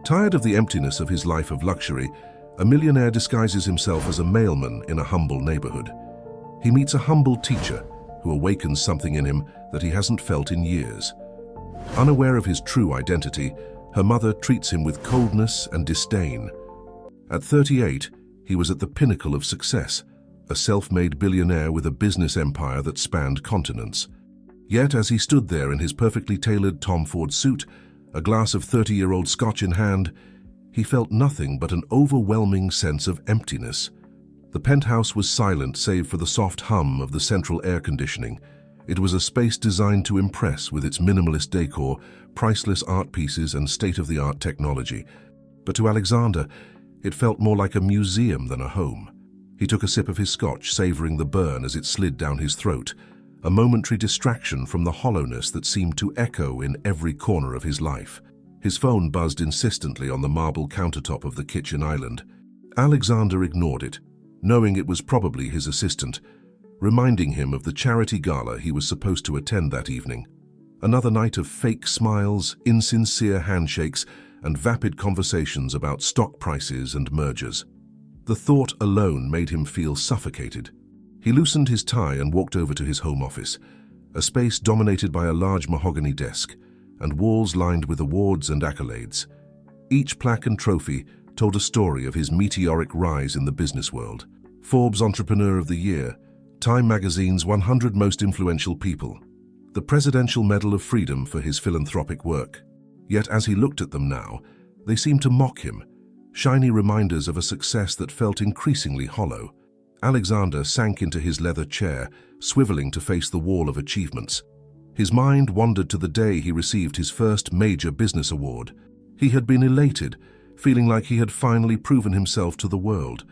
Tired of the emptiness of his life of luxury, a millionaire disguises himself as a mailman in a humble neighborhood. He meets a humble teacher who awakens something in him that he hasn't felt in years. Unaware of his true identity, her mother treats him with coldness and disdain. At 38, he was at the pinnacle of success, a self-made billionaire with a business empire that spanned continents. Yet as he stood there in his perfectly tailored Tom Ford suit, a glass of 30-year-old scotch in hand, he felt nothing but an overwhelming sense of emptiness. The penthouse was silent save for the soft hum of the central air conditioning. It was a space designed to impress with its minimalist decor, priceless art pieces, and state-of-the-art technology. But to Alexander, it felt more like a museum than a home. He took a sip of his scotch, savoring the burn as it slid down his throat, a momentary distraction from the hollowness that seemed to echo in every corner of his life. His phone buzzed insistently on the marble countertop of the kitchen island. Alexander ignored it, knowing it was probably his assistant, reminding him of the charity gala he was supposed to attend that evening. Another night of fake smiles, insincere handshakes, and vapid conversations about stock prices and mergers. The thought alone made him feel suffocated. He loosened his tie and walked over to his home office, a space dominated by a large mahogany desk and walls lined with awards and accolades. Each plaque and trophy told a story of his meteoric rise in the business world. Forbes Entrepreneur of the Year, Time Magazine's 100 Most Influential People, the Presidential Medal of Freedom for his philanthropic work. Yet as he looked at them now, they seemed to mock him, shiny reminders of a success that felt increasingly hollow. Alexander sank into his leather chair, swiveling to face the wall of achievements. His mind wandered to the day he received his first major business award. He had been elated, feeling like he had finally proven himself to the world,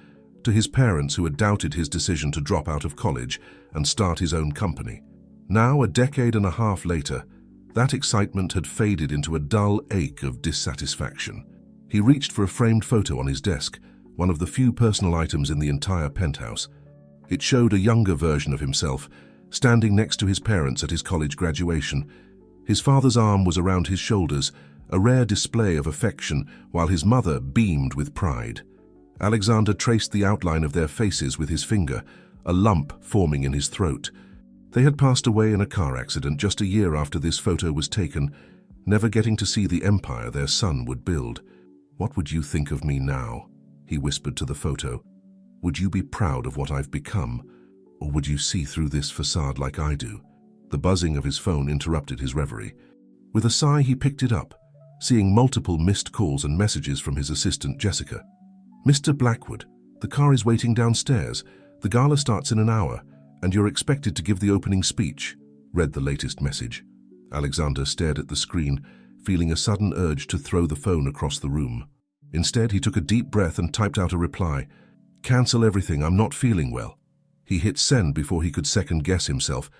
to his parents who had doubted his decision to drop out of college and start his own company. Now, a decade and a half later, that excitement had faded into a dull ache of dissatisfaction. He reached for a framed photo on his desk, one of the few personal items in the entire penthouse. It showed a younger version of himself, standing next to his parents at his college graduation. His father's arm was around his shoulders, a rare display of affection, while his mother beamed with pride. Alexander traced the outline of their faces with his finger, a lump forming in his throat. They had passed away in a car accident just a year after this photo was taken, never getting to see the empire their son would build. "What would you think of me now?" he whispered to the photo. "Would you be proud of what I've become, or would you see through this facade like I do?" The buzzing of his phone interrupted his reverie. With a sigh, he picked it up, seeing multiple missed calls and messages from his assistant Jessica. "Mr. Blackwood, the car is waiting downstairs. The gala starts in an hour, and you're expected to give the opening speech," read the latest message. Alexander stared at the screen, feeling a sudden urge to throw the phone across the room. Instead, he took a deep breath and typed out a reply. "Cancel everything, I'm not feeling well." He hit send before he could second-guess himself,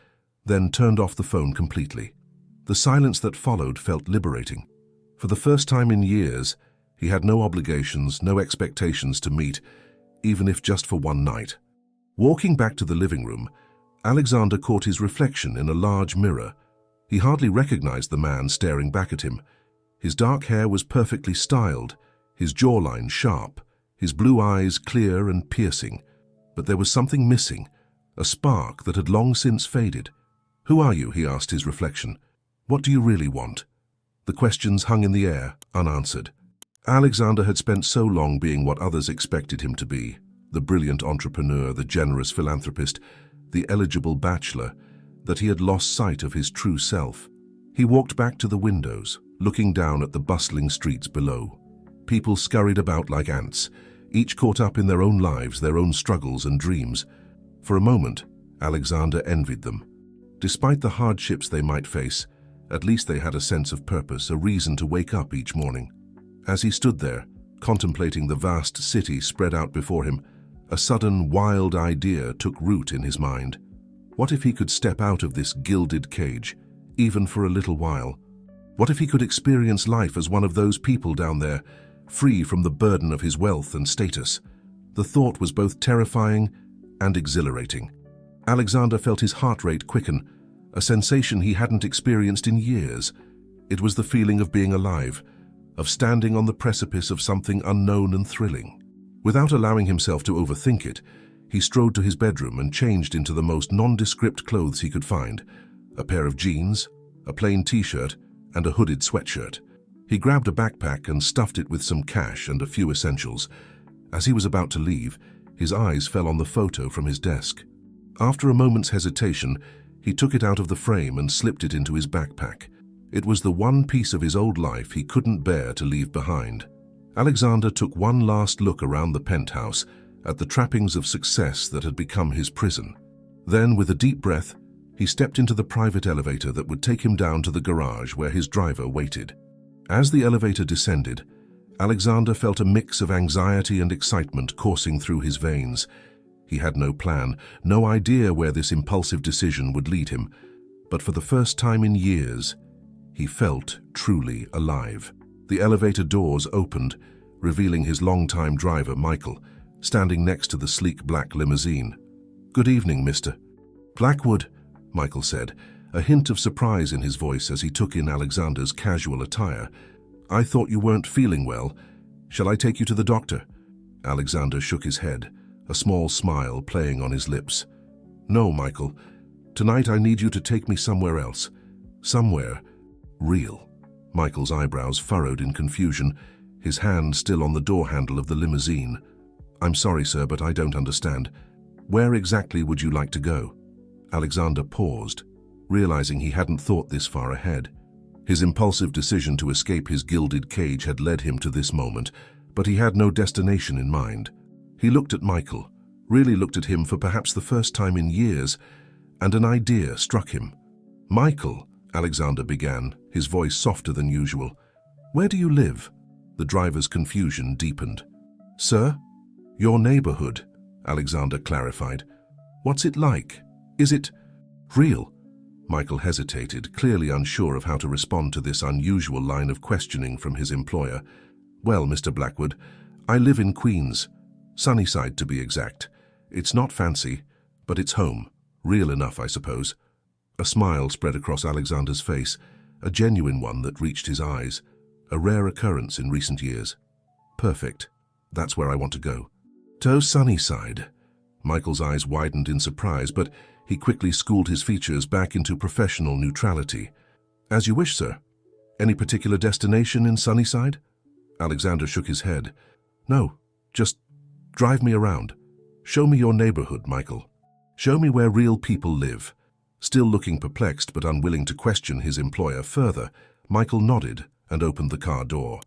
then turned off the phone completely. The silence that followed felt liberating. For the first time in years, he had no obligations, no expectations to meet, even if just for one night. Walking back to the living room, Alexander caught his reflection in a large mirror. He hardly recognized the man staring back at him. His dark hair was perfectly styled, his jawline sharp, his blue eyes clear and piercing. But there was something missing, a spark that had long since faded. "Who are you?" he asked his reflection. "What do you really want?" The questions hung in the air, unanswered. Alexander had spent so long being what others expected him to be, the brilliant entrepreneur, the generous philanthropist, the eligible bachelor, that he had lost sight of his true self. He walked back to the windows, looking down at the bustling streets below. People scurried about like ants, each caught up in their own lives, their own struggles and dreams. For a moment, Alexander envied them. Despite the hardships they might face, at least they had a sense of purpose, a reason to wake up each morning. As he stood there, contemplating the vast city spread out before him, a sudden, wild idea took root in his mind. What if he could step out of this gilded cage, even for a little while? What if he could experience life as one of those people down there, free from the burden of his wealth and status? The thought was both terrifying and exhilarating. Alexander felt his heart rate quicken, a sensation he hadn't experienced in years. It was the feeling of being alive, of standing on the precipice of something unknown and thrilling. Without allowing himself to overthink it, he strode to his bedroom and changed into the most nondescript clothes he could find: a pair of jeans, a plain t-shirt, and a hooded sweatshirt. He grabbed a backpack and stuffed it with some cash and a few essentials. As he was about to leave, his eyes fell on the photo from his desk. After a moment's hesitation, he took it out of the frame and slipped it into his backpack. It was the one piece of his old life he couldn't bear to leave behind. Alexander took one last look around the penthouse at the trappings of success that had become his prison. Then, with a deep breath, he stepped into the private elevator that would take him down to the garage where his driver waited. As the elevator descended, Alexander felt a mix of anxiety and excitement coursing through his veins. He had no plan, no idea where this impulsive decision would lead him, but for the first time in years, he felt truly alive. The elevator doors opened, revealing his longtime driver, Michael, standing next to the sleek black limousine. "Good evening, Mr. Blackwood," Michael said, a hint of surprise in his voice as he took in Alexander's casual attire. "I thought you weren't feeling well. Shall I take you to the doctor?" Alexander shook his head, a small smile playing on his lips. "No, Michael. Tonight I need you to take me somewhere else. Somewhere real." Michael's eyebrows furrowed in confusion, his hand still on the door handle of the limousine. "I'm sorry, sir, but I don't understand. Where exactly would you like to go?" Alexander paused, realizing he hadn't thought this far ahead. His impulsive decision to escape his gilded cage had led him to this moment, but he had no destination in mind. He looked at Michael, really looked at him for perhaps the first time in years, and an idea struck him. "Michael," Alexander began, his voice softer than usual, "where do you live?" The driver's confusion deepened. "Sir? Your neighborhood," Alexander clarified. "What's it like? Is it real?" Michael hesitated, clearly unsure of how to respond to this unusual line of questioning from his employer. "Well, Mr. Blackwood, I live in Queens, Sunnyside to be exact. It's not fancy, but it's home. Real enough, I suppose." A smile spread across Alexander's face, a genuine one that reached his eyes, a rare occurrence in recent years. "Perfect. That's where I want to go." "To Sunnyside." Michael's eyes widened in surprise, but he quickly schooled his features back into professional neutrality. "As you wish, sir. Any particular destination in Sunnyside?" Alexander shook his head. "No, just drive me around. Show me your neighborhood, Michael. Show me where real people live." Still looking perplexed but unwilling to question his employer further, Michael nodded and opened the car door.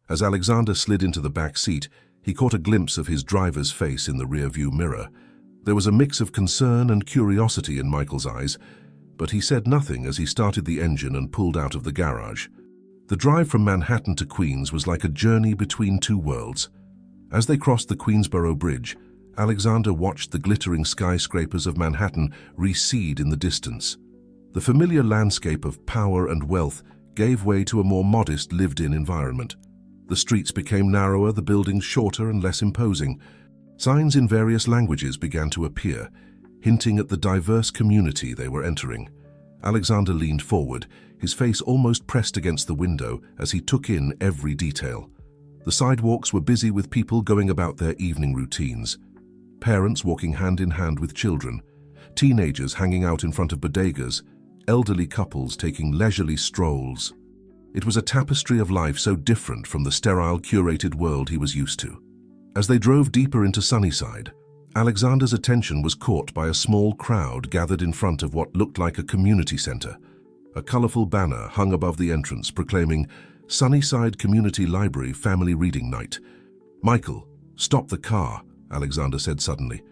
As Alexander slid into the back seat, he caught a glimpse of his driver's face in the rearview mirror. There was a mix of concern and curiosity in Michael's eyes, but he said nothing as he started the engine and pulled out of the garage. The drive from Manhattan to Queens was like a journey between two worlds. As they crossed the Queensboro Bridge, Alexander watched the glittering skyscrapers of Manhattan recede in the distance. The familiar landscape of power and wealth gave way to a more modest, lived-in environment. The streets became narrower, the buildings shorter and less imposing. Signs in various languages began to appear, hinting at the diverse community they were entering. Alexander leaned forward, his face almost pressed against the window as he took in every detail. The sidewalks were busy with people going about their evening routines. Parents walking hand in hand with children, teenagers hanging out in front of bodegas, elderly couples taking leisurely strolls. It was a tapestry of life so different from the sterile, curated world he was used to. As they drove deeper into Sunnyside, Alexander's attention was caught by a small crowd gathered in front of what looked like a community center. A colorful banner hung above the entrance proclaiming Sunnyside Community Library Family Reading Night. "Michael, stop the car," Alexander said suddenly.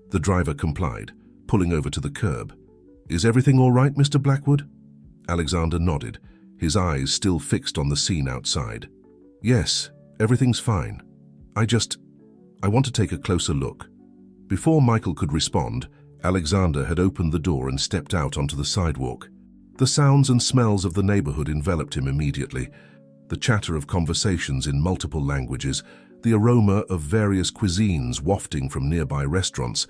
The driver complied, pulling over to the curb. "Is everything all right, Mr. Blackwood?" Alexander nodded, his eyes still fixed on the scene outside. "Yes, everything's fine. I want to take a closer look." Before Michael could respond, Alexander had opened the door and stepped out onto the sidewalk. The sounds and smells of the neighborhood enveloped him immediately. The chatter of conversations in multiple languages, the aroma of various cuisines wafting from nearby restaurants,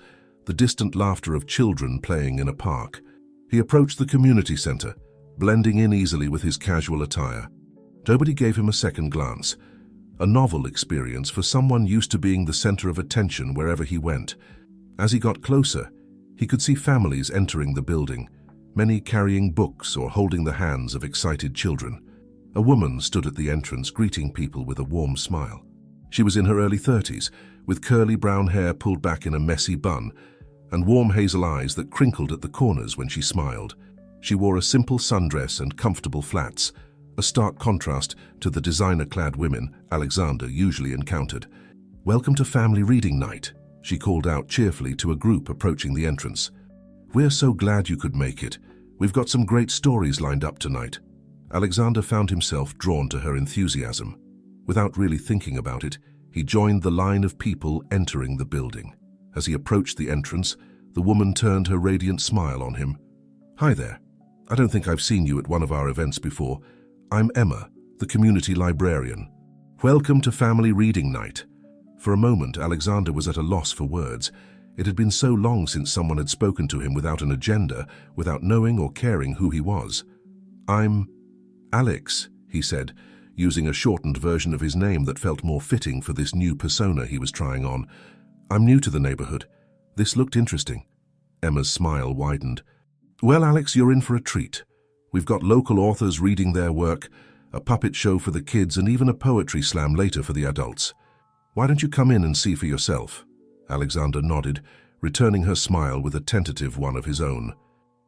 the distant laughter of children playing in a park. He approached the community center, blending in easily with his casual attire. Nobody gave him a second glance. A novel experience for someone used to being the center of attention wherever he went. As he got closer, he could see families entering the building, many carrying books or holding the hands of excited children. A woman stood at the entrance greeting people with a warm smile. She was in her early 30s, with curly brown hair pulled back in a messy bun, and warm hazel eyes that crinkled at the corners when she smiled. She wore a simple sundress and comfortable flats, a stark contrast to the designer-clad women Alexander usually encountered. "Welcome to family reading night," she called out cheerfully to a group approaching the entrance. "We're so glad you could make it. We've got some great stories lined up tonight." Alexander found himself drawn to her enthusiasm. Without really thinking about it, he joined the line of people entering the building. As he approached the entrance, the woman turned her radiant smile on him. "Hi there. I don't think I've seen you at one of our events before. I'm Emma, the community librarian. Welcome to family reading night." For a moment, Alexander was at a loss for words. It had been so long since someone had spoken to him without an agenda, without knowing or caring who he was. "I'm Alex," he said, using a shortened version of his name that felt more fitting for this new persona he was trying on. "I'm new to the neighborhood. This looked interesting." Emma's smile widened. "Well, Alex, you're in for a treat. We've got local authors reading their work, a puppet show for the kids, and even a poetry slam later for the adults. Why don't you come in and see for yourself?" Alexander nodded, returning her smile with a tentative one of his own.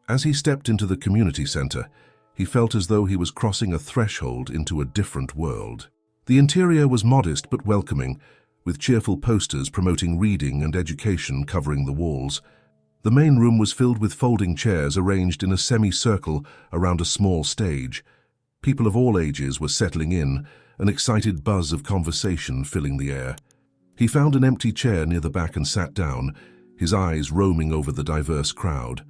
As he stepped into the community center, he felt as though he was crossing a threshold into a different world. The interior was modest but welcoming, with cheerful posters promoting reading and education covering the walls. The main room was filled with folding chairs arranged in a semicircle around a small stage. People of all ages were settling in, an excited buzz of conversation filling the air. He found an empty chair near the back and sat down, his eyes roaming over the diverse crowd.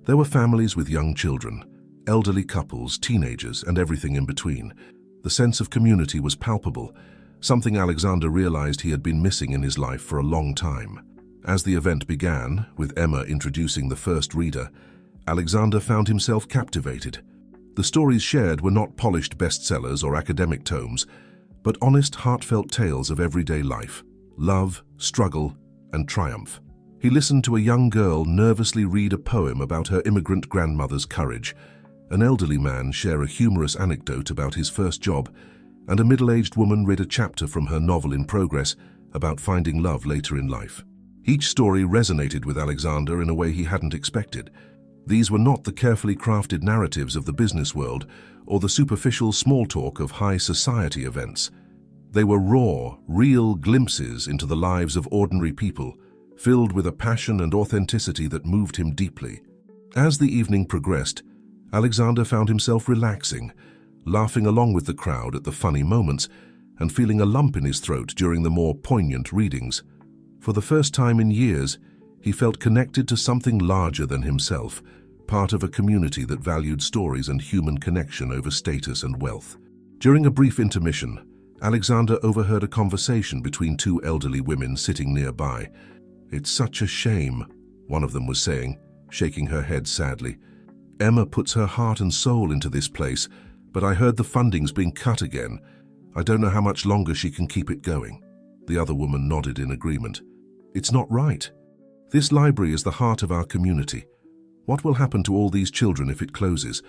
There were families with young children, elderly couples, teenagers, and everything in between. The sense of community was palpable, something Alexander realized he had been missing in his life for a long time. As the event began, with Emma introducing the first reader, Alexander found himself captivated. The stories shared were not polished bestsellers or academic tomes, but honest, heartfelt tales of everyday life, love, struggle, and triumph. He listened to a young girl nervously read a poem about her immigrant grandmother's courage, an elderly man share a humorous anecdote about his first job, and a middle-aged woman read a chapter from her novel in progress about finding love later in life. Each story resonated with Alexander in a way he hadn't expected. These were not the carefully crafted narratives of the business world or the superficial small talk of high society events. They were raw, real glimpses into the lives of ordinary people, filled with a passion and authenticity that moved him deeply. As the evening progressed, Alexander found himself relaxing, laughing along with the crowd at the funny moments, and feeling a lump in his throat during the more poignant readings. For the first time in years, he felt connected to something larger than himself, part of a community that valued stories and human connection over status and wealth. During a brief intermission, Alexander overheard a conversation between two elderly women sitting nearby. "It's such a shame," one of them was saying, shaking her head sadly. "Emma puts her heart and soul into this place, but I heard the funding's being cut again. I don't know how much longer she can keep it going." The other woman nodded in agreement. "It's not right. This library is the heart of our community. What will happen to all these children if it closes?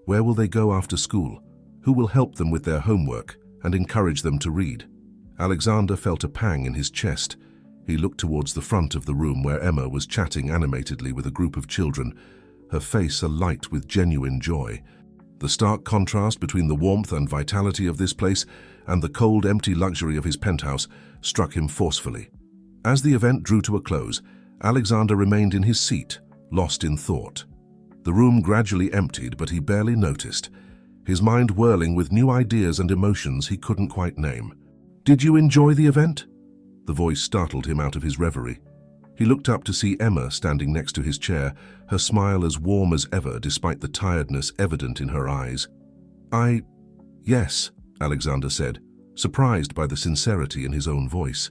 Where will they go after school? Who will help them with their homework and encourage them to read?" Alexander felt a pang in his chest. He looked towards the front of the room where Emma was chatting animatedly with a group of children, her face alight with genuine joy. The stark contrast between the warmth and vitality of this place and the cold, empty luxury of his penthouse struck him forcefully. As the event drew to a close, Alexander remained in his seat, lost in thought. The room gradually emptied, but he barely noticed, his mind whirling with new ideas and emotions he couldn't quite name. "Did you enjoy the event?" The voice startled him out of his reverie. He looked up to see Emma standing next to his chair, her smile as warm as ever despite the tiredness evident in her eyes. Yes," Alexander said, surprised by the sincerity in his own voice.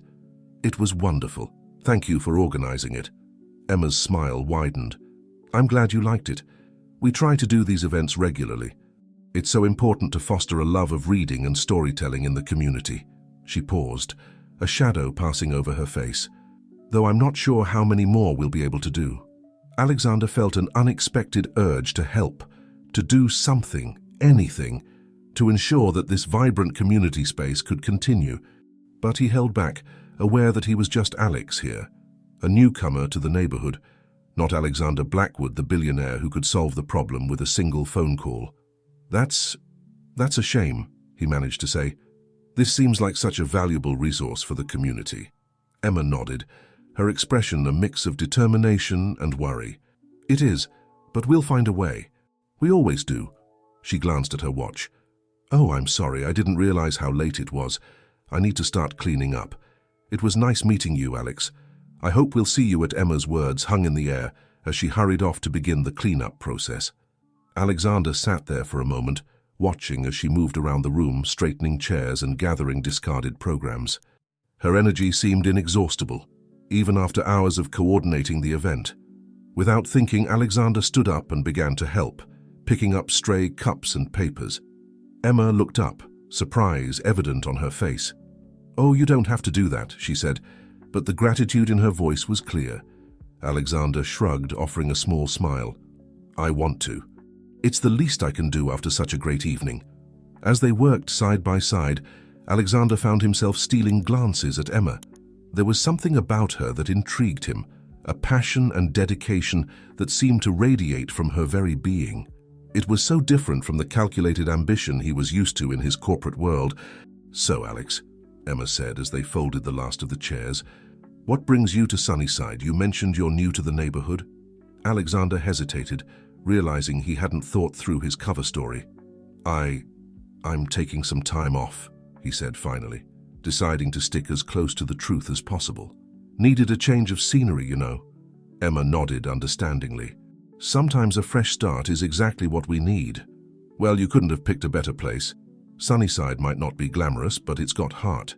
"It was wonderful. Thank you for organizing it." Emma's smile widened. "I'm glad you liked it. We try to do these events regularly. It's so important to foster a love of reading and storytelling in the community. She paused, a shadow passing over her face. Though I'm not sure how many more we'll be able to do. Alexander felt an unexpected urge to help, to do something, anything, to ensure that this vibrant community space could continue. But he held back, aware that he was just Alex here, a newcomer to the neighborhood, not Alexander Blackwood, the billionaire who could solve the problem with a single phone call. That's a shame, he managed to say. This seems like such a valuable resource for the community. Emma nodded, her expression a mix of determination and worry. It is, but we'll find a way. We always do. She glanced at her watch. Oh, I'm sorry, I didn't realize how late it was. I need to start cleaning up. It was nice meeting you, Alex. I hope we'll see you at Emma's words hung in the air as she hurried off to begin the cleanup process. Alexander sat there for a moment, watching as she moved around the room, straightening chairs and gathering discarded programs. Her energy seemed inexhaustible, even after hours of coordinating the event. Without thinking, Alexander stood up and began to help, picking up stray cups and papers. Emma looked up, surprise evident on her face. "Oh, you don't have to do that," she said, but the gratitude in her voice was clear. Alexander shrugged, offering a small smile. "I want to. It's the least I can do after such a great evening." As they worked side by side, Alexander found himself stealing glances at Emma. There was something about her that intrigued him, a passion and dedication that seemed to radiate from her very being. It was so different from the calculated ambition he was used to in his corporate world. "So, Alex," Emma said as they folded the last of the chairs, "what brings you to Sunnyside? You mentioned you're new to the neighborhood." Alexander hesitated, realizing he hadn't thought through his cover story. I'm taking some time off," he said finally, deciding to stick as close to the truth as possible. "Needed a change of scenery, you know." Emma nodded understandingly. "Sometimes a fresh start is exactly what we need." "Well, you couldn't have picked a better place. Sunnyside might not be glamorous, but it's got heart."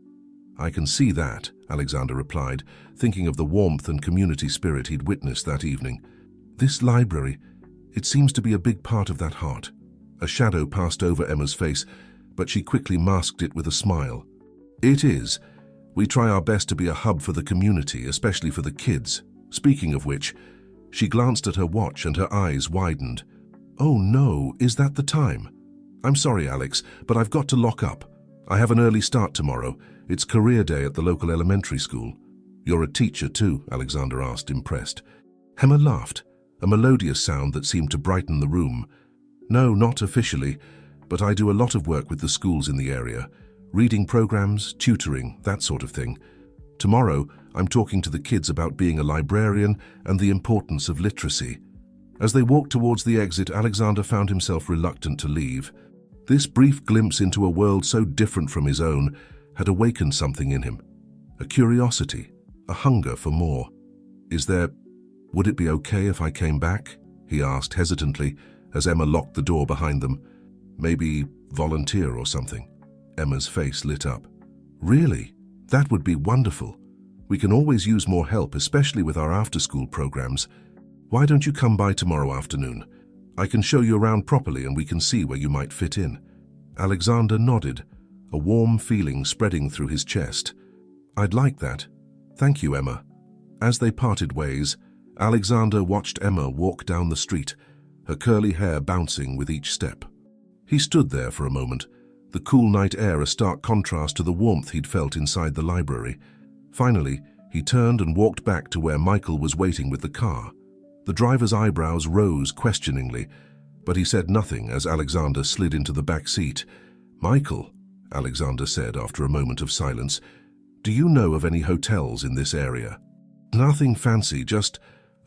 "I can see that," Alexander replied, thinking of the warmth and community spirit he'd witnessed that evening. "This library, it seems to be a big part of that heart." A shadow passed over Emma's face, but she quickly masked it with a smile. "It is. We try our best to be a hub for the community, especially for the kids. Speaking of which," she glanced at her watch and her eyes widened. "Oh no, is that the time? I'm sorry, Alex, but I've got to lock up. I have an early start tomorrow. It's career day at the local elementary school." "You're a teacher too?" Alexander asked, impressed. Emma laughed, a melodious sound that seemed to brighten the room. "No, not officially, but I do a lot of work with the schools in the area. Reading programs, tutoring, that sort of thing. Tomorrow, I'm talking to the kids about being a librarian and the importance of literacy." As they walked towards the exit, Alexander found himself reluctant to leave. This brief glimpse into a world so different from his own had awakened something in him. A curiosity, a hunger for more. Would it be okay if I came back?" he asked hesitantly as Emma locked the door behind them. "Maybe volunteer or something." Emma's face lit up. "Really? That would be wonderful. We can always use more help, especially with our after-school programs. Why don't you come by tomorrow afternoon? I can show you around properly and we can see where you might fit in." Alexander nodded, a warm feeling spreading through his chest. "I'd like that. Thank you, Emma." As they parted ways, Alexander watched Emma walk down the street, her curly hair bouncing with each step. He stood there for a moment, the cool night air a stark contrast to the warmth he'd felt inside the library. Finally, he turned and walked back to where Michael was waiting with the car. The driver's eyebrows rose questioningly, but he said nothing as Alexander slid into the back seat. "Michael," Alexander said after a moment of silence, "do you know of any hotels in this area?" "Nothing fancy, just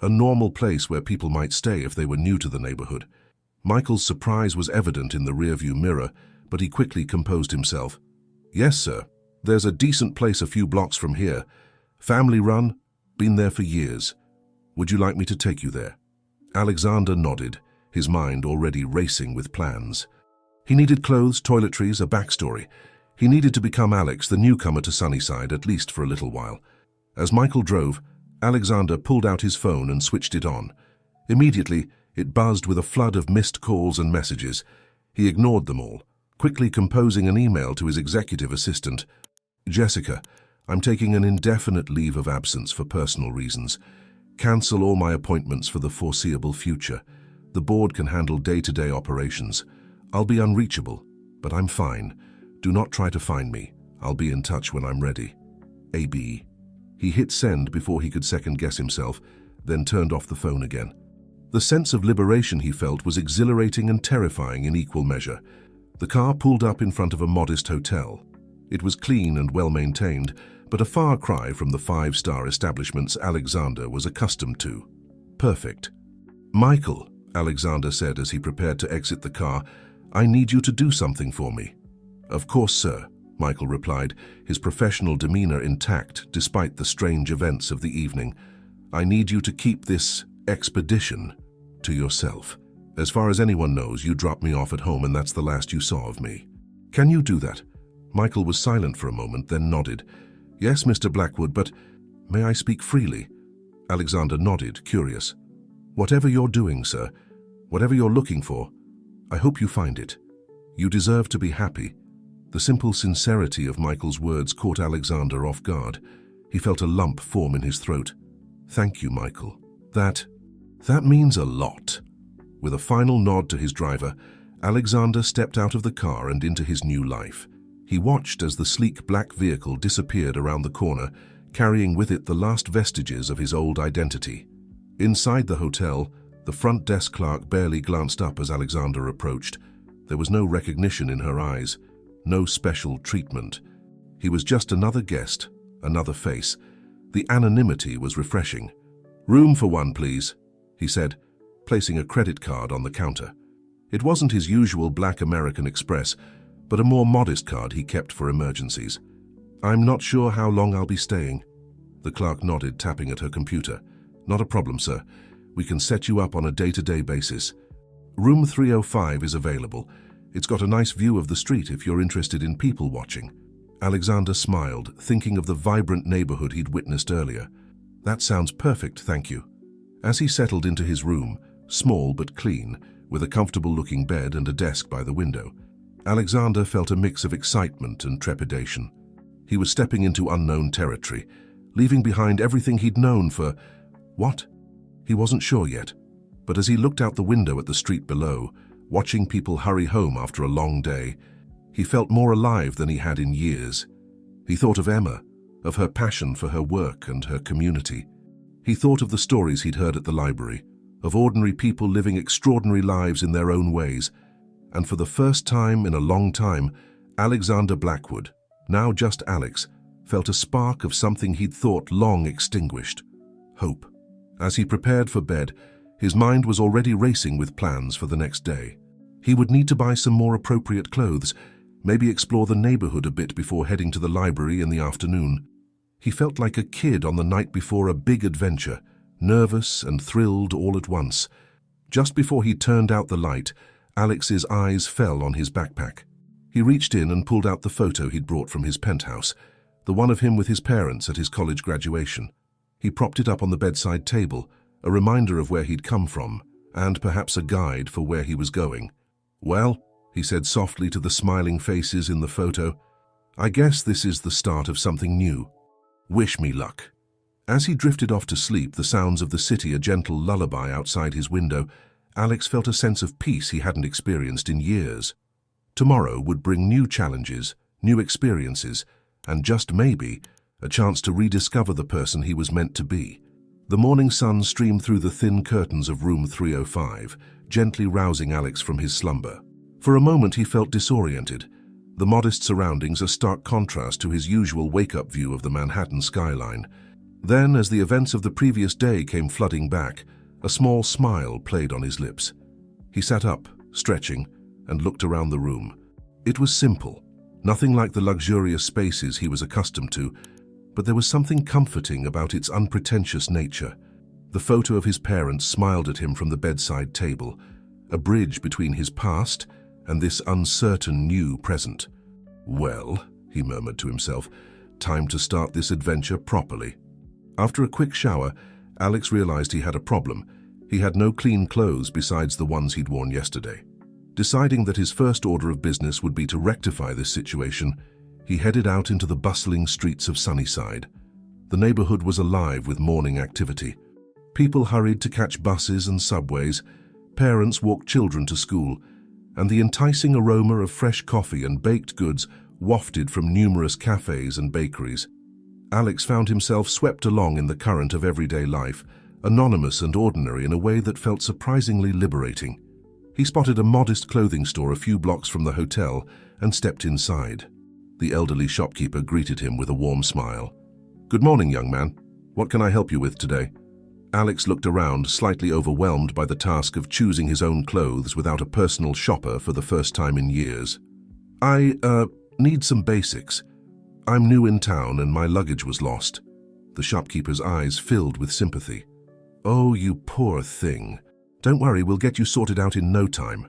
a normal place where people might stay if they were new to the neighborhood." Michael's surprise was evident in the rearview mirror, but he quickly composed himself. "Yes, sir. There's a decent place a few blocks from here. Family run, been there for years. Would you like me to take you there?" Alexander nodded, his mind already racing with plans. He needed clothes, toiletries, a backstory. He needed to become Alex, the newcomer to Sunnyside, at least for a little while. As Michael drove, Alexander pulled out his phone and switched it on. Immediately, it buzzed with a flood of missed calls and messages. He ignored them all, quickly composing an email to his executive assistant. Jessica, I'm taking an indefinite leave of absence for personal reasons. Cancel all my appointments for the foreseeable future. The board can handle day-to-day operations. I'll be unreachable, but I'm fine. Do not try to find me. I'll be in touch when I'm ready. AB. He hit send before he could second-guess himself, then turned off the phone again. The sense of liberation he felt was exhilarating and terrifying in equal measure. The car pulled up in front of a modest hotel. It was clean and well-maintained, but a far cry from the five-star establishments Alexander was accustomed to. Perfect. Michael, Alexander said as he prepared to exit the car, I need you to do something for me. Of course, sir, Michael replied, his professional demeanor intact despite the strange events of the evening. I need you to keep this expedition to yourself. As far as anyone knows, you dropped me off at home and that's the last you saw of me. Can you do that? Michael was silent for a moment, then nodded. Yes, Mr. Blackwood, but may I speak freely? Alexander nodded, curious. Whatever you're doing, sir, whatever you're looking for, I hope you find it. You deserve to be happy. The simple sincerity of Michael's words caught Alexander off guard. He felt a lump form in his throat. Thank you, Michael. That means a lot. With a final nod to his driver, Alexander stepped out of the car and into his new life. He watched as the sleek black vehicle disappeared around the corner, carrying with it the last vestiges of his old identity. Inside the hotel, the front desk clerk barely glanced up as Alexander approached. There was no recognition in her eyes, no special treatment. He was just another guest, another face. The anonymity was refreshing. Room for one, please, he said, placing a credit card on the counter. It wasn't his usual black American Express, but a more modest card he kept for emergencies. I'm not sure how long I'll be staying. The clerk nodded, tapping at her computer. Not a problem, sir. We can set you up on a day-to-day basis. Room 305 is available. It's got a nice view of the street if you're interested in people watching. Alexander smiled, thinking of the vibrant neighborhood he'd witnessed earlier. That sounds perfect, thank you. As he settled into his room, small but clean, with a comfortable-looking bed and a desk by the window, Alexander felt a mix of excitement and trepidation. He was stepping into unknown territory, leaving behind everything he'd known for... what? He wasn't sure yet, but as he looked out the window at the street below, watching people hurry home after a long day, he felt more alive than he had in years. He thought of Emma, of her passion for her work and her community. He thought of the stories he'd heard at the library, of ordinary people living extraordinary lives in their own ways, and for the first time in a long time, Alexander Blackwood, now just Alex, felt a spark of something he'd thought long extinguished: hope. As he prepared for bed, his mind was already racing with plans for the next day. He would need to buy some more appropriate clothes, maybe explore the neighborhood a bit before heading to the library in the afternoon. He felt like a kid on the night before a big adventure, nervous and thrilled all at once. Just before he turned out the light, Alex's eyes fell on his backpack. He reached in and pulled out the photo he'd brought from his penthouse, the one of him with his parents at his college graduation. He propped it up on the bedside table, a reminder of where he'd come from, and perhaps a guide for where he was going. Well, he said softly to the smiling faces in the photo, I guess this is the start of something new. Wish me luck. As he drifted off to sleep, the sounds of the city a gentle lullaby outside his window, Alex felt a sense of peace he hadn't experienced in years. Tomorrow would bring new challenges, new experiences, and just maybe, a chance to rediscover the person he was meant to be. The morning sun streamed through the thin curtains of room 305, gently rousing Alex from his slumber. For a moment he felt disoriented, the modest surroundings a stark contrast to his usual wake-up view of the Manhattan skyline. Then, as the events of the previous day came flooding back, a small smile played on his lips. He sat up, stretching, and looked around the room. It was simple, nothing like the luxurious spaces he was accustomed to, but there was something comforting about its unpretentious nature. The photo of his parents smiled at him from the bedside table, a bridge between his past and this uncertain new present. Well, he murmured to himself, time to start this adventure properly. After a quick shower, Alex realized he had a problem. He had no clean clothes besides the ones he'd worn yesterday. Deciding that his first order of business would be to rectify this situation, he headed out into the bustling streets of Sunnyside. The neighborhood was alive with morning activity. People hurried to catch buses and subways, parents walked children to school, and the enticing aroma of fresh coffee and baked goods wafted from numerous cafes and bakeries. Alex found himself swept along in the current of everyday life, anonymous and ordinary in a way that felt surprisingly liberating. He spotted a modest clothing store a few blocks from the hotel and stepped inside. The elderly shopkeeper greeted him with a warm smile. "Good morning, young man. What can I help you with today?" Alex looked around, slightly overwhelmed by the task of choosing his own clothes without a personal shopper for the first time in years. I need some basics. I'm new in town and my luggage was lost." The shopkeeper's eyes filled with sympathy. "Oh, you poor thing. Don't worry, we'll get you sorted out in no time."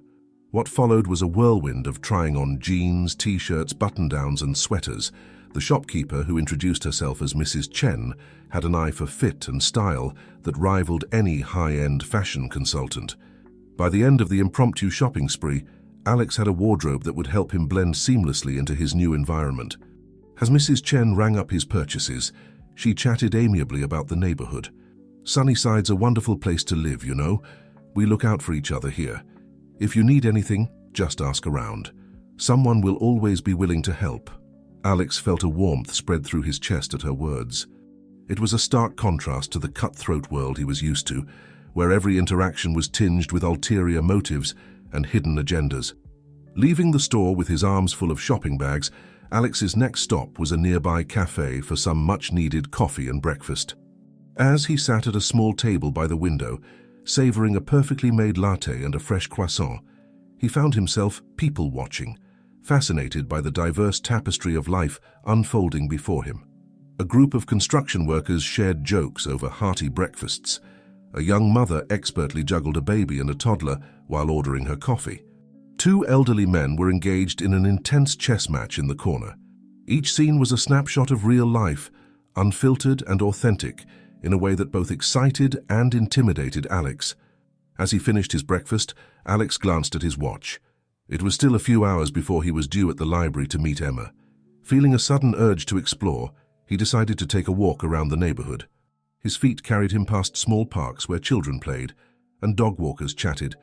What followed was a whirlwind of trying on jeans, t-shirts, button-downs and sweaters. The shopkeeper, who introduced herself as Mrs. Chen, had an eye for fit and style that rivaled any high-end fashion consultant. By the end of the impromptu shopping spree, Alex had a wardrobe that would help him blend seamlessly into his new environment. As Mrs. Chen rang up his purchases, she chatted amiably about the neighborhood. "Sunnyside's a wonderful place to live, you know. We look out for each other here. If you need anything, just ask around. Someone will always be willing to help." Alex felt a warmth spread through his chest at her words. It was a stark contrast to the cutthroat world he was used to, where every interaction was tinged with ulterior motives and hidden agendas. Leaving the store with his arms full of shopping bags, Alex's next stop was a nearby cafe for some much-needed coffee and breakfast. As he sat at a small table by the window, savoring a perfectly made latte and a fresh croissant, he found himself people-watching, fascinated by the diverse tapestry of life unfolding before him. A group of construction workers shared jokes over hearty breakfasts. A young mother expertly juggled a baby and a toddler while ordering her coffee. Two elderly men were engaged in an intense chess match in the corner. Each scene was a snapshot of real life, unfiltered and authentic, in a way that both excited and intimidated Alex. As he finished his breakfast, Alex glanced at his watch. It was still a few hours before he was due at the library to meet Emma. Feeling a sudden urge to explore, he decided to take a walk around the neighborhood. His feet carried him past small parks where children played and dog walkers chatted,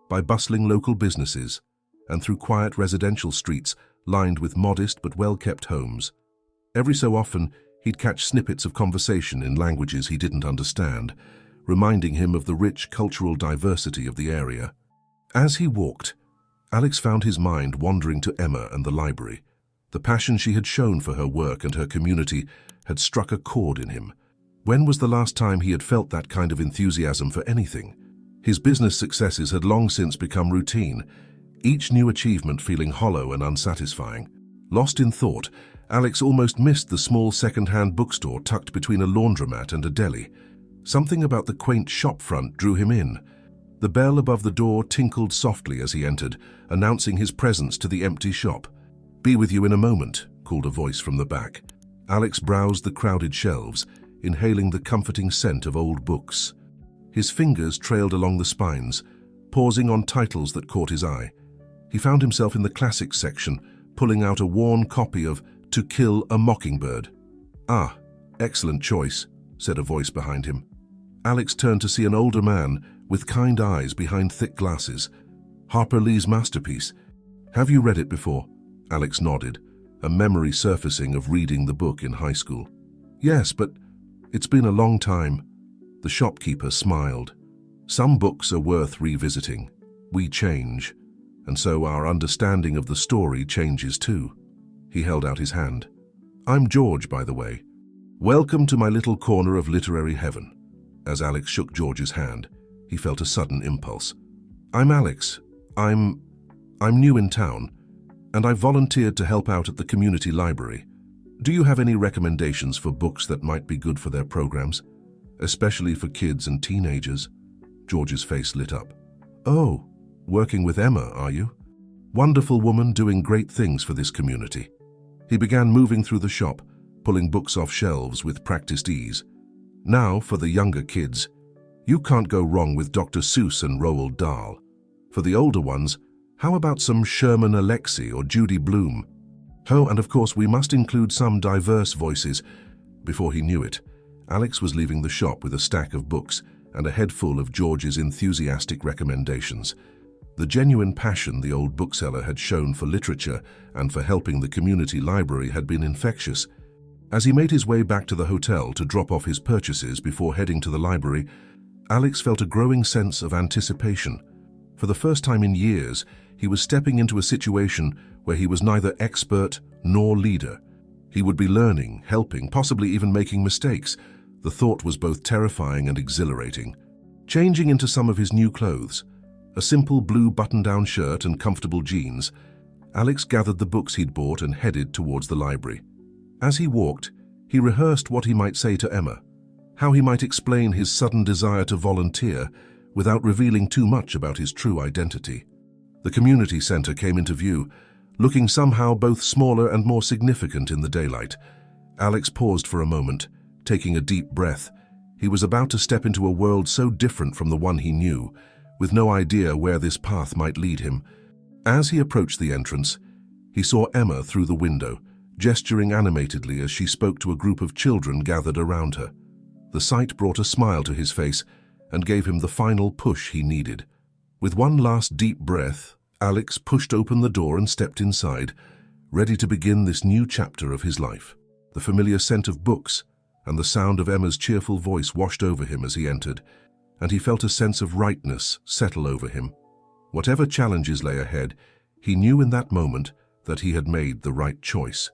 by bustling local businesses, and through quiet residential streets lined with modest but well-kept homes. Every so often, he'd catch snippets of conversation in languages he didn't understand, reminding him of the rich cultural diversity of the area. As he walked, Alex found his mind wandering to Emma and the library. The passion she had shown for her work and her community had struck a chord in him. When was the last time he had felt that kind of enthusiasm for anything? His business successes had long since become routine, each new achievement feeling hollow and unsatisfying. Lost in thought, Alex almost missed the small second-hand bookstore tucked between a laundromat and a deli. Something about the quaint shop front drew him in. The bell above the door tinkled softly as he entered, announcing his presence to the empty shop. "Be with you in a moment," called a voice from the back. Alex browsed the crowded shelves, inhaling the comforting scent of old books. His fingers trailed along the spines, pausing on titles that caught his eye. He found himself in the classics section, pulling out a worn copy of To Kill a Mockingbird. "Ah, excellent choice," said a voice behind him. Alex turned to see an older man with kind eyes behind thick glasses. "Harper Lee's masterpiece. Have you read it before?" Alex nodded, a memory surfacing of reading the book in high school. "Yes, but it's been a long time." The shopkeeper smiled. "Some books are worth revisiting. We change, and so our understanding of the story changes too." He held out his hand. "I'm George, by the way. Welcome to my little corner of literary heaven." As Alex shook George's hand, he felt a sudden impulse. "I'm Alex. I'm new in town, and I volunteered to help out at the community library. Do you have any recommendations for books that might be good for their programs, especially for kids and teenagers?" George's face lit up. "Oh, working with Emma, are you? Wonderful woman doing great things for this community." He began moving through the shop, pulling books off shelves with practiced ease. "Now, for the younger kids, you can't go wrong with Dr. Seuss and Roald Dahl. For the older ones, How about some Sherman Alexie or Judy Blume? Oh, and of course we must include some diverse voices. Before he knew it, Alex was leaving the shop with a stack of books and a head full of George's enthusiastic recommendations. The genuine passion the old bookseller had shown for literature and for helping the community library had been infectious. As he made his way back to the hotel to drop off his purchases before heading to the library, Alex felt a growing sense of anticipation. For the first time in years, he was stepping into a situation where he was neither expert nor leader. He would be learning, helping, possibly even making mistakes. The thought was both terrifying and exhilarating. Changing into some of his new clothes, a simple blue button-down shirt and comfortable jeans, Alex gathered the books he'd bought and headed towards the library. As he walked, he rehearsed what he might say to Emma, how he might explain his sudden desire to volunteer without revealing too much about his true identity. The community center came into view, looking somehow both smaller and more significant in the daylight. Alex paused for a moment, taking a deep breath. He was about to step into a world so different from the one he knew, with no idea where this path might lead him. As he approached the entrance, he saw Emma through the window, gesturing animatedly as she spoke to a group of children gathered around her. The sight brought a smile to his face and gave him the final push he needed. With one last deep breath, Alex pushed open the door and stepped inside, ready to begin this new chapter of his life. The familiar scent of books and the sound of Emma's cheerful voice washed over him as he entered, and he felt a sense of rightness settle over him. Whatever challenges lay ahead, he knew in that moment that he had made the right choice.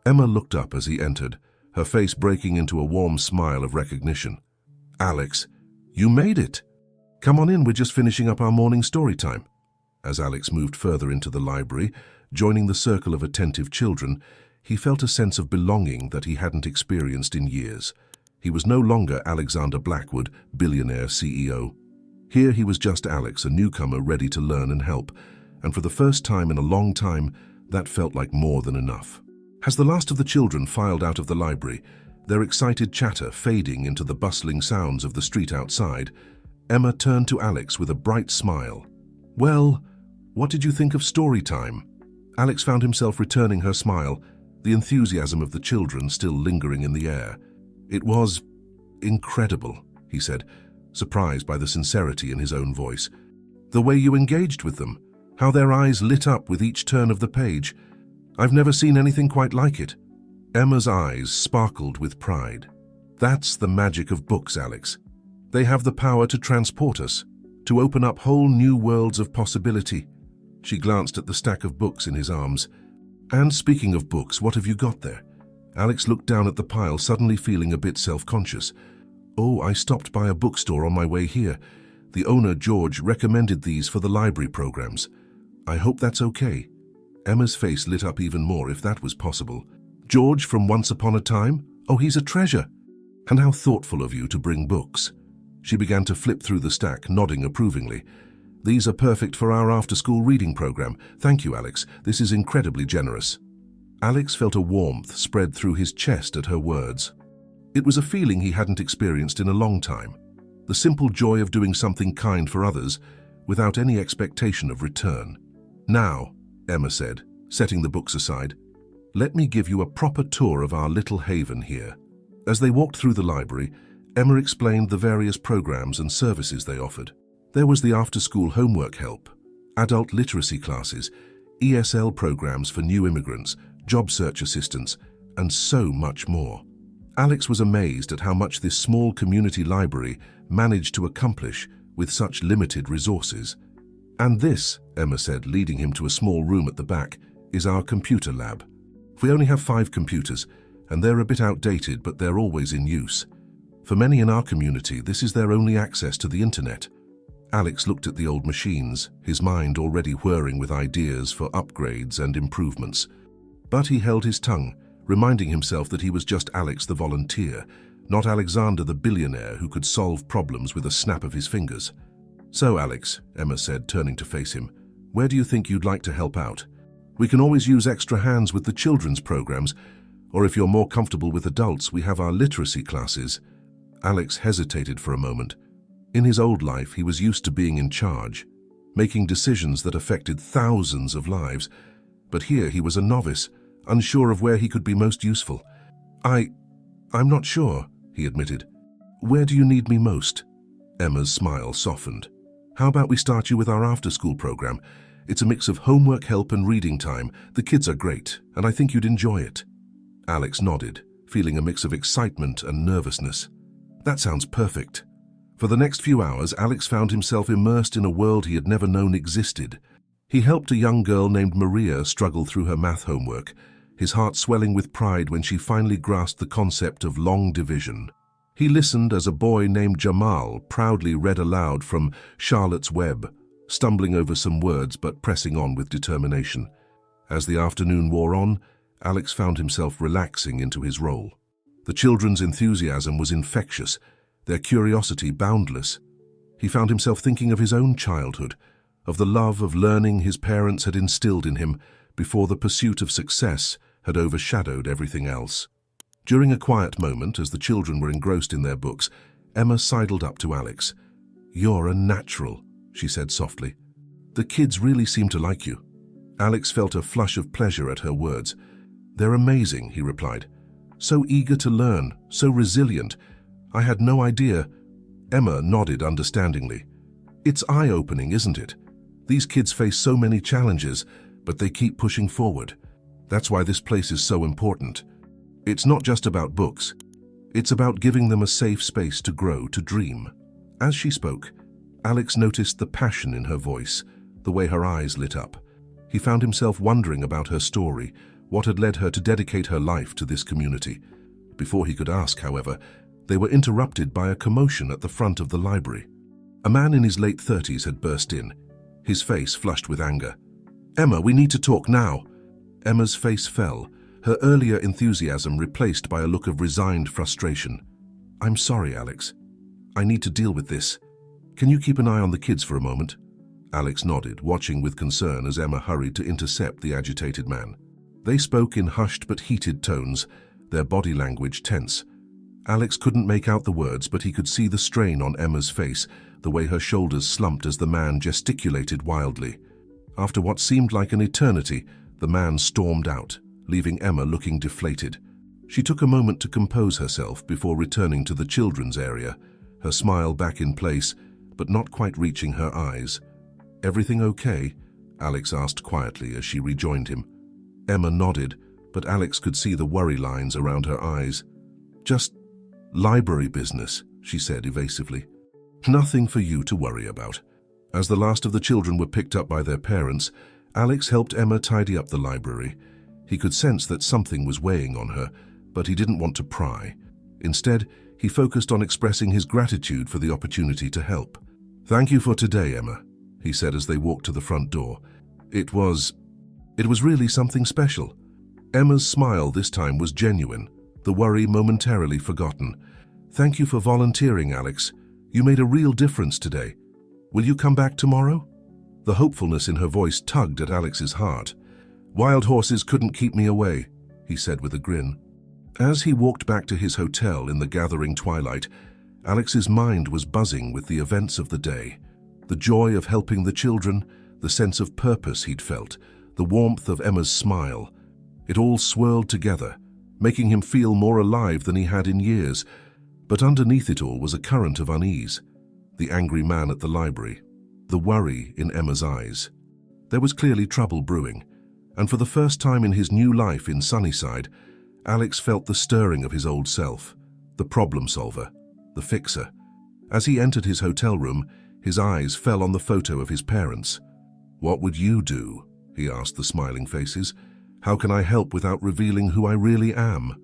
Emma looked up as he entered, her face breaking into a warm smile of recognition. "Alex, you made it! Come on in, we're just finishing up our morning story time." As Alex moved further into the library, joining the circle of attentive children, he felt a sense of belonging that he hadn't experienced in years. He was no longer Alexander Blackwood, billionaire CEO. Here he was just Alex, a newcomer ready to learn and help, and for the first time in a long time, that felt like more than enough. As the last of the children filed out of the library, their excited chatter fading into the bustling sounds of the street outside, Emma turned to Alex with a bright smile. "Well, what did you think of story time?" Alex found himself returning her smile, the enthusiasm of the children still lingering in the air. "It was incredible," he said, surprised by the sincerity in his own voice. "The way you engaged with them, how their eyes lit up with each turn of the page. I've never seen anything quite like it." Emma's eyes sparkled with pride. "That's the magic of books, Alex. They have the power to transport us, to open up whole new worlds of possibility." She glanced at the stack of books in his arms. "And speaking of books, what have you got there?" Alex looked down at the pile, suddenly feeling a bit self-conscious. "Oh, I stopped by a bookstore on my way here. The owner, George, recommended these for the library programs. I hope that's okay." Emma's face lit up even more, if that was possible. "George from Once Upon a Time? Oh, he's a treasure. And how thoughtful of you to bring books." She began to flip through the stack, nodding approvingly. "These are perfect for our after-school reading program. Thank you, Alex. This is incredibly generous." Alex felt a warmth spread through his chest at her words. It was a feeling he hadn't experienced in a long time. The simple joy of doing something kind for others without any expectation of return. "Now," Emma said, setting the books aside, "let me give you a proper tour of our little haven here." As they walked through the library, Emma explained the various programs and services they offered. There was the after-school homework help, adult literacy classes, ESL programs for new immigrants, job search assistance, and so much more. Alex was amazed at how much this small community library managed to accomplish with such limited resources. "And this," Emma said, leading him to a small room at the back, "is our computer lab. We only have 5 computers, and they're a bit outdated, but they're always in use. For many in our community, this is their only access to the internet." Alex looked at the old machines, his mind already whirring with ideas for upgrades and improvements. But he held his tongue, reminding himself that he was just Alex the volunteer, not Alexander the billionaire who could solve problems with a snap of his fingers. "So, Alex," Emma said, turning to face him, "where do you think you'd like to help out? We can always use extra hands with the children's programs, or if you're more comfortable with adults, we have our literacy classes." Alex hesitated for a moment. In his old life, he was used to being in charge. making decisions that affected thousands of lives. But here he was a novice, unsure of where he could be most useful. I'm not sure, he admitted. Where do you need me most? Emma's smile softened. How about we start you with our after-school program? It's a mix of homework help and reading time. The kids are great, and I think you'd enjoy it. Alex nodded, feeling a mix of excitement and nervousness. That sounds perfect. For the next few hours, Alex found himself immersed in a world he had never known existed. He helped a young girl named Maria struggle through her math homework, his heart swelling with pride when she finally grasped the concept of long division. He listened as a boy named Jamal proudly read aloud from Charlotte's Web, stumbling over some words but pressing on with determination. As the afternoon wore on, Alex found himself relaxing into his role. The children's enthusiasm was infectious, their curiosity boundless. He found himself thinking of his own childhood, of the love of learning his parents had instilled in him before the pursuit of success had overshadowed everything else. During a quiet moment, as the children were engrossed in their books, Emma sidled up to Alex. "You're a natural," she said softly. "The kids really seem to like you." Alex felt a flush of pleasure at her words. "They're amazing," he replied. "So eager to learn, so resilient. I had no idea." Emma nodded understandingly. "It's eye-opening, isn't it? These kids face so many challenges, but they keep pushing forward. That's why this place is so important. It's not just about books. It's about giving them a safe space to grow, to dream." As she spoke, Alex noticed the passion in her voice, the way her eyes lit up. He found himself wondering about her story, what had led her to dedicate her life to this community. Before he could ask, however, they were interrupted by a commotion at the front of the library. A man in his late 30s had burst in, his face flushed with anger. "Emma, we need to talk now." Emma's face fell, her earlier enthusiasm replaced by a look of resigned frustration. "I'm sorry, Alex. I need to deal with this. Can you keep an eye on the kids for a moment?" Alex nodded, watching with concern as Emma hurried to intercept the agitated man. They spoke in hushed but heated tones, their body language tense. Alex couldn't make out the words, but he could see the strain on Emma's face, the way her shoulders slumped as the man gesticulated wildly. After what seemed like an eternity, the man stormed out, leaving Emma looking deflated. She took a moment to compose herself before returning to the children's area, her smile back in place, but not quite reaching her eyes. "Everything okay?" Alex asked quietly as she rejoined him. Emma nodded, but Alex could see the worry lines around her eyes. "Just library business," she said evasively. "Nothing for you to worry about." As the last of the children were picked up by their parents, Alex helped Emma tidy up the library. He could sense that something was weighing on her, but he didn't want to pry. Instead, he focused on expressing his gratitude for the opportunity to help. "Thank you for today, Emma," he said as they walked to the front door. It was really something special." Emma's smile this time was genuine, the worry momentarily forgotten. "Thank you for volunteering, Alex. You made a real difference today. Will you come back tomorrow?" The hopefulness in her voice tugged at Alex's heart. "Wild horses couldn't keep me away," he said with a grin. As he walked back to his hotel in the gathering twilight, Alex's mind was buzzing with the events of the day. The joy of helping the children, the sense of purpose he'd felt, the warmth of Emma's smile. It all swirled together, making him feel more alive than he had in years. But underneath it all was a current of unease. The angry man at the library, the worry in Emma's eyes. There was clearly trouble brewing, and for the first time in his new life in Sunnyside, Alex felt the stirring of his old self, the problem solver, the fixer. As he entered his hotel room, his eyes fell on the photo of his parents. "What would you do?" he asked the smiling faces. "How can I help without revealing who I really am?"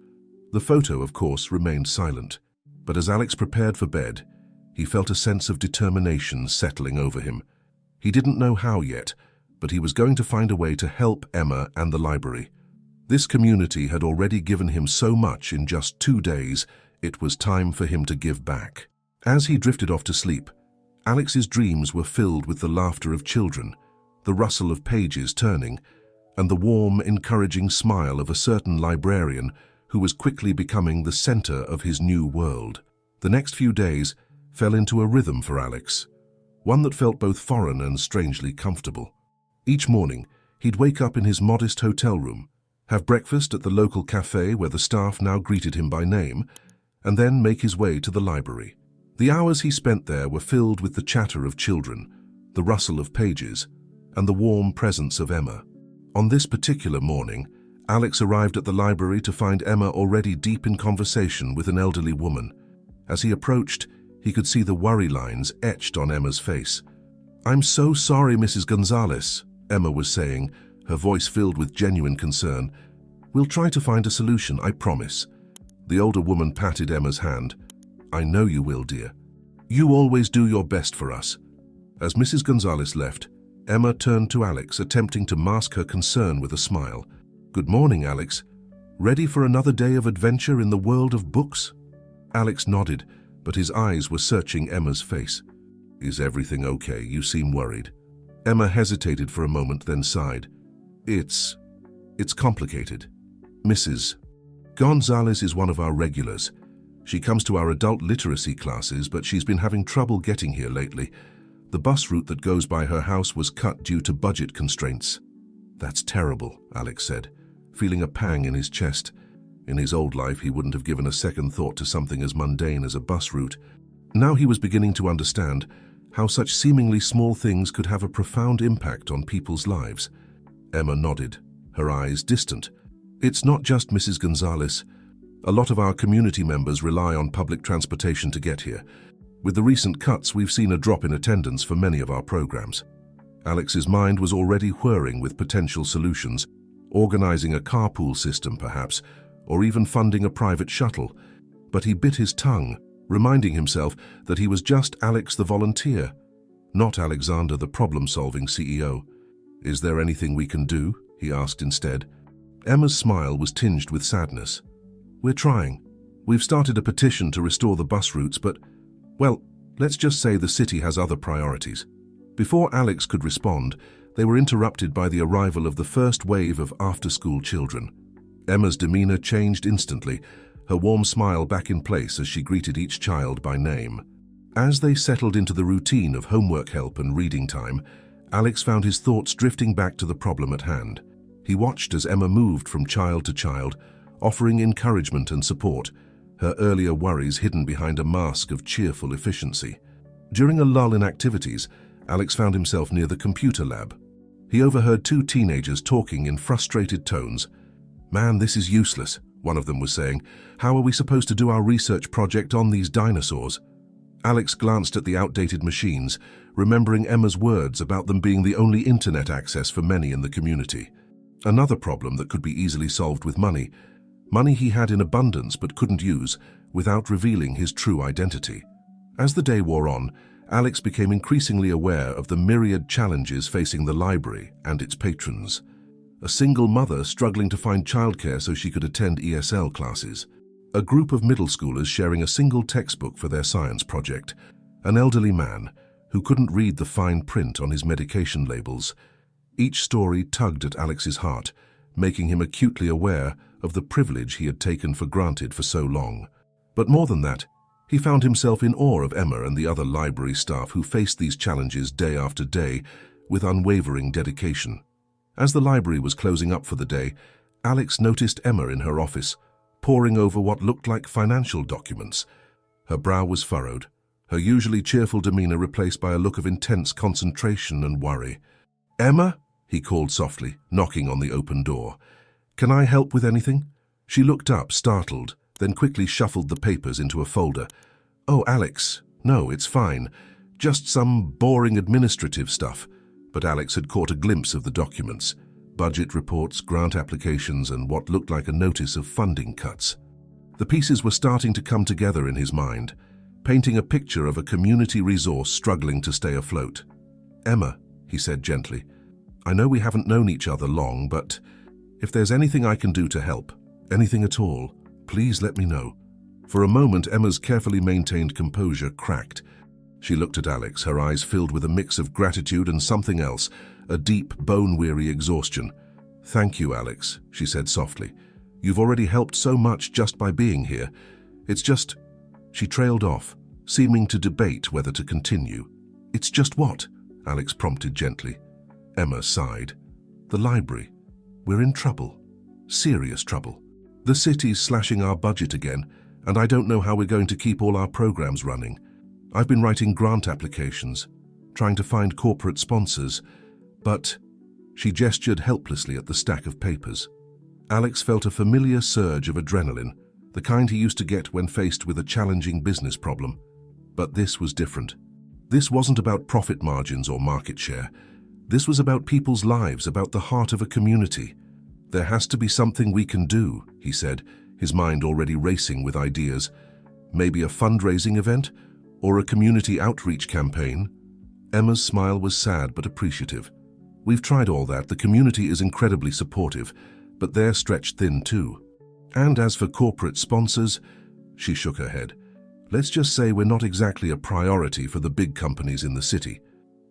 The photo, of course, remained silent, but as Alex prepared for bed, he felt a sense of determination settling over him. He didn't know how yet, but he was going to find a way to help Emma and the library. This community had already given him so much in just 2 days, it was time for him to give back. As he drifted off to sleep, Alex's dreams were filled with the laughter of children, the rustle of pages turning, and the warm, encouraging smile of a certain librarian who was quickly becoming the center of his new world. The next few days fell into a rhythm for Alex. one that felt both foreign and strangely comfortable. Each morning, he'd wake up in his modest hotel room, have breakfast at the local cafe where the staff now greeted him by name, and then make his way to the library. The hours he spent there were filled with the chatter of children, the rustle of pages, and the warm presence of Emma. On this particular morning, Alex arrived at the library to find Emma already deep in conversation with an elderly woman. As he approached, he could see the worry lines etched on Emma's face. "I'm so sorry, Mrs. Gonzalez," Emma was saying, her voice filled with genuine concern. "We'll try to find a solution, I promise." The older woman patted Emma's hand. "I know you will, dear. You always do your best for us." As Mrs. Gonzalez left, Emma turned to Alex, attempting to mask her concern with a smile. "Good morning, Alex. Ready for another day of adventure in the world of books?" Alex nodded, but his eyes were searching Emma's face. "Is everything okay? You seem worried." Emma hesitated for a moment, then sighed. It's complicated. Mrs. Gonzalez is one of our regulars. She comes to our adult literacy classes, but she's been having trouble getting here lately. The bus route that goes by her house was cut due to budget constraints." "That's terrible," Alex said, feeling a pang in his chest. In his old life, he wouldn't have given a second thought to something as mundane as a bus route. Now he was beginning to understand how such seemingly small things could have a profound impact on people's lives. Emma nodded, her eyes distant. "It's not just Mrs. Gonzalez. A lot of our community members rely on public transportation to get here. With the recent cuts, we've seen a drop in attendance for many of our programs." Alex's mind was already whirring with potential solutions, organizing a carpool system perhaps, or even funding a private shuttle. But he bit his tongue, reminding himself that he was just Alex the volunteer, not Alexander the problem-solving CEO. "Is there anything we can do?" he asked instead. Emma's smile was tinged with sadness. "We're trying. We've started a petition to restore the bus routes, but, well, let's just say the city has other priorities." Before Alex could respond, they were interrupted by the arrival of the first wave of after-school children. Emma's demeanor changed instantly, her warm smile back in place as she greeted each child by name. As they settled into the routine of homework help and reading time, Alex found his thoughts drifting back to the problem at hand. He watched as Emma moved from child to child, offering encouragement and support, her earlier worries hidden behind a mask of cheerful efficiency. During a lull in activities, Alex found himself near the computer lab. He overheard two teenagers talking in frustrated tones. "Man, this is useless," one of them was saying. "How are we supposed to do our research project on these dinosaurs?" Alex glanced at the outdated machines, remembering Emma's words about them being the only internet access for many in the community. Another problem that could be easily solved with money he had in abundance but couldn't use without revealing his true identity. As the day wore on, Alex became increasingly aware of the myriad challenges facing the library and its patrons. A single mother struggling to find childcare so she could attend ESL classes. A group of middle schoolers sharing a single textbook for their science project. An elderly man who couldn't read the fine print on his medication labels. Each story tugged at Alex's heart, making him acutely aware of the privilege he had taken for granted for so long. But more than that, he found himself in awe of Emma and the other library staff who faced these challenges day after day with unwavering dedication. As the library was closing up for the day, Alex noticed Emma in her office, poring over what looked like financial documents. Her brow was furrowed, her usually cheerful demeanor replaced by a look of intense concentration and worry. "Emma?" he called softly, knocking on the open door. "Can I help with anything?" She looked up, startled, then quickly shuffled the papers into a folder. "Oh, Alex, no, it's fine. Just some boring administrative stuff." But Alex had caught a glimpse of the documents. Budget reports, grant applications, and what looked like a notice of funding cuts. The pieces were starting to come together in his mind, painting a picture of a community resource struggling to stay afloat. "Emma," he said gently, "I know we haven't known each other long, but if there's anything I can do to help, anything at all, please let me know." For a moment, Emma's carefully maintained composure cracked. She looked at Alex, her eyes filled with a mix of gratitude and something else, a deep, bone-weary exhaustion. "Thank you, Alex," she said softly. "You've already helped so much just by being here. It's just..." She trailed off, seeming to debate whether to continue. It's just what? Alex prompted gently. Emma sighed. The library. We're in trouble. Serious trouble. The city's slashing our budget again, and I don't know how we're going to keep all our programs running. I've been writing grant applications, trying to find corporate sponsors, but... She gestured helplessly at the stack of papers. Alex felt a familiar surge of adrenaline, the kind he used to get when faced with a challenging business problem. But this was different. This wasn't about profit margins or market share. This was about people's lives, about the heart of a community. There has to be something we can do, he said, his mind already racing with ideas. Maybe a fundraising event? Or a community outreach campaign? Emma's smile was sad but appreciative. We've tried all that. The community is incredibly supportive, but they're stretched thin too. And as for corporate sponsors, she shook her head. Let's just say we're not exactly a priority for the big companies in the city.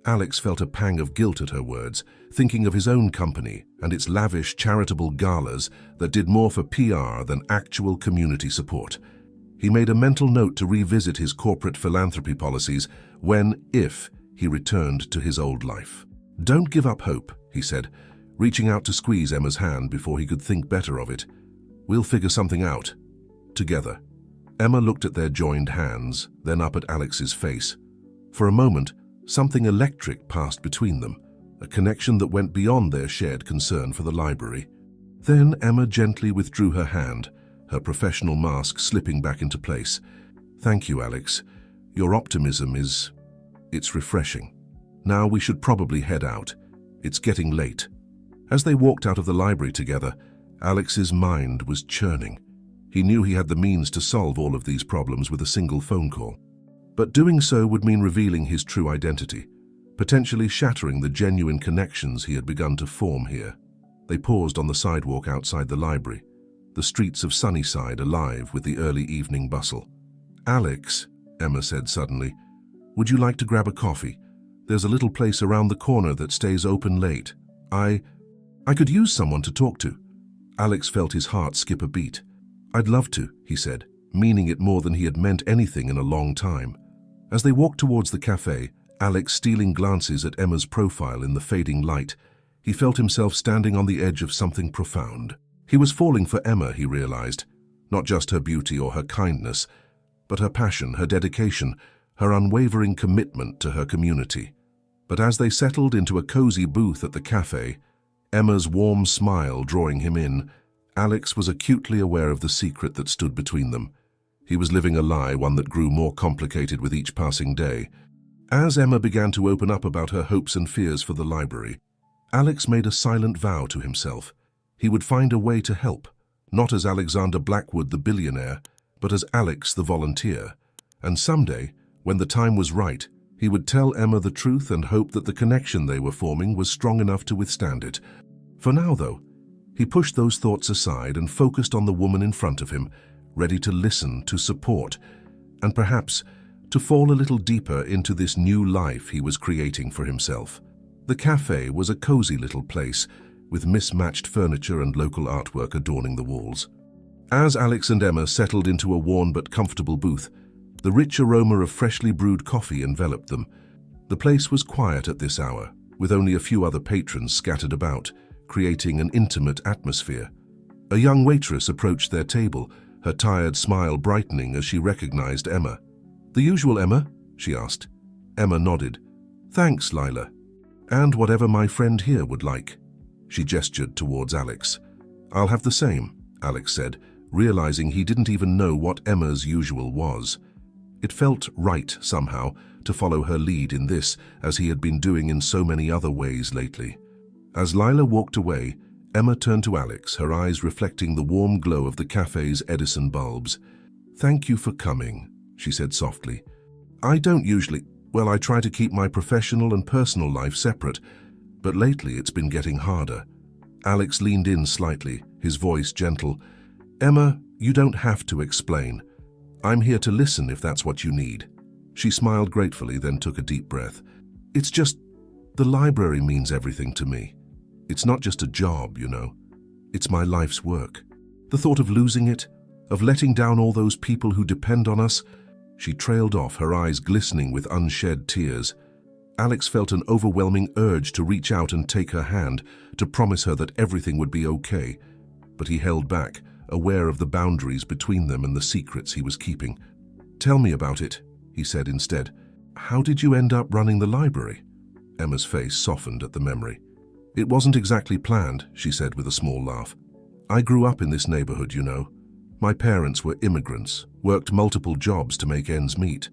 Alex felt a pang of guilt at her words, thinking of his own company and its lavish charitable galas that did more for PR than actual community support. He made a mental note to revisit his corporate philanthropy policies when, if, he returned to his old life. Don't give up hope, he said, reaching out to squeeze Emma's hand before he could think better of it. We'll figure something out. Together. Emma looked at their joined hands, then up at Alex's face. For a moment, something electric passed between them, a connection that went beyond their shared concern for the library. Then Emma gently withdrew her hand, her professional mask slipping back into place. Thank you, Alex. Your optimism it's refreshing. Now we should probably head out. It's getting late. As they walked out of the library together, Alex's mind was churning. He knew he had the means to solve all of these problems with a single phone call. But doing so would mean revealing his true identity, potentially shattering the genuine connections he had begun to form here. They paused on the sidewalk outside the library, the streets of Sunnyside alive with the early evening bustle. Alex, Emma said suddenly, would you like to grab a coffee? There's a little place around the corner that stays open late. I could use someone to talk to. Alex felt his heart skip a beat. I'd love to, he said, meaning it more than he had meant anything in a long time. As they walked towards the cafe, Alex stealing glances at Emma's profile in the fading light, he felt himself standing on the edge of something profound. He was falling for Emma, he realized, not just her beauty or her kindness, but her passion, her dedication, her unwavering commitment to her community. But as they settled into a cozy booth at the cafe, Emma's warm smile drawing him in, Alex was acutely aware of the secret that stood between them. He was living a lie, one that grew more complicated with each passing day. As Emma began to open up about her hopes and fears for the library, Alex made a silent vow to himself. He would find a way to help, not as Alexander Blackwood the billionaire, but as Alex the volunteer. And someday, when the time was right, he would tell Emma the truth and hope that the connection they were forming was strong enough to withstand it. For now, though, he pushed those thoughts aside and focused on the woman in front of him, ready to listen, to support, and perhaps to fall a little deeper into this new life he was creating for himself. The cafe was a cozy little place, with mismatched furniture and local artwork adorning the walls. As Alex and Emma settled into a worn but comfortable booth, the rich aroma of freshly brewed coffee enveloped them. The place was quiet at this hour, with only a few other patrons scattered about, creating an intimate atmosphere. A young waitress approached their table, her tired smile brightening as she recognized Emma. "The usual, Emma?" she asked. Emma nodded. "Thanks, Lila. And whatever my friend here would like." She gestured towards Alex. "I'll have the same," Alex said, realizing he didn't even know what Emma's usual was. It felt right, somehow, to follow her lead in this, as he had been doing in so many other ways lately. As Lila walked away, Emma turned to Alex, her eyes reflecting the warm glow of the cafe's Edison bulbs. "Thank you for coming," she said softly. "I don't usually, I try to keep my professional and personal life separate, but lately it's been getting harder." Alex leaned in slightly, his voice gentle. "Emma, you don't have to explain. I'm here to listen if that's what you need." She smiled gratefully, then took a deep breath. "It's just, the library means everything to me. It's not just a job, you know. It's my life's work. The thought of losing it, of letting down all those people who depend on us." She trailed off, her eyes glistening with unshed tears. Alex felt an overwhelming urge to reach out and take her hand, to promise her that everything would be okay. But he held back, aware of the boundaries between them and the secrets he was keeping. "Tell me about it," he said instead. "How did you end up running the library?" Emma's face softened at the memory. "It wasn't exactly planned," she said with a small laugh. "I grew up in this neighborhood, you know. My parents were immigrants, worked multiple jobs to make ends meet.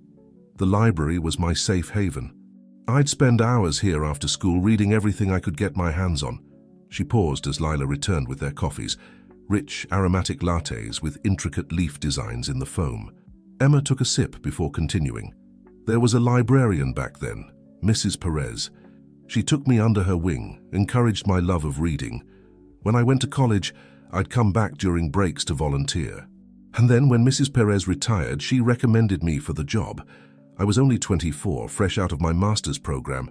The library was my safe haven. I'd spend hours here after school reading everything I could get my hands on." She paused as Lila returned with their coffees, rich, aromatic lattes with intricate leaf designs in the foam. Emma took a sip before continuing. "There was a librarian back then, Mrs. Perez. She took me under her wing, encouraged my love of reading. When I went to college, I'd come back during breaks to volunteer. And then when Mrs. Perez retired, she recommended me for the job. I was only 24, fresh out of my master's program.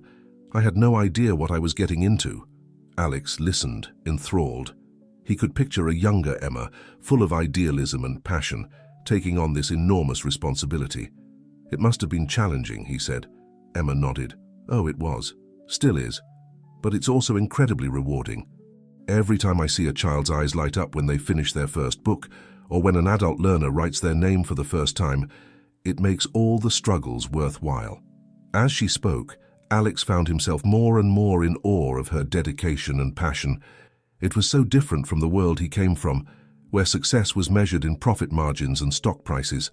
I had no idea what I was getting into." Alex listened, enthralled. He could picture a younger Emma, full of idealism and passion, taking on this enormous responsibility. "It must have been challenging," he said. Emma nodded. "Oh, it was. Still is. But it's also incredibly rewarding. Every time I see a child's eyes light up when they finish their first book, or when an adult learner writes their name for the first time, it makes all the struggles worthwhile." As she spoke, Alex found himself more and more in awe of her dedication and passion. It was so different from the world he came from, where success was measured in profit margins and stock prices.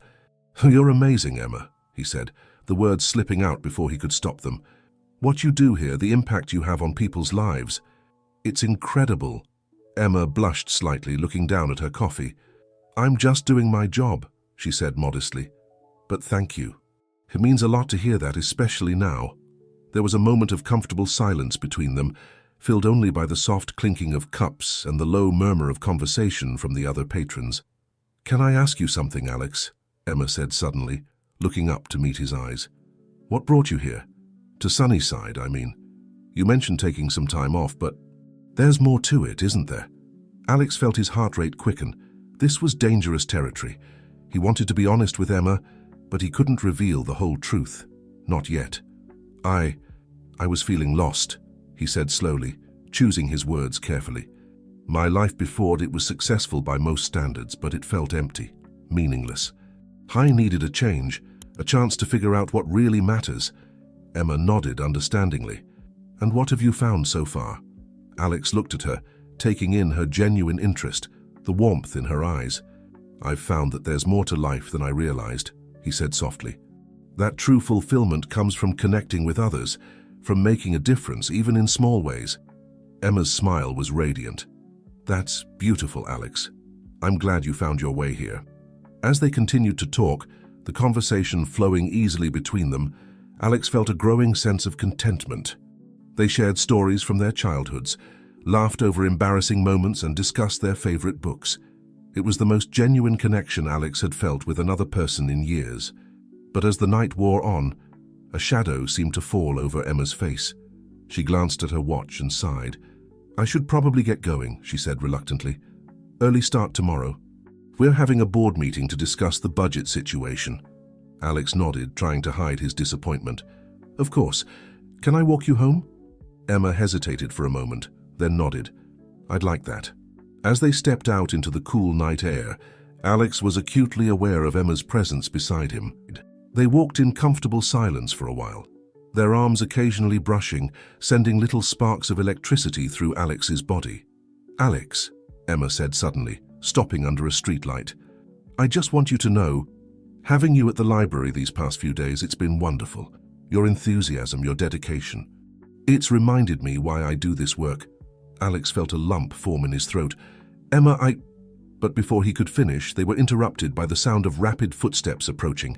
"You're amazing, Emma," he said, the words slipping out before he could stop them. "What you do here, the impact you have on people's lives. It's incredible." Emma blushed slightly, looking down at her coffee. "I'm just doing my job," she said modestly. "But thank you. It means a lot to hear that, especially now." There was a moment of comfortable silence between them, filled only by the soft clinking of cups and the low murmur of conversation from the other patrons. "Can I ask you something, Alex?" Emma said suddenly, looking up to meet his eyes. "What brought you here? To Sunnyside, I mean. You mentioned taking some time off, but there's more to it, isn't there?" Alex felt his heart rate quicken. This was dangerous territory. He wanted to be honest with Emma, but he couldn't reveal the whole truth. Not yet. I was feeling lost," he said slowly, choosing his words carefully. "My life before it was successful by most standards, but it felt empty, meaningless. I needed a change, a chance to figure out what really matters." Emma nodded understandingly. "And what have you found so far?" Alex looked at her, taking in her genuine interest, the warmth in her eyes. "I've found that there's more to life than I realized," he said softly. "That true fulfillment comes from connecting with others, from making a difference, even in small ways." Emma's smile was radiant. "That's beautiful, Alex. I'm glad you found your way here." As they continued to talk, the conversation flowing easily between them, Alex felt a growing sense of contentment. They shared stories from their childhoods, laughed over embarrassing moments, and discussed their favorite books. It was the most genuine connection Alex had felt with another person in years. But as the night wore on, a shadow seemed to fall over Emma's face. She glanced at her watch and sighed. "I should probably get going," she said reluctantly. "Early start tomorrow. We're having a board meeting to discuss the budget situation." Alex nodded, trying to hide his disappointment. "Of course. Can I walk you home?" Emma hesitated for a moment, then nodded. "I'd like that." As they stepped out into the cool night air, Alex was acutely aware of Emma's presence beside him. They walked in comfortable silence for a while, their arms occasionally brushing, sending little sparks of electricity through Alex's body. "Alex," Emma said suddenly, stopping under a streetlight, "I just want you to know, having you at the library these past few days, it's been wonderful. Your enthusiasm, your dedication. It's reminded me why I do this work." Alex felt a lump form in his throat. "Emma, But before he could finish, they were interrupted by the sound of rapid footsteps approaching.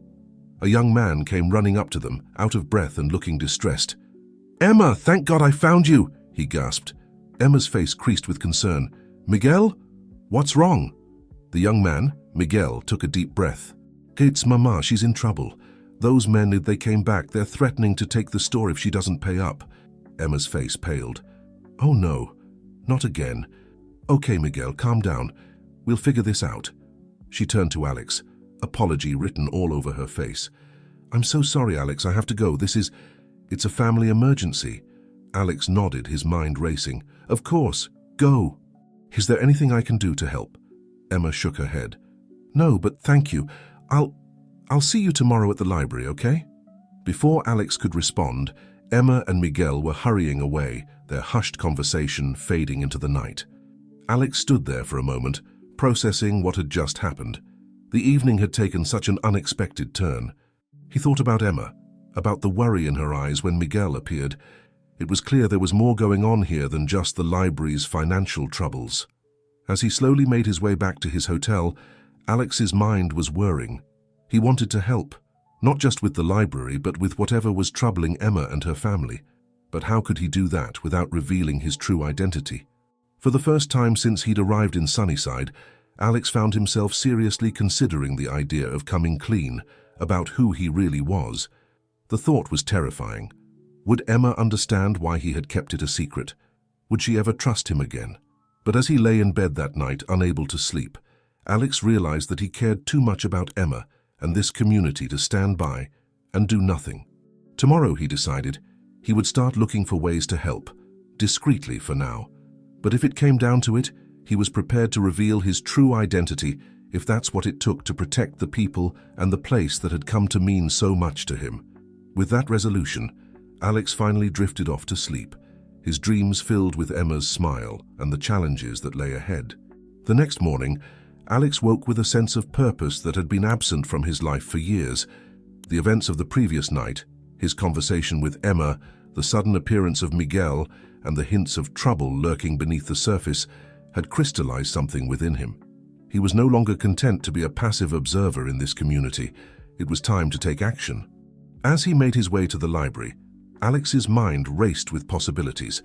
A young man came running up to them, out of breath and looking distressed. "Emma, thank God I found you," he gasped. Emma's face creased with concern. "Miguel? What's wrong?" The young man, Miguel, took a deep breath. "It's Mama, she's in trouble. Those men, they came back, they're threatening to take the store if she doesn't pay up." Emma's face paled. "Oh no, not again. Okay, Miguel, calm down. We'll figure this out." She turned to Alex, apology written all over her face. "I'm so sorry, Alex, I have to go. It's a family emergency. Alex nodded, his mind racing. Of course, go. Is there anything I can do to help? Emma shook her head. No, but thank you. I'll see you tomorrow at the library, okay? Before Alex could respond, Emma and Miguel were hurrying away, their hushed conversation fading into the night. Alex stood there for a moment, processing what had just happened. The evening had taken such an unexpected turn. He thought about Emma, about the worry in her eyes when Miguel appeared. It was clear there was more going on here than just the library's financial troubles. As he slowly made his way back to his hotel, Alex's mind was whirring. He wanted to help, not just with the library, but with whatever was troubling Emma and her family. But how could he do that without revealing his true identity? For the first time since he'd arrived in Sunnyside, Alex found himself seriously considering the idea of coming clean about who he really was. The thought was terrifying. Would Emma understand why he had kept it a secret? Would she ever trust him again? But as he lay in bed that night, unable to sleep, Alex realized that he cared too much about Emma and this community to stand by and do nothing. Tomorrow, he decided, he would start looking for ways to help, discreetly for now. But if it came down to it, he was prepared to reveal his true identity if that's what it took to protect the people and the place that had come to mean so much to him. With that resolution, Alex finally drifted off to sleep, his dreams filled with Emma's smile and the challenges that lay ahead. The next morning, Alex woke with a sense of purpose that had been absent from his life for years. The events of the previous night, his conversation with Emma, the sudden appearance of Miguel, and the hints of trouble lurking beneath the surface had crystallized something within him. He was no longer content to be a passive observer in this community. It was time to take action. As he made his way to the library, Alex's mind raced with possibilities.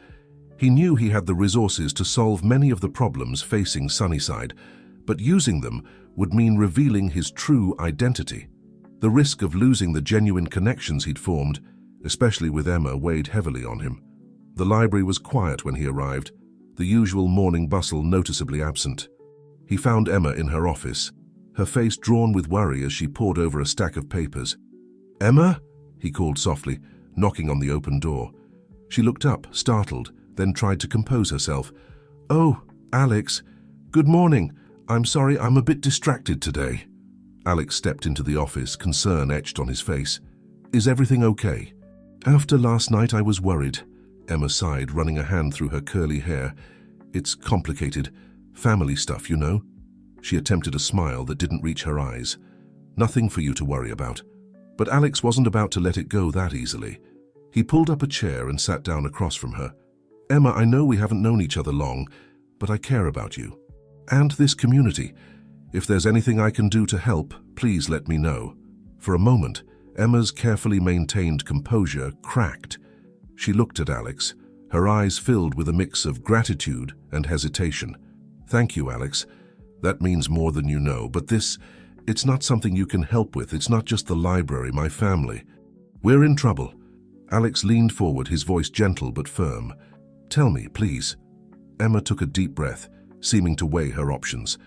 He knew he had the resources to solve many of the problems facing Sunnyside, but using them would mean revealing his true identity. The risk of losing the genuine connections he'd formed, especially with Emma, weighed heavily on him. The library was quiet when he arrived, the usual morning bustle noticeably absent. He found Emma in her office, her face drawn with worry as she pored over a stack of papers. "Emma?" he called softly, knocking on the open door. She looked up, startled, then tried to compose herself. "Oh, Alex. Good morning. I'm sorry, I'm a bit distracted today." Alex stepped into the office, concern etched on his face. "Is everything okay?" "After last night, I was worried," Emma sighed, running a hand through her curly hair. "It's complicated. Family stuff, you know." She attempted a smile that didn't reach her eyes. "Nothing for you to worry about." But Alex wasn't about to let it go that easily. He pulled up a chair and sat down across from her. "Emma, I know we haven't known each other long, but I care about you. And this community. If there's anything I can do to help, please let me know." For a moment, Emma's carefully maintained composure cracked. She looked at Alex, her eyes filled with a mix of gratitude and hesitation. "Thank you, Alex. That means more than you know, but it's not something you can help with. It's not just the library, my family. We're in trouble." Alex leaned forward, his voice gentle but firm. "Tell me, please." Emma took a deep breath, seeming to weigh her options.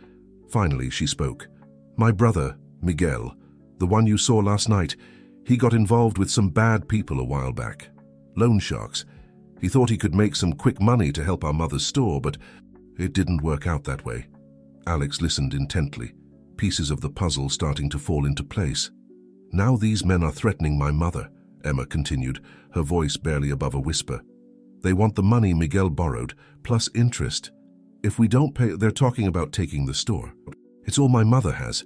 Finally, she spoke. "My brother, Miguel, the one you saw last night, he got involved with some bad people a while back. Loan sharks. He thought he could make some quick money to help our mother's store, but it didn't work out that way." Alex listened intently, pieces of the puzzle starting to fall into place. "Now these men are threatening my mother," Emma continued, her voice barely above a whisper. "They want the money Miguel borrowed, plus interest. If we don't pay, they're talking about taking the store. It's all my mother has."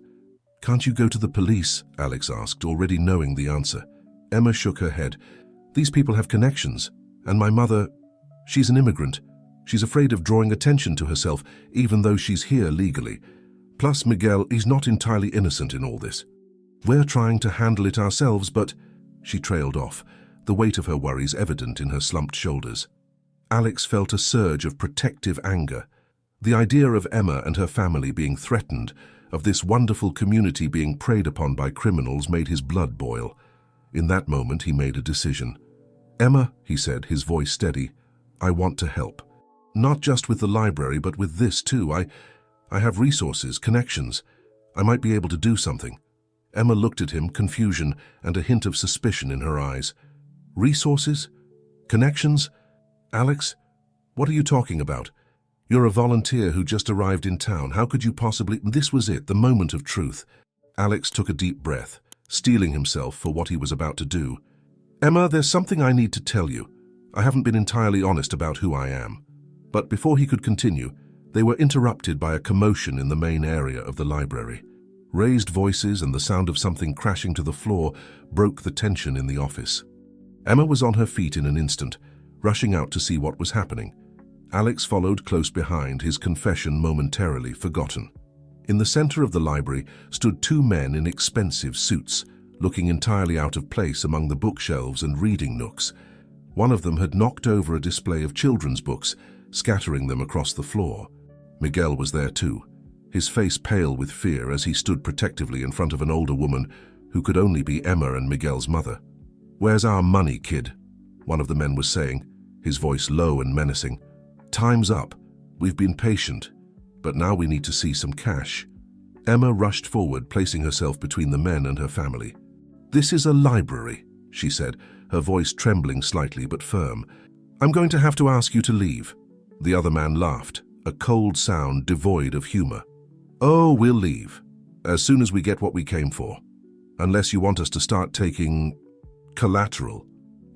"Can't you go to the police?" Alex asked, already knowing the answer. Emma shook her head. "These people have connections, and my mother, she's an immigrant. She's afraid of drawing attention to herself, even though she's here legally. Plus Miguel, he's not entirely innocent in all this. We're trying to handle it ourselves, but..." She trailed off, the weight of her worries evident in her slumped shoulders. Alex felt a surge of protective anger. The idea of Emma and her family being threatened, of this wonderful community being preyed upon by criminals, made his blood boil. In that moment, he made a decision. "Emma," he said, his voice steady, "I want to help. Not just with the library, but with this too. I have resources, connections. I might be able to do something." Emma looked at him, confusion and a hint of suspicion in her eyes. Resources? Connections? Alex, what are you talking about? You're a volunteer who just arrived in town. How could you possibly— This was it, the moment of truth. Alex took a deep breath, steeling himself for what he was about to do. Emma, there's something I need to tell you. I haven't been entirely honest about who I am. But before he could continue, they were interrupted by a commotion in the main area of the library. Raised voices and the sound of something crashing to the floor broke the tension in the office. Emma was on her feet in an instant, rushing out to see what was happening. Alex followed close behind, his confession momentarily forgotten. In the center of the library stood two men in expensive suits, looking entirely out of place among the bookshelves and reading nooks. One of them had knocked over a display of children's books, scattering them across the floor. Miguel was there too, his face pale with fear as he stood protectively in front of an older woman who could only be Emma and Miguel's mother. "Where's our money, kid?" one of the men was saying, his voice low and menacing. "Time's up. We've been patient, but now we need to see some cash." Emma rushed forward, placing herself between the men and her family. "This is a library," she said, her voice trembling slightly but firm. "I'm going to have to ask you to leave." The other man laughed, a cold sound devoid of humor. "Oh, we'll leave, as soon as we get what we came for. Unless you want us to start taking collateral."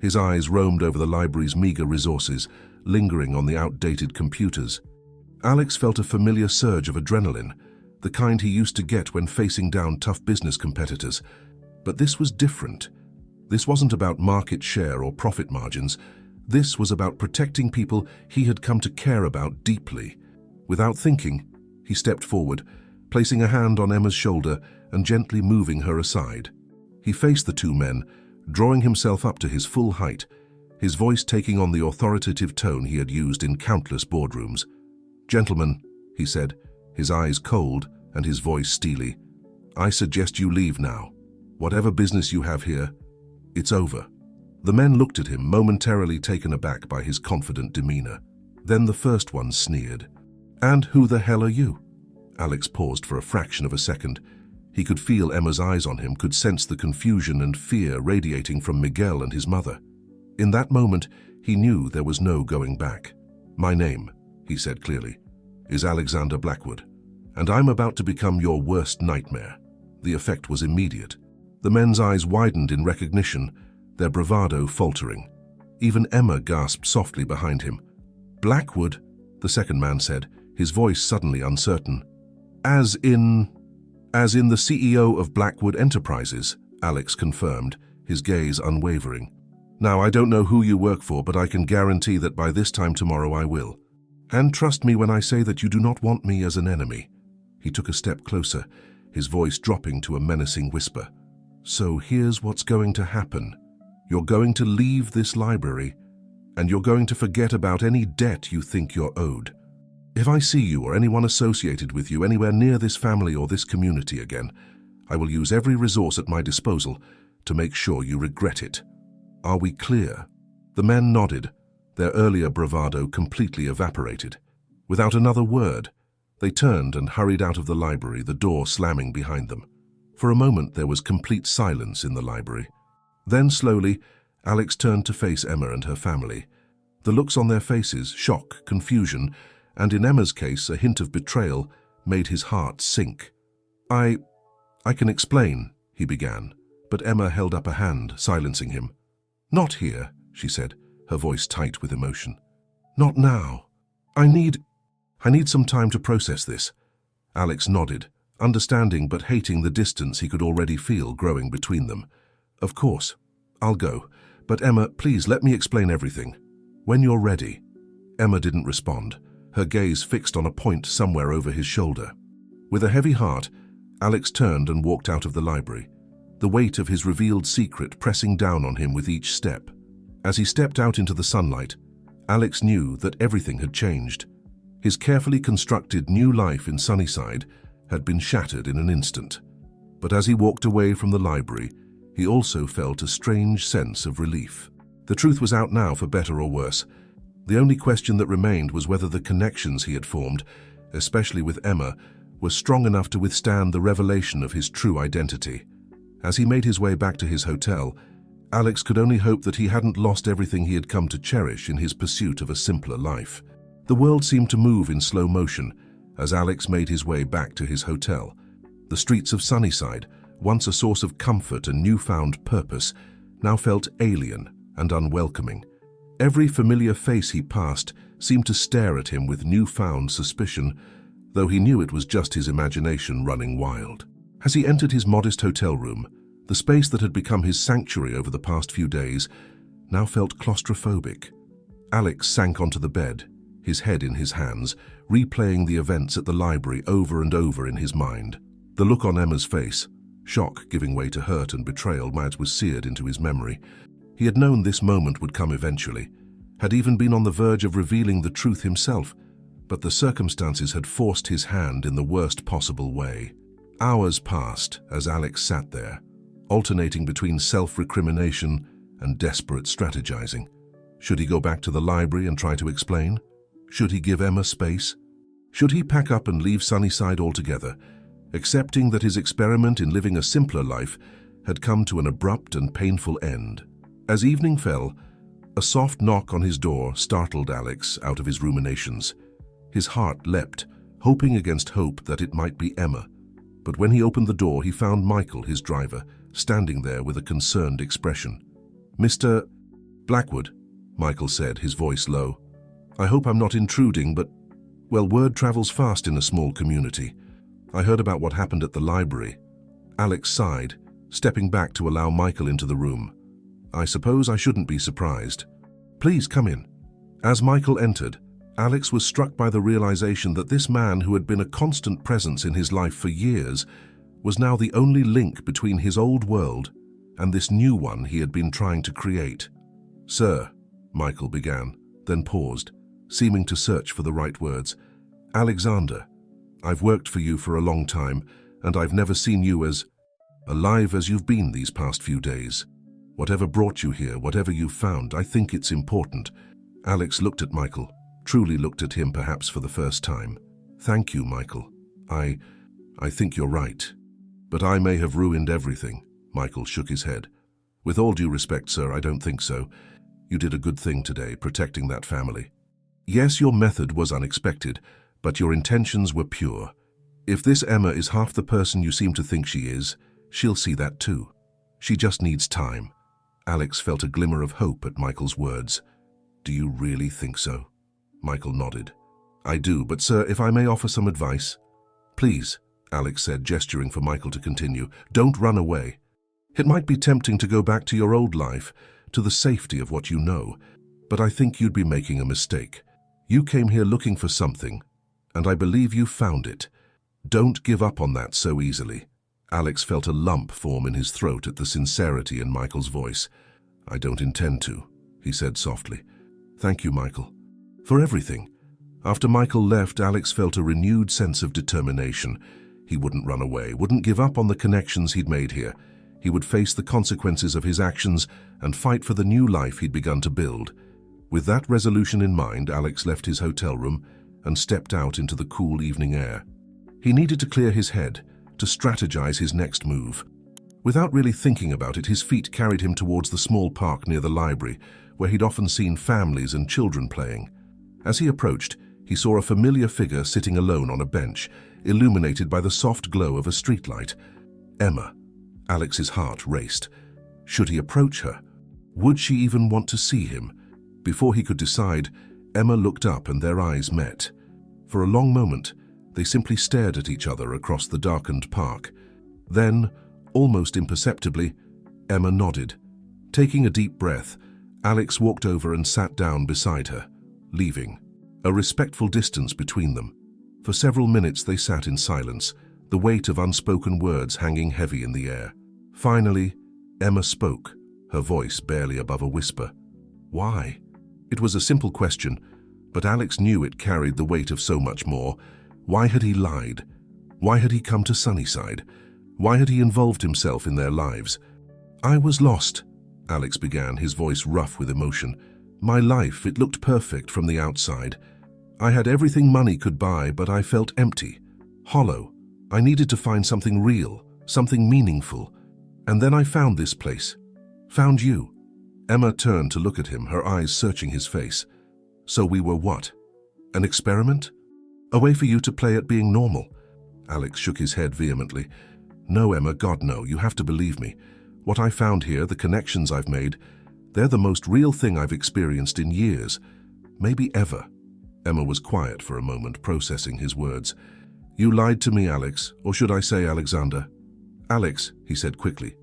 His eyes roamed over the library's meager resources, lingering on the outdated computers. Alex felt a familiar surge of adrenaline, the kind he used to get when facing down tough business competitors. But this was different. This wasn't about market share or profit margins. This was about protecting people he had come to care about deeply. Without thinking, he stepped forward, placing a hand on Emma's shoulder and gently moving her aside. He faced the two men, drawing himself up to his full height, his voice taking on the authoritative tone he had used in countless boardrooms. "Gentlemen," he said, his eyes cold and his voice steely, "I suggest you leave now. Whatever business you have here, it's over." The men looked at him, momentarily taken aback by his confident demeanor. Then the first one sneered. "And who the hell are you?" Alex paused for a fraction of a second. He could feel Emma's eyes on him, could sense the confusion and fear radiating from Miguel and his mother. In that moment, he knew there was no going back. "My name," he said clearly, "is Alexander Blackwood, and I'm about to become your worst nightmare." The effect was immediate. The men's eyes widened in recognition, their bravado faltering. Even Emma gasped softly behind him. "Blackwood?" the second man said, his voice suddenly uncertain. As in the CEO of Blackwood Enterprises," Alex confirmed, his gaze unwavering. "Now, I don't know who you work for, but I can guarantee that by this time tomorrow I will. And trust me when I say that you do not want me as an enemy." He took a step closer, his voice dropping to a menacing whisper. "So here's what's going to happen. You're going to leave this library, and you're going to forget about any debt you think you're owed. If I see you or anyone associated with you anywhere near this family or this community again, I will use every resource at my disposal to make sure you regret it. Are we clear?" The men nodded, their earlier bravado completely evaporated. Without another word, they turned and hurried out of the library, the door slamming behind them. For a moment there was complete silence in the library. Then slowly, Alex turned to face Emma and her family. The looks on their faces, shock, confusion, and in Emma's case a hint of betrayal, made his heart sink. I can explain," he began, but Emma held up a hand, silencing him. "Not here," she said, her voice tight with emotion. "Not now. I need some time to process this." Alex nodded, understanding but hating the distance he could already feel growing between them. "Of course. I'll go. But Emma, please let me explain everything. When you're ready." Emma didn't respond, her gaze fixed on a point somewhere over his shoulder. With a heavy heart, Alex turned and walked out of the library, the weight of his revealed secret pressing down on him with each step. As he stepped out into the sunlight, Alex knew that everything had changed. His carefully constructed new life in Sunnyside had been shattered in an instant. But as he walked away from the library, he also felt a strange sense of relief. The truth was out now, for better or worse. The only question that remained was whether the connections he had formed, especially with Emma, were strong enough to withstand the revelation of his true identity. As he made his way back to his hotel, Alex could only hope that he hadn't lost everything he had come to cherish in his pursuit of a simpler life. The world seemed to move in slow motion as Alex made his way back to his hotel. The streets of Sunnyside, once a source of comfort and newfound purpose, now felt alien and unwelcoming. Every familiar face he passed seemed to stare at him with newfound suspicion, though he knew it was just his imagination running wild. As he entered his modest hotel room, the space that had become his sanctuary over the past few days now felt claustrophobic. Alex sank onto the bed, his head in his hands, replaying the events at the library over and over in his mind. The look on Emma's face, shock giving way to hurt and betrayal, was seared into his memory. He had known this moment would come eventually, had even been on the verge of revealing the truth himself, but the circumstances had forced his hand in the worst possible way. Hours passed as Alex sat there, alternating between self-recrimination and desperate strategizing. Should he go back to the library and try to explain? Should he give Emma space? Should he pack up and leave Sunnyside altogether, accepting that his experiment in living a simpler life had come to an abrupt and painful end? As evening fell, a soft knock on his door startled Alex out of his ruminations. His heart leapt, hoping against hope that it might be Emma. But when he opened the door, he found Michael, his driver, standing there with a concerned expression. "Mr. Blackwood," Michael said, his voice low. "I hope I'm not intruding, but, well, word travels fast in a small community. I heard about what happened at the library." Alex sighed, stepping back to allow Michael into the room. "I suppose I shouldn't be surprised. Please come in." As Michael entered, Alex was struck by the realization that this man who had been a constant presence in his life for years was now the only link between his old world and this new one he had been trying to create. "Sir," Michael began, then paused, seeming to search for the right words. "Alexander, I've worked for you for a long time, and I've never seen you as alive as you've been these past few days. Whatever brought you here, whatever you've found, I think it's important." Alex looked at Michael, truly looked at him perhaps for the first time. "Thank you, Michael. I think you're right. But I may have ruined everything." Michael shook his head. "With all due respect, sir, I don't think so. You did a good thing today, protecting that family. Yes, your method was unexpected, but your intentions were pure. If this Emma is half the person you seem to think she is, she'll see that too. She just needs time." Alex felt a glimmer of hope at Michael's words. "Do you really think so?" Michael nodded. "I do, but sir, if I may offer some advice." "Please," Alex said, gesturing for Michael to continue. "Don't run away. It might be tempting to go back to your old life, to the safety of what you know, but I think you'd be making a mistake. You came here looking for something, and I believe you found it. Don't give up on that so easily." Alex felt a lump form in his throat at the sincerity in Michael's voice. "I don't intend to," he said softly. "Thank you, Michael, for everything." After Michael left, Alex felt a renewed sense of determination. He wouldn't run away, wouldn't give up on the connections he'd made here. He would face the consequences of his actions and fight for the new life he'd begun to build. With that resolution in mind, Alex left his hotel room and stepped out into the cool evening air. He needed to clear his head, to strategize his next move. Without really thinking about it, his feet carried him towards the small park near the library, where he'd often seen families and children playing. As he approached, he saw a familiar figure sitting alone on a bench, illuminated by the soft glow of a streetlight. Emma. Alex's heart raced. Should he approach her? Would she even want to see him? Before he could decide, Emma looked up and their eyes met. For a long moment, they simply stared at each other across the darkened park. Then, almost imperceptibly, Emma nodded. Taking a deep breath, Alex walked over and sat down beside her, leaving a respectful distance between them. For several minutes they sat in silence, the weight of unspoken words hanging heavy in the air. Finally, Emma spoke, her voice barely above a whisper. Why? It was a simple question, but Alex knew it carried the weight of so much more. Why had he lied? Why had he come to Sunnyside? Why had he involved himself in their lives? "I was lost," Alex began, his voice rough with emotion. "My life, it looked perfect from the outside. I had everything money could buy, but I felt empty, hollow. I needed to find something real, something meaningful. And then I found this place, found you. Emma turned to look at him, her eyes searching his face. So we were what? An experiment? A way for you to play at being normal? Alex shook his head vehemently. No, Emma, God no, you have to believe me. What I found here, the connections I've made, they're the most real thing I've experienced in years. Maybe ever. Emma was quiet for a moment, processing his words. You lied to me, Alex, or should I say Alexander? Alex, he said quickly.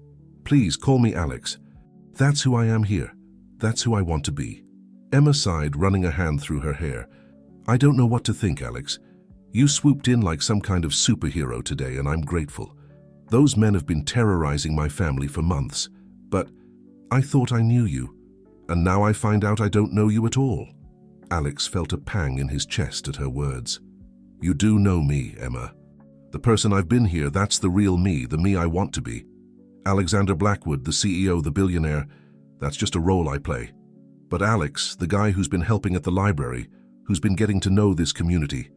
Please call me Alex. That's who I am here. That's who I want to be. Emma sighed, running a hand through her hair. I don't know what to think, Alex. You swooped in like some kind of superhero today, and I'm grateful. Those men have been terrorizing my family for months, but I thought I knew you, and now I find out I don't know you at all. Alex felt a pang in his chest at her words. You do know me, Emma. The person I've been here, that's the real me, the me I want to be. Alexander Blackwood, the CEO, the billionaire, that's just a role I play. But Alex, the guy who's been helping at the library, who's been getting to know this community,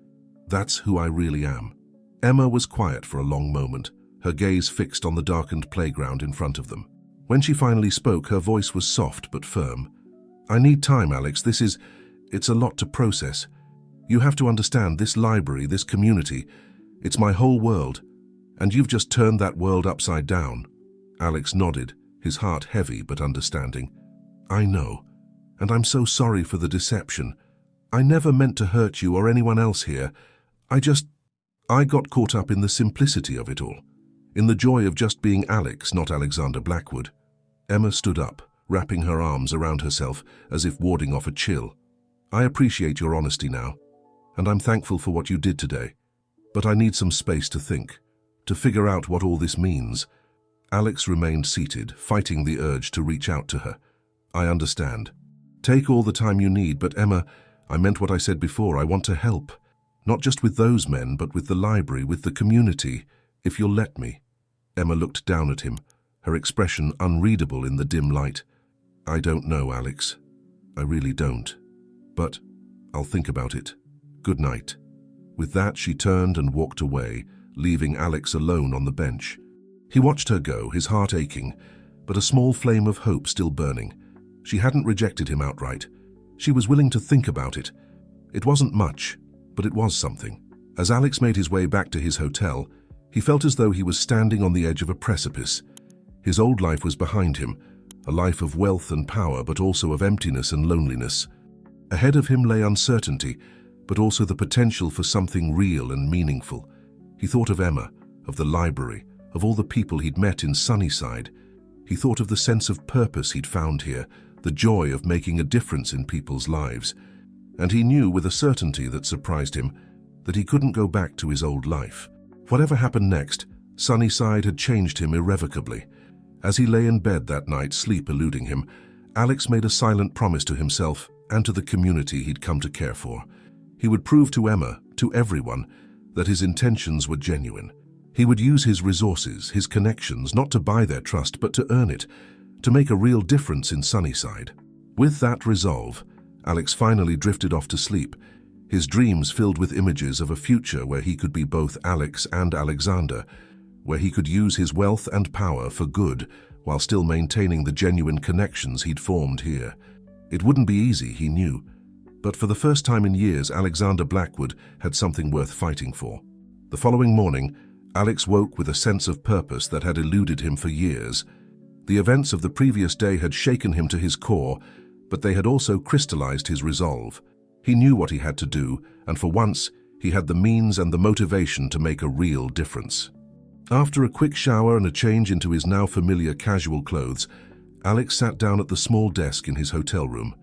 that's who I really am. Emma was quiet for a long moment, her gaze fixed on the darkened playground in front of them. When she finally spoke, her voice was soft but firm. I need time, Alex. It's a lot to process. You have to understand, this library, this community, it's my whole world, and you've just turned that world upside down. Alex nodded, his heart heavy but understanding. I know, and I'm so sorry for the deception. I never meant to hurt you or anyone else here. I got caught up in the simplicity of it all, in the joy of just being Alex, not Alexander Blackwood. Emma stood up, wrapping her arms around herself as if warding off a chill. I appreciate your honesty now, and I'm thankful for what you did today. But I need some space to think, to figure out what all this means. Alex remained seated, fighting the urge to reach out to her. I understand. Take all the time you need, but Emma, I meant what I said before. I want to help. Not just with those men, but with the library, with the community, if you'll let me. Emma looked down at him, her expression unreadable in the dim light. I don't know, Alex. I really don't. But I'll think about it. Good night. With that, she turned and walked away, leaving Alex alone on the bench. He watched her go, his heart aching, but a small flame of hope still burning. She hadn't rejected him outright. She was willing to think about it. It wasn't much, but it was something. As Alex made his way back to his hotel, he felt as though he was standing on the edge of a precipice. His old life was behind him, a life of wealth and power, but also of emptiness and loneliness. Ahead of him lay uncertainty, but also the potential for something real and meaningful. He thought of Emma, of the library, of all the people he'd met in Sunnyside. He thought of the sense of purpose he'd found here, the joy of making a difference in people's lives. And he knew with a certainty that surprised him that he couldn't go back to his old life. Whatever happened next, Sunnyside had changed him irrevocably. As he lay in bed that night, sleep eluding him, Alex made a silent promise to himself and to the community he'd come to care for. He would prove to Emma, to everyone, that his intentions were genuine. He would use his resources, his connections, not to buy their trust, but to earn it, to make a real difference in Sunnyside. With that resolve, Alex finally drifted off to sleep, his dreams filled with images of a future where he could be both Alex and Alexander, where he could use his wealth and power for good while still maintaining the genuine connections he'd formed here. It wouldn't be easy, he knew, but for the first time in years, Alexander Blackwood had something worth fighting for. The following morning, Alex woke with a sense of purpose that had eluded him for years. The events of the previous day had shaken him to his core, but they had also crystallized his resolve. He knew what he had to do, and for once, he had the means and the motivation to make a real difference. After a quick shower and a change into his now familiar casual clothes, Alex sat down at the small desk in his hotel room.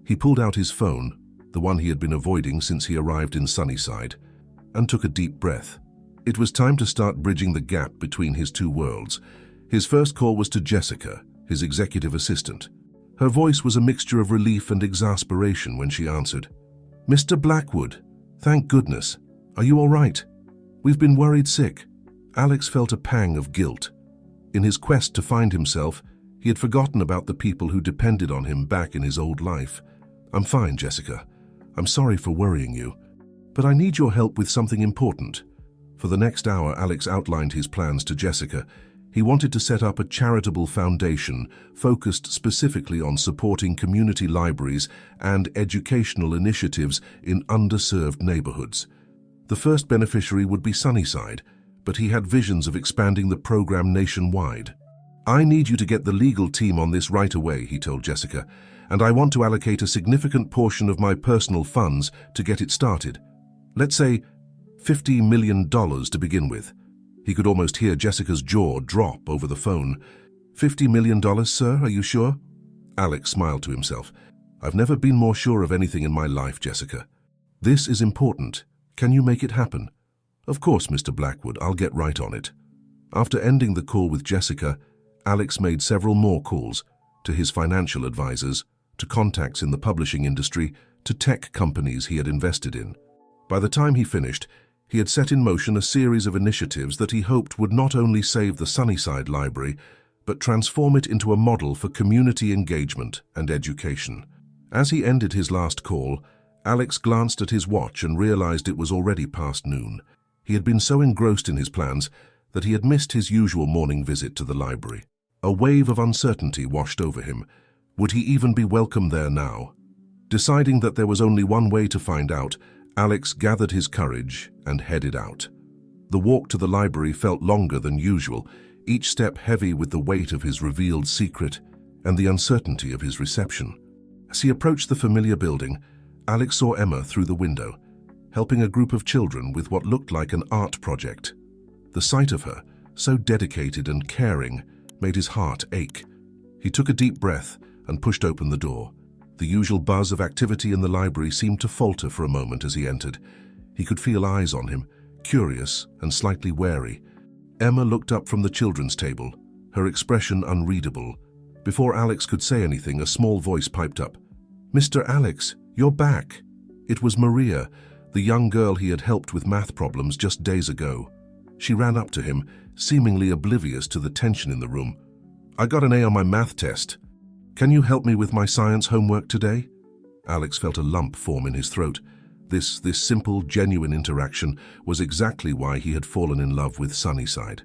He pulled out his phone, the one he had been avoiding since he arrived in Sunnyside, and took a deep breath. It was time to start bridging the gap between his two worlds. His first call was to Jessica, his executive assistant. Her voice was a mixture of relief and exasperation when she answered. Mr. Blackwood, thank goodness. Are you all right? We've been worried sick. Alex felt a pang of guilt. In his quest to find himself, he had forgotten about the people who depended on him back in his old life. I'm fine, Jessica. I'm sorry for worrying you, but I need your help with something important. For the next hour, Alex outlined his plans to Jessica, He wanted to set up a charitable foundation focused specifically on supporting community libraries and educational initiatives in underserved neighborhoods. The first beneficiary would be Sunnyside, but he had visions of expanding the program nationwide. "I need you to get the legal team on this right away," he told Jessica, "and I want to allocate a significant portion of my personal funds to get it started. Let's say $50 million to begin with." He could almost hear Jessica's jaw drop over the phone. $50 million, sir, are you sure?" Alex smiled to himself. "I've never been more sure of anything in my life, Jessica. This is important. Can you make it happen?" "Of course, Mr. Blackwood, I'll get right on it." After ending the call with Jessica, Alex made several more calls to his financial advisors, to contacts in the publishing industry, to tech companies he had invested in. By the time he finished, he had set in motion a series of initiatives that he hoped would not only save the Sunnyside Library, but transform it into a model for community engagement and education. As he ended his last call, Alex glanced at his watch and realized it was already past noon. He had been so engrossed in his plans that he had missed his usual morning visit to the library. A wave of uncertainty washed over him. Would he even be welcome there now? Deciding that there was only one way to find out, Alex gathered his courage and headed out. The walk to the library felt longer than usual, each step heavy with the weight of his revealed secret and the uncertainty of his reception. As he approached the familiar building, Alex saw Emma through the window, helping a group of children with what looked like an art project. The sight of her, so dedicated and caring, made his heart ache. He took a deep breath and pushed open the door. The usual buzz of activity in the library seemed to falter for a moment as he entered. He could feel eyes on him, curious and slightly wary. Emma looked up from the children's table, her expression unreadable. Before Alex could say anything, a small voice piped up. "Mr. Alex, you're back." It was Maria, the young girl he had helped with math problems just days ago. She ran up to him, seemingly oblivious to the tension in the room. "I got an A on my math test. Can you help me with my science homework today?" Alex felt a lump form in his throat. This simple, genuine interaction was exactly why he had fallen in love with Sunnyside.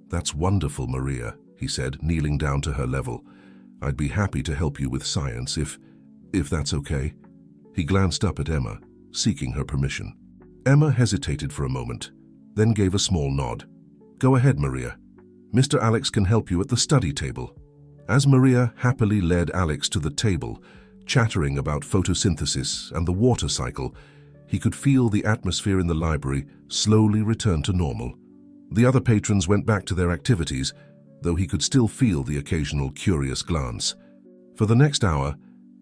"That's wonderful, Maria," he said, kneeling down to her level. "I'd be happy to help you with science if that's okay." He glanced up at Emma, seeking her permission. Emma hesitated for a moment, then gave a small nod. "Go ahead, Maria. Mr. Alex can help you at the study table." As Maria happily led Alex to the table, chattering about photosynthesis and the water cycle, he could feel the atmosphere in the library slowly return to normal. The other patrons went back to their activities, though he could still feel the occasional curious glance. For the next hour,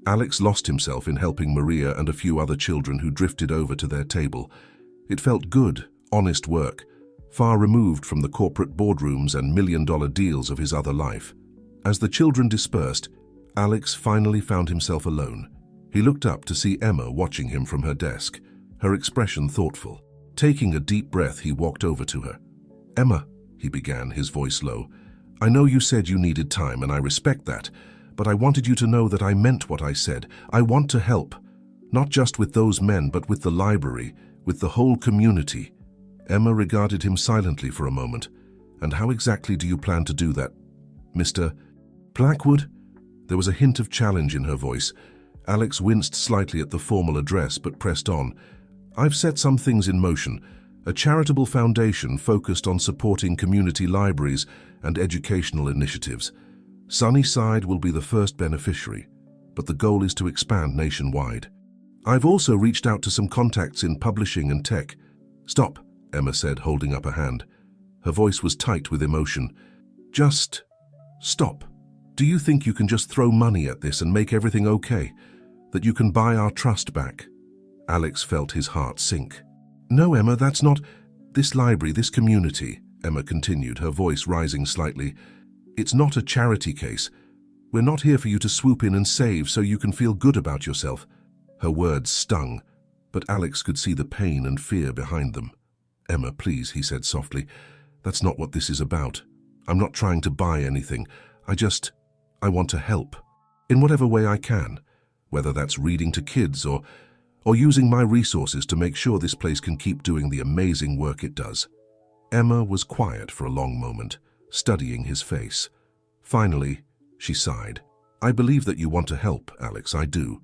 Alex lost himself in helping Maria and a few other children who drifted over to their table. It felt good, honest work, far removed from the corporate boardrooms and million-dollar deals of his other life. As the children dispersed, Alex finally found himself alone. He looked up to see Emma watching him from her desk, her expression thoughtful. Taking a deep breath, he walked over to her. "Emma," he began, his voice low, "I know you said you needed time, and I respect that, but I wanted you to know that I meant what I said. I want to help, not just with those men, but with the library, with the whole community." Emma regarded him silently for a moment. "And how exactly do you plan to do that, Mr. Blackwood?" There was a hint of challenge in her voice. Alex winced slightly at the formal address, but pressed on. "I've set some things in motion. A charitable foundation focused on supporting community libraries and educational initiatives. Sunnyside will be the first beneficiary, but the goal is to expand nationwide. I've also reached out to some contacts in publishing and tech." "Stop," Emma said, holding up a hand. Her voice was tight with emotion. "Just stop. Do you think you can just throw money at this and make everything okay? That you can buy our trust back?" Alex felt his heart sink. "No, Emma, that's not... This library, this community," Emma continued, her voice rising slightly. "It's not a charity case. We're not here for you to swoop in and save so you can feel good about yourself." Her words stung, but Alex could see the pain and fear behind them. "Emma, please," he said softly. "That's not what this is about. I'm not trying to buy anything. I want to help. In whatever way I can. Whether that's reading to kids or using my resources to make sure this place can keep doing the amazing work it does." Emma was quiet for a long moment, studying his face. Finally, she sighed. "I believe that you want to help, Alex, I do.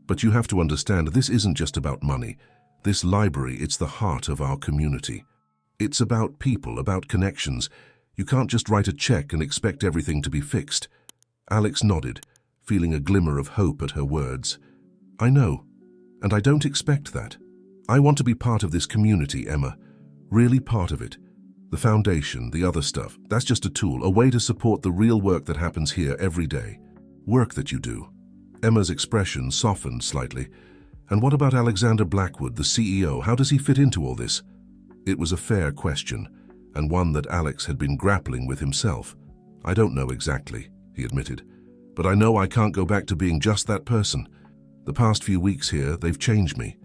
But you have to understand, this isn't just about money. This library, it's the heart of our community. It's about people, about connections. You can't just write a check and expect everything to be fixed." Alex nodded, feeling a glimmer of hope at her words. "I know, and I don't expect that. I want to be part of this community, Emma. Really part of it. The foundation, the other stuff, that's just a tool, a way to support the real work that happens here every day. Work that you do." Emma's expression softened slightly. "And what about Alexander Blackwood, the CEO? How does he fit into all this?" It was a fair question, and one that Alex had been grappling with himself. "I don't know exactly," he admitted, "but I know I can't go back to being just that person. The past few weeks here, they've changed me.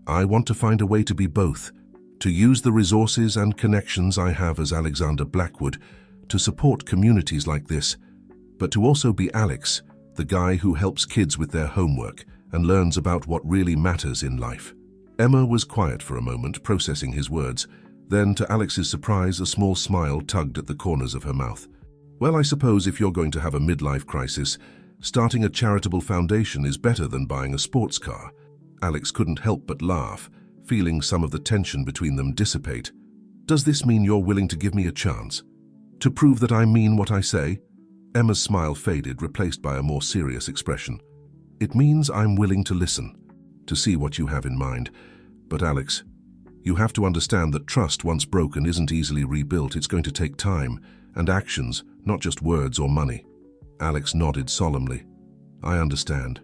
I want to find a way to be both, to use the resources and connections I have as Alexander Blackwood to support communities like this, but to also be Alex, the guy who helps kids with their homework and learns about what really matters in life." Emma was quiet for a moment, processing his words. Then, to Alex's surprise, a small smile tugged at the corners of her mouth. "Well, I suppose if you're going to have a midlife crisis, starting a charitable foundation is better than buying a sports car." Alex couldn't help but laugh, feeling some of the tension between them dissipate. "Does this mean you're willing to give me a chance? To prove that I mean what I say?" Emma's smile faded, replaced by a more serious expression. "It means I'm willing to listen, to see what you have in mind. But Alex, you have to understand that trust, once broken, isn't easily rebuilt. It's going to take time and actions, not just words or money." Alex nodded solemnly. "I understand.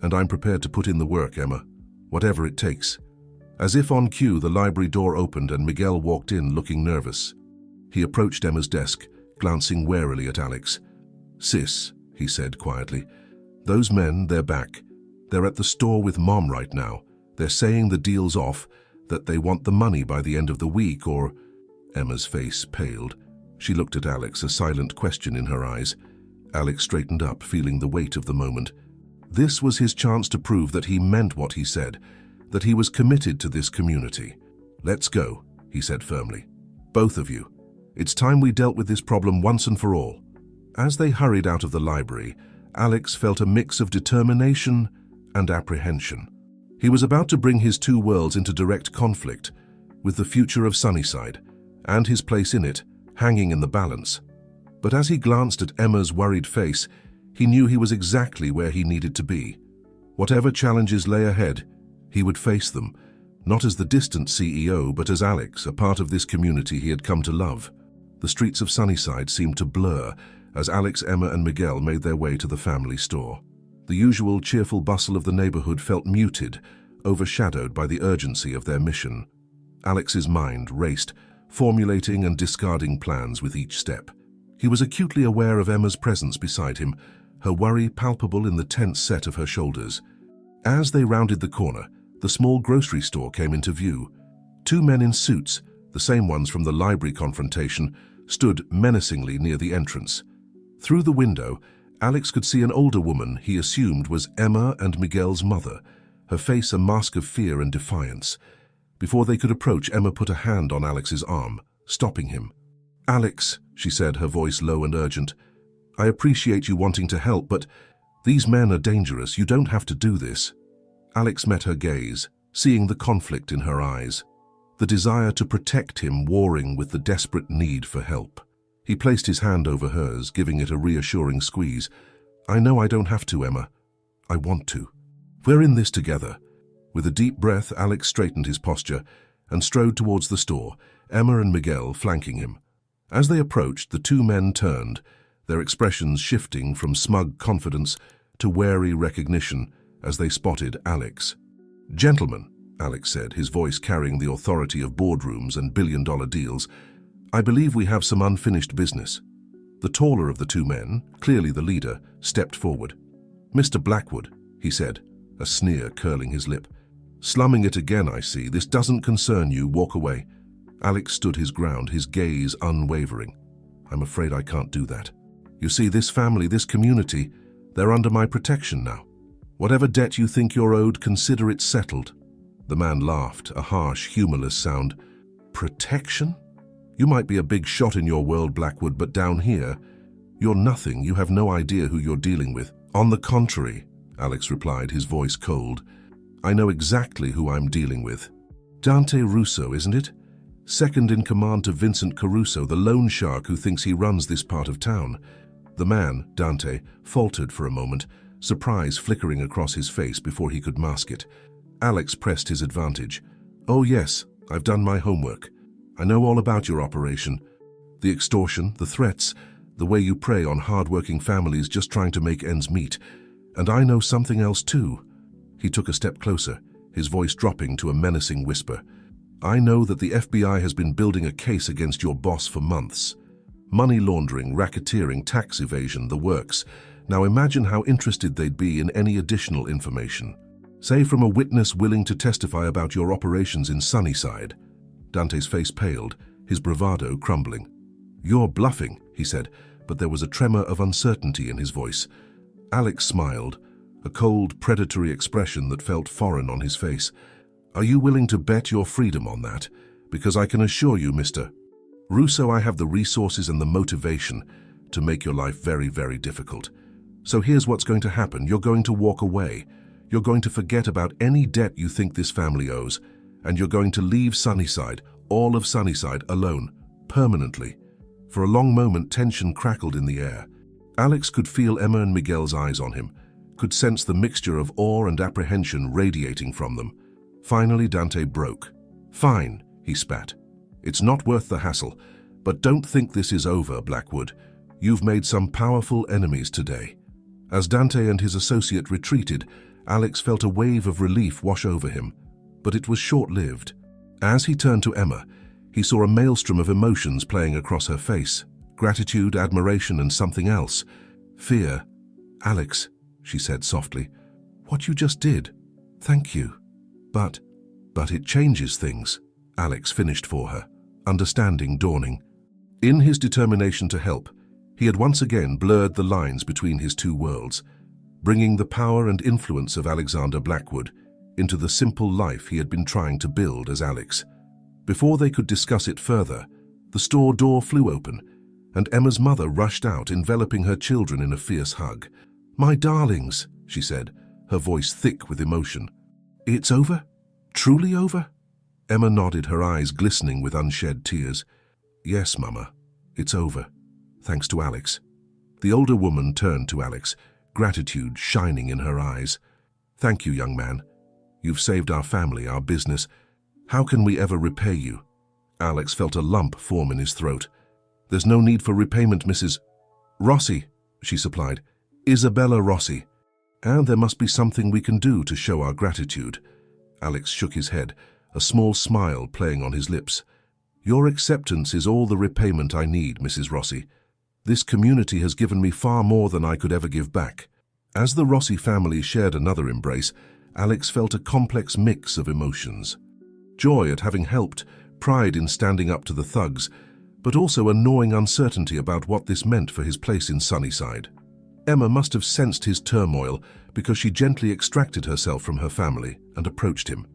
And I'm prepared to put in the work, Emma, whatever it takes." As if on cue, the library door opened and Miguel walked in, looking nervous. He approached Emma's desk, glancing warily at Alex. "Sis," he said quietly, "those men, they're back. They're at the store with Mom right now. They're saying the deal's off, that they want the money by the end of the week, or—" Emma's face paled. She looked at Alex, a silent question in her eyes. Alex straightened up, feeling the weight of the moment. This was his chance to prove that he meant what he said, that he was committed to this community. "Let's go," he said firmly. "Both of you. It's time we dealt with this problem once and for all." As they hurried out of the library, Alex felt a mix of determination and apprehension. He was about to bring his two worlds into direct conflict, with the future of Sunnyside and his place in it hanging in the balance. But as he glanced at Emma's worried face, he knew he was exactly where he needed to be. Whatever challenges lay ahead, he would face them, not as the distant CEO, but as Alex, a part of this community he had come to love. The streets of Sunnyside seemed to blur as Alex, Emma, and Miguel made their way to the family store. The usual cheerful bustle of the neighborhood felt muted, overshadowed by the urgency of their mission. Alex's mind raced, formulating and discarding plans with each step. He was acutely aware of Emma's presence beside him, her worry palpable in the tense set of her shoulders. As they rounded the corner, the small grocery store came into view. Two men in suits, the same ones from the library confrontation, stood menacingly near the entrance. Through the window, Alex could see an older woman he assumed was Emma and Miguel's mother, her face a mask of fear and defiance. Before they could approach, Emma put a hand on Alex's arm, stopping him. "Alex," she said, her voice low and urgent, "I appreciate you wanting to help, but these men are dangerous. You don't have to do this." Alex met her gaze, seeing the conflict in her eyes, the desire to protect him warring with the desperate need for help. He placed his hand over hers, giving it a reassuring squeeze. "I know I don't have to, Emma. I want to. We're in this together." With a deep breath, Alex straightened his posture and strode towards the store, Emma and Miguel flanking him. As they approached, the two men turned, their expressions shifting from smug confidence to wary recognition as they spotted Alex. "Gentlemen," Alex said, his voice carrying the authority of boardrooms and billion-dollar deals, "I believe we have some unfinished business." The taller of the two men, clearly the leader, stepped forward. "Mr. Blackwood," he said, a sneer curling his lip. "Slumming it again, I see. This doesn't concern you. Walk away." Alex stood his ground, his gaze unwavering. "I'm afraid I can't do that. You see, this family, this community, they're under my protection now. Whatever debt you think you're owed, consider it settled." The man laughed, a harsh, humorless sound. "Protection? You might be a big shot in your world, Blackwood, but down here, you're nothing. You have no idea who you're dealing with. On the contrary, Alex replied, his voice cold. I know exactly who I'm dealing with. Dante Russo, isn't it? Second in command to Vincent Caruso, the loan shark who thinks he runs this part of town. The man, Dante, faltered for a moment, surprise flickering across his face before he could mask it. Alex pressed his advantage. Oh yes, I've done my homework. I know all about your operation. The extortion, the threats, the way you prey on hard-working families just trying to make ends meet. And I know something else too. He took a step closer, his voice dropping to a menacing whisper. I know that the FBI has been building a case against your boss for months. Money laundering, racketeering, tax evasion, the works. Now imagine how interested they'd be in any additional information. Say from a witness willing to testify about your operations in Sunnyside. Dante's face paled, his bravado crumbling. You're bluffing, he said, but there was a tremor of uncertainty in his voice. Alex smiled, a cold, predatory expression that felt foreign on his face. Are you willing to bet your freedom on that? Because I can assure you, Mr. Russo, I have the resources and the motivation to make your life very, very difficult. So here's what's going to happen. You're going to walk away. You're going to forget about any debt you think this family owes, and you're going to leave Sunnyside, all of Sunnyside, alone, permanently. For a long moment, tension crackled in the air. Alex could feel Emma and Miguel's eyes on him, could sense the mixture of awe and apprehension radiating from them. Finally, Dante broke. Fine, he spat. It's not worth the hassle, but don't think this is over, Blackwood. You've made some powerful enemies today. As Dante and his associate retreated, Alex felt a wave of relief wash over him, but it was short-lived. As he turned to Emma, he saw a maelstrom of emotions playing across her face. Gratitude, admiration, and something else. Fear. Alex, she said softly, what you just did. Thank you. But it changes things, Alex finished for her, understanding dawning. In his determination to help, he had once again blurred the lines between his two worlds, bringing the power and influence of Alexander Blackwood into the simple life he had been trying to build as Alex. Before they could discuss it further, the store door flew open, and Emma's mother rushed out, enveloping her children in a fierce hug. My darlings, she said, her voice thick with emotion. It's over? Truly over? Emma nodded, her eyes glistening with unshed tears. Yes, Mama, it's over. Thanks to Alex. The older woman turned to Alex, gratitude shining in her eyes. Thank you, young man. You've saved our family, our business. How can we ever repay you? Alex felt a lump form in his throat. There's no need for repayment, Mrs. Rossi, she supplied. Isabella Rossi. And there must be something we can do to show our gratitude. Alex shook his head, a small smile playing on his lips. Your acceptance is all the repayment I need, Mrs. Rossi. This community has given me far more than I could ever give back. As the Rossi family shared another embrace, Alex felt a complex mix of emotions. Joy at having helped, pride in standing up to the thugs, but also a gnawing uncertainty about what this meant for his place in Sunnyside. Emma must have sensed his turmoil because she gently extracted herself from her family and approached him.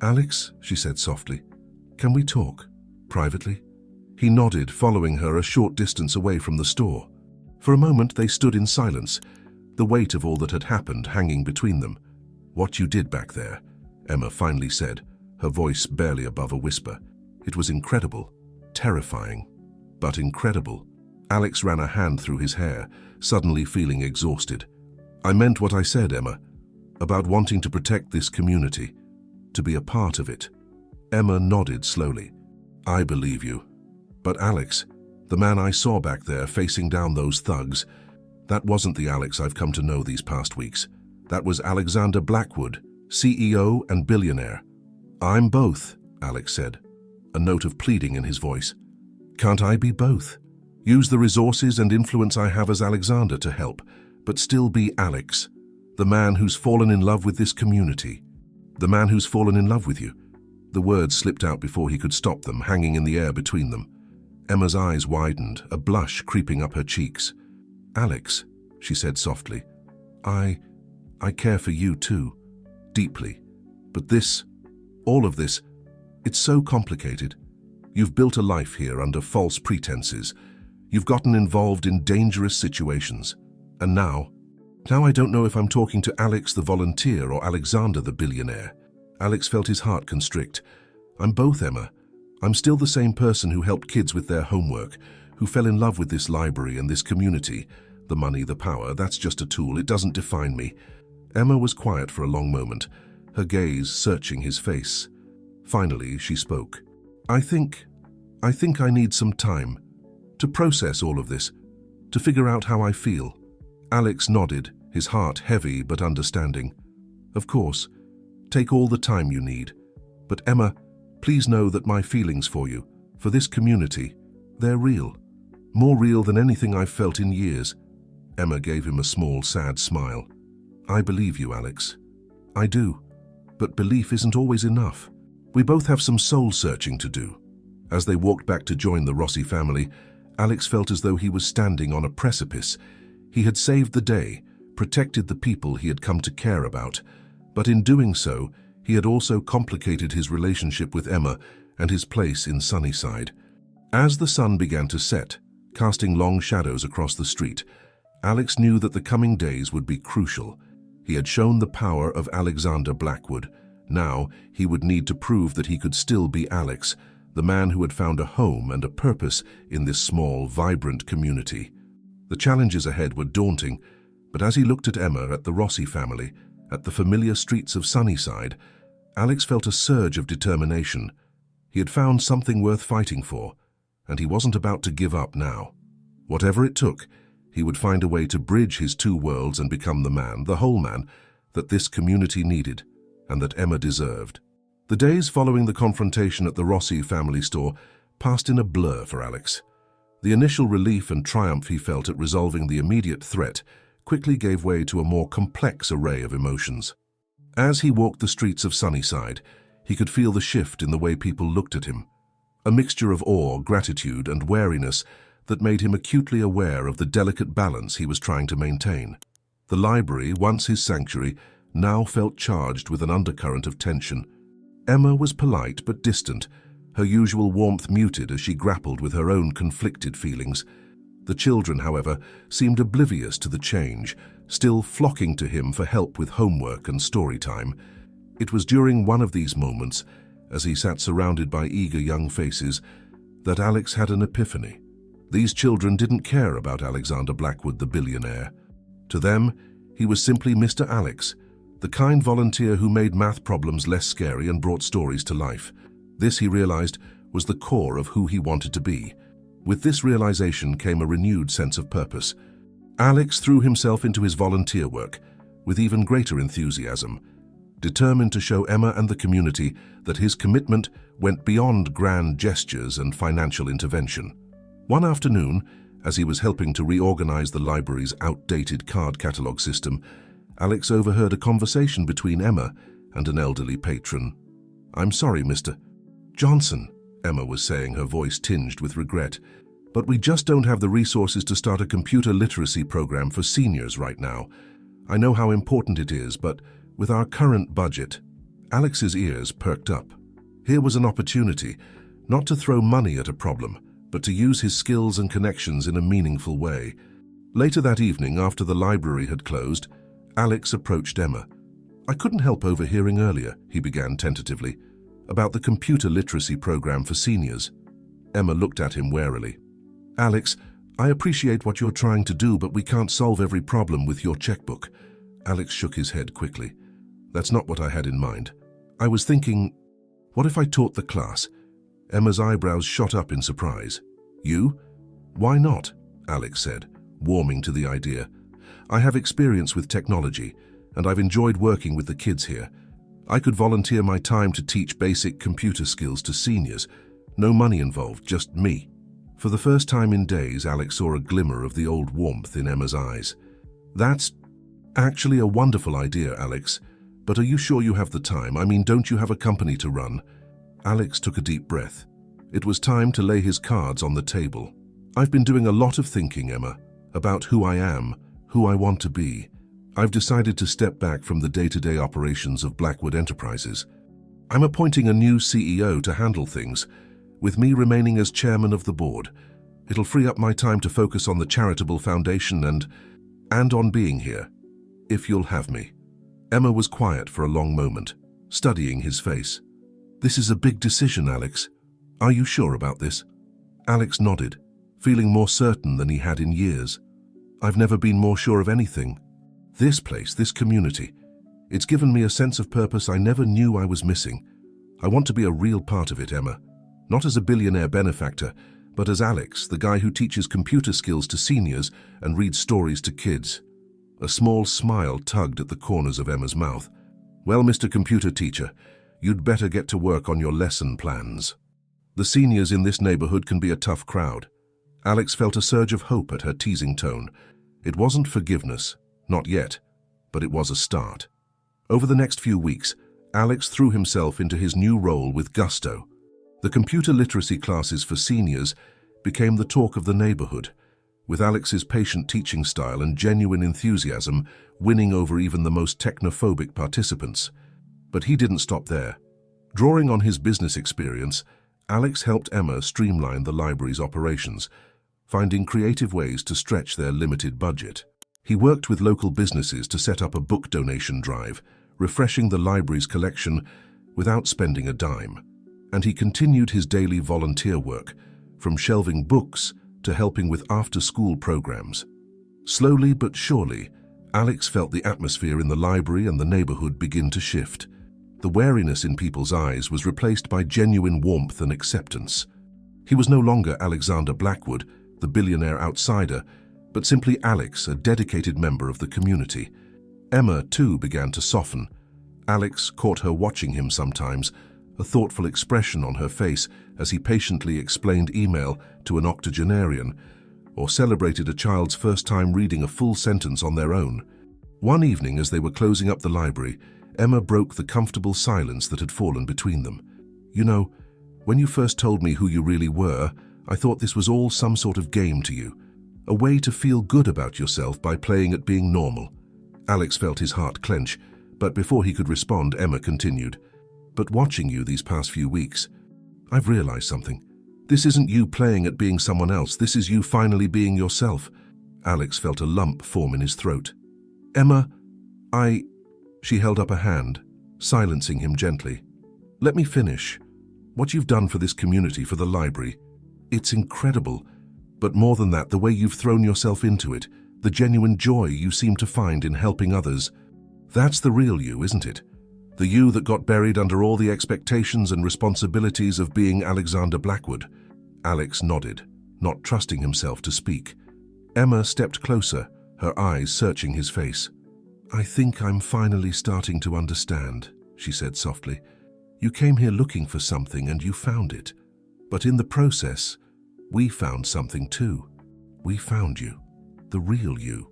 Alex, she said softly, can we talk? Privately? He nodded, following her a short distance away from the store. For a moment they stood in silence, the weight of all that had happened hanging between them. What you did back there, Emma finally said, her voice barely above a whisper. It was incredible, terrifying, but incredible. Alex ran a hand through his hair, suddenly feeling exhausted. I meant what I said, Emma, about wanting to protect this community, to be a part of it. Emma nodded slowly. I believe you. But Alex, the man I saw back there facing down those thugs, that wasn't the Alex I've come to know these past weeks. That was Alexander Blackwood, CEO and billionaire. I'm both, Alex said, a note of pleading in his voice. Can't I be both? Use the resources and influence I have as Alexander to help, but still be Alex, the man who's fallen in love with this community. The man who's fallen in love with you. The words slipped out before he could stop them, hanging in the air between them. Emma's eyes widened, a blush creeping up her cheeks. Alex, she said softly, I care for you too, deeply. But this, all of this, it's so complicated. You've built a life here under false pretenses. You've gotten involved in dangerous situations. And now I don't know if I'm talking to Alex the volunteer or Alexander the billionaire. Alex felt his heart constrict. I'm both, Emma. I'm still the same person who helped kids with their homework, who fell in love with this library and this community. The money, the power, that's just a tool. It doesn't define me. Emma was quiet for a long moment, her gaze searching his face. Finally, she spoke. I think I need some time to process all of this, to figure out how I feel. Alex nodded, his heart heavy but understanding. Of course, take all the time you need. But Emma, please know that my feelings for you, for this community, they're real. More real than anything I've felt in years. Emma gave him a small, sad smile. I believe you, Alex. I do. But belief isn't always enough. We both have some soul-searching to do. As they walked back to join the Rossi family, Alex felt as though he was standing on a precipice. He had saved the day, protected the people he had come to care about, but in doing so, he had also complicated his relationship with Emma and his place in Sunnyside. As the sun began to set, casting long shadows across the street, Alex knew that the coming days would be crucial. He had shown the power of Alexander Blackwood. Now, he would need to prove that he could still be Alex, the man who had found a home and a purpose in this small, vibrant community. The challenges ahead were daunting, but as he looked at Emma, at the Rossi family, at the familiar streets of Sunnyside, Alex felt a surge of determination. He had found something worth fighting for, and he wasn't about to give up now. Whatever it took, he would find a way to bridge his two worlds and become the man, the whole man, that this community needed and that Emma deserved. The days following the confrontation at the Rossi family store passed in a blur for Alex. The initial relief and triumph he felt at resolving the immediate threat quickly gave way to a more complex array of emotions. As he walked the streets of Sunnyside, he could feel the shift in the way people looked at him, a mixture of awe, gratitude, and wariness that made him acutely aware of the delicate balance he was trying to maintain. The library, once his sanctuary, now felt charged with an undercurrent of tension. Emma was polite but distant, her usual warmth muted as she grappled with her own conflicted feelings. The children, however, seemed oblivious to the change, still flocking to him for help with homework and story time. It was during one of these moments, as he sat surrounded by eager young faces, that Alex had an epiphany. These children didn't care about Alexander Blackwood, the billionaire. To them, he was simply Mr. Alex, the kind volunteer who made math problems less scary and brought stories to life. This, he realized, was the core of who he wanted to be. With this realization came a renewed sense of purpose. Alex threw himself into his volunteer work with even greater enthusiasm, determined to show Emma and the community that his commitment went beyond grand gestures and financial intervention. One afternoon, as he was helping to reorganize the library's outdated card catalog system, Alex overheard a conversation between Emma and an elderly patron. "I'm sorry, Mr. Johnson," Emma was saying, her voice tinged with regret, "but we just don't have the resources to start a computer literacy program for seniors right now. I know how important it is, but with our current budget..." Alex's ears perked up. Here was an opportunity, not to throw money at a problem, but to use his skills and connections in a meaningful way. Later that evening, after the library had closed, Alex approached Emma. "I couldn't help overhearing earlier," he began tentatively, "about the computer literacy program for seniors." Emma looked at him warily. "Alex, I appreciate what you're trying to do, but we can't solve every problem with your checkbook." Alex shook his head quickly. "That's not what I had in mind. I was thinking, what if I taught the class?" Emma's eyebrows shot up in surprise. "You? Why not?" Alex said, warming to the idea. "I have experience with technology, and I've enjoyed working with the kids here. I could volunteer my time to teach basic computer skills to seniors. No money involved, just me." For the first time in days, Alex saw a glimmer of the old warmth in Emma's eyes. "That's actually a wonderful idea, Alex. But are you sure you have the time? I mean, don't you have a company to run?" Alex took a deep breath. It was time to lay his cards on the table. "I've been doing a lot of thinking, Emma, about who I am, who I want to be. I've decided to step back from the day-to-day operations of Blackwood Enterprises. I'm appointing a new CEO to handle things, with me remaining as chairman of the board. It'll free up my time to focus on the charitable foundation and on being here, if you'll have me." Emma was quiet for a long moment, studying his face. "This is a big decision, Alex. Are you sure about this?" Alex nodded, feeling more certain than he had in years. "I've never been more sure of anything. This place, this community, it's given me a sense of purpose I never knew I was missing. I want to be a real part of it, Emma. Not as a billionaire benefactor, but as Alex, the guy who teaches computer skills to seniors and reads stories to kids." A small smile tugged at the corners of Emma's mouth. "Well, Mr. Computer Teacher, you'd better get to work on your lesson plans. The seniors in this neighborhood can be a tough crowd." Alex felt a surge of hope at her teasing tone. It wasn't forgiveness, not yet, but it was a start. Over the next few weeks, Alex threw himself into his new role with gusto. The computer literacy classes for seniors became the talk of the neighborhood, with Alex's patient teaching style and genuine enthusiasm winning over even the most technophobic participants. But he didn't stop there. Drawing on his business experience, Alex helped Emma streamline the library's operations, finding creative ways to stretch their limited budget. He worked with local businesses to set up a book donation drive, refreshing the library's collection without spending a dime. And he continued his daily volunteer work, from shelving books to helping with after-school programs. Slowly but surely, Alex felt the atmosphere in the library and the neighborhood begin to shift. The wariness in people's eyes was replaced by genuine warmth and acceptance. He was no longer Alexander Blackwood, the billionaire outsider, but simply Alex, a dedicated member of the community. Emma, too, began to soften. Alex caught her watching him sometimes, a thoughtful expression on her face as he patiently explained email to an octogenarian, or celebrated a child's first time reading a full sentence on their own. One evening, as they were closing up the library, Emma broke the comfortable silence that had fallen between them. "You know, when you first told me who you really were, I thought this was all some sort of game to you, a way to feel good about yourself by playing at being normal." Alex felt his heart clench, but before he could respond, Emma continued, "But watching you these past few weeks, I've realized something. This isn't you playing at being someone else, this is you finally being yourself." Alex felt a lump form in his throat. "Emma, She held up a hand, silencing him gently. "Let me finish. What you've done for this community, for the library, it's incredible. But more than that, the way you've thrown yourself into it, the genuine joy you seem to find in helping others. That's the real you, isn't it? The you that got buried under all the expectations and responsibilities of being Alexander Blackwood." Alex nodded, not trusting himself to speak. Emma stepped closer, her eyes searching his face. "I think I'm finally starting to understand," she said softly. "You came here looking for something and you found it. But in the process, we found something too. We found you, the real you."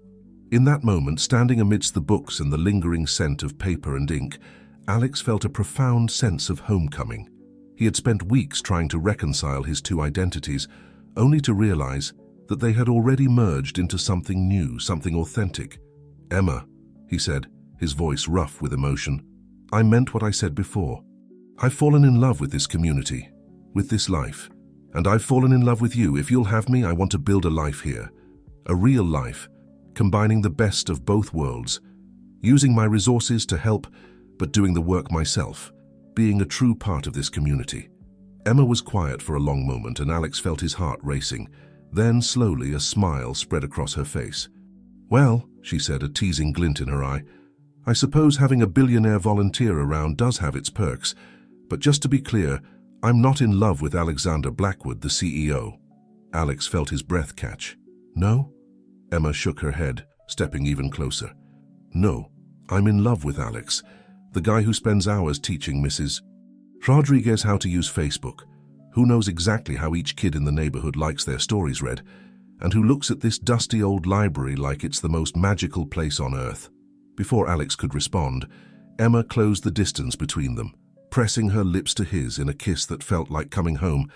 In that moment, standing amidst the books and the lingering scent of paper and ink, Alex felt a profound sense of homecoming. He had spent weeks trying to reconcile his two identities, only to realize that they had already merged into something new, something authentic. "Emma," he said, his voice rough with emotion, "I meant what I said before. I've fallen in love with this community, with this life, and I've fallen in love with you. If you'll have me, I want to build a life here, a real life, combining the best of both worlds, using my resources to help, but doing the work myself, being a true part of this community." Emma was quiet for a long moment, and Alex felt his heart racing. Then, slowly, a smile spread across her face. "Well," she said, a teasing glint in her eye, "I suppose having a billionaire volunteer around does have its perks, but just to be clear, I'm not in love with Alexander Blackwood, the CEO." Alex felt his breath catch. "No?" Emma shook her head, stepping even closer. "No, I'm in love with Alex, the guy who spends hours teaching Mrs. Rodriguez how to use Facebook, who knows exactly how each kid in the neighborhood likes their stories read, and who looks at this dusty old library like it's the most magical place on earth." Before Alex could respond, Emma closed the distance between them, pressing her lips to his in a kiss that felt like coming home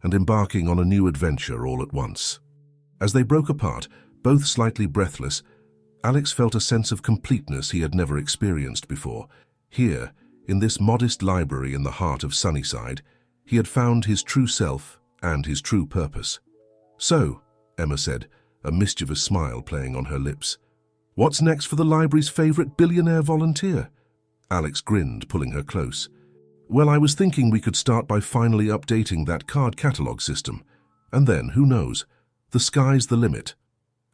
and embarking on a new adventure all at once. As they broke apart, both slightly breathless, Alex felt a sense of completeness he had never experienced before. Here, in this modest library in the heart of Sunnyside, He had found his true self and his true purpose. "So," Emma said, a mischievous smile playing on her lips, "what's next for the library's favorite billionaire volunteer?" Alex grinned, pulling her close. "Well, I was thinking we could start by finally updating that card catalog system. And then, who knows? The sky's the limit."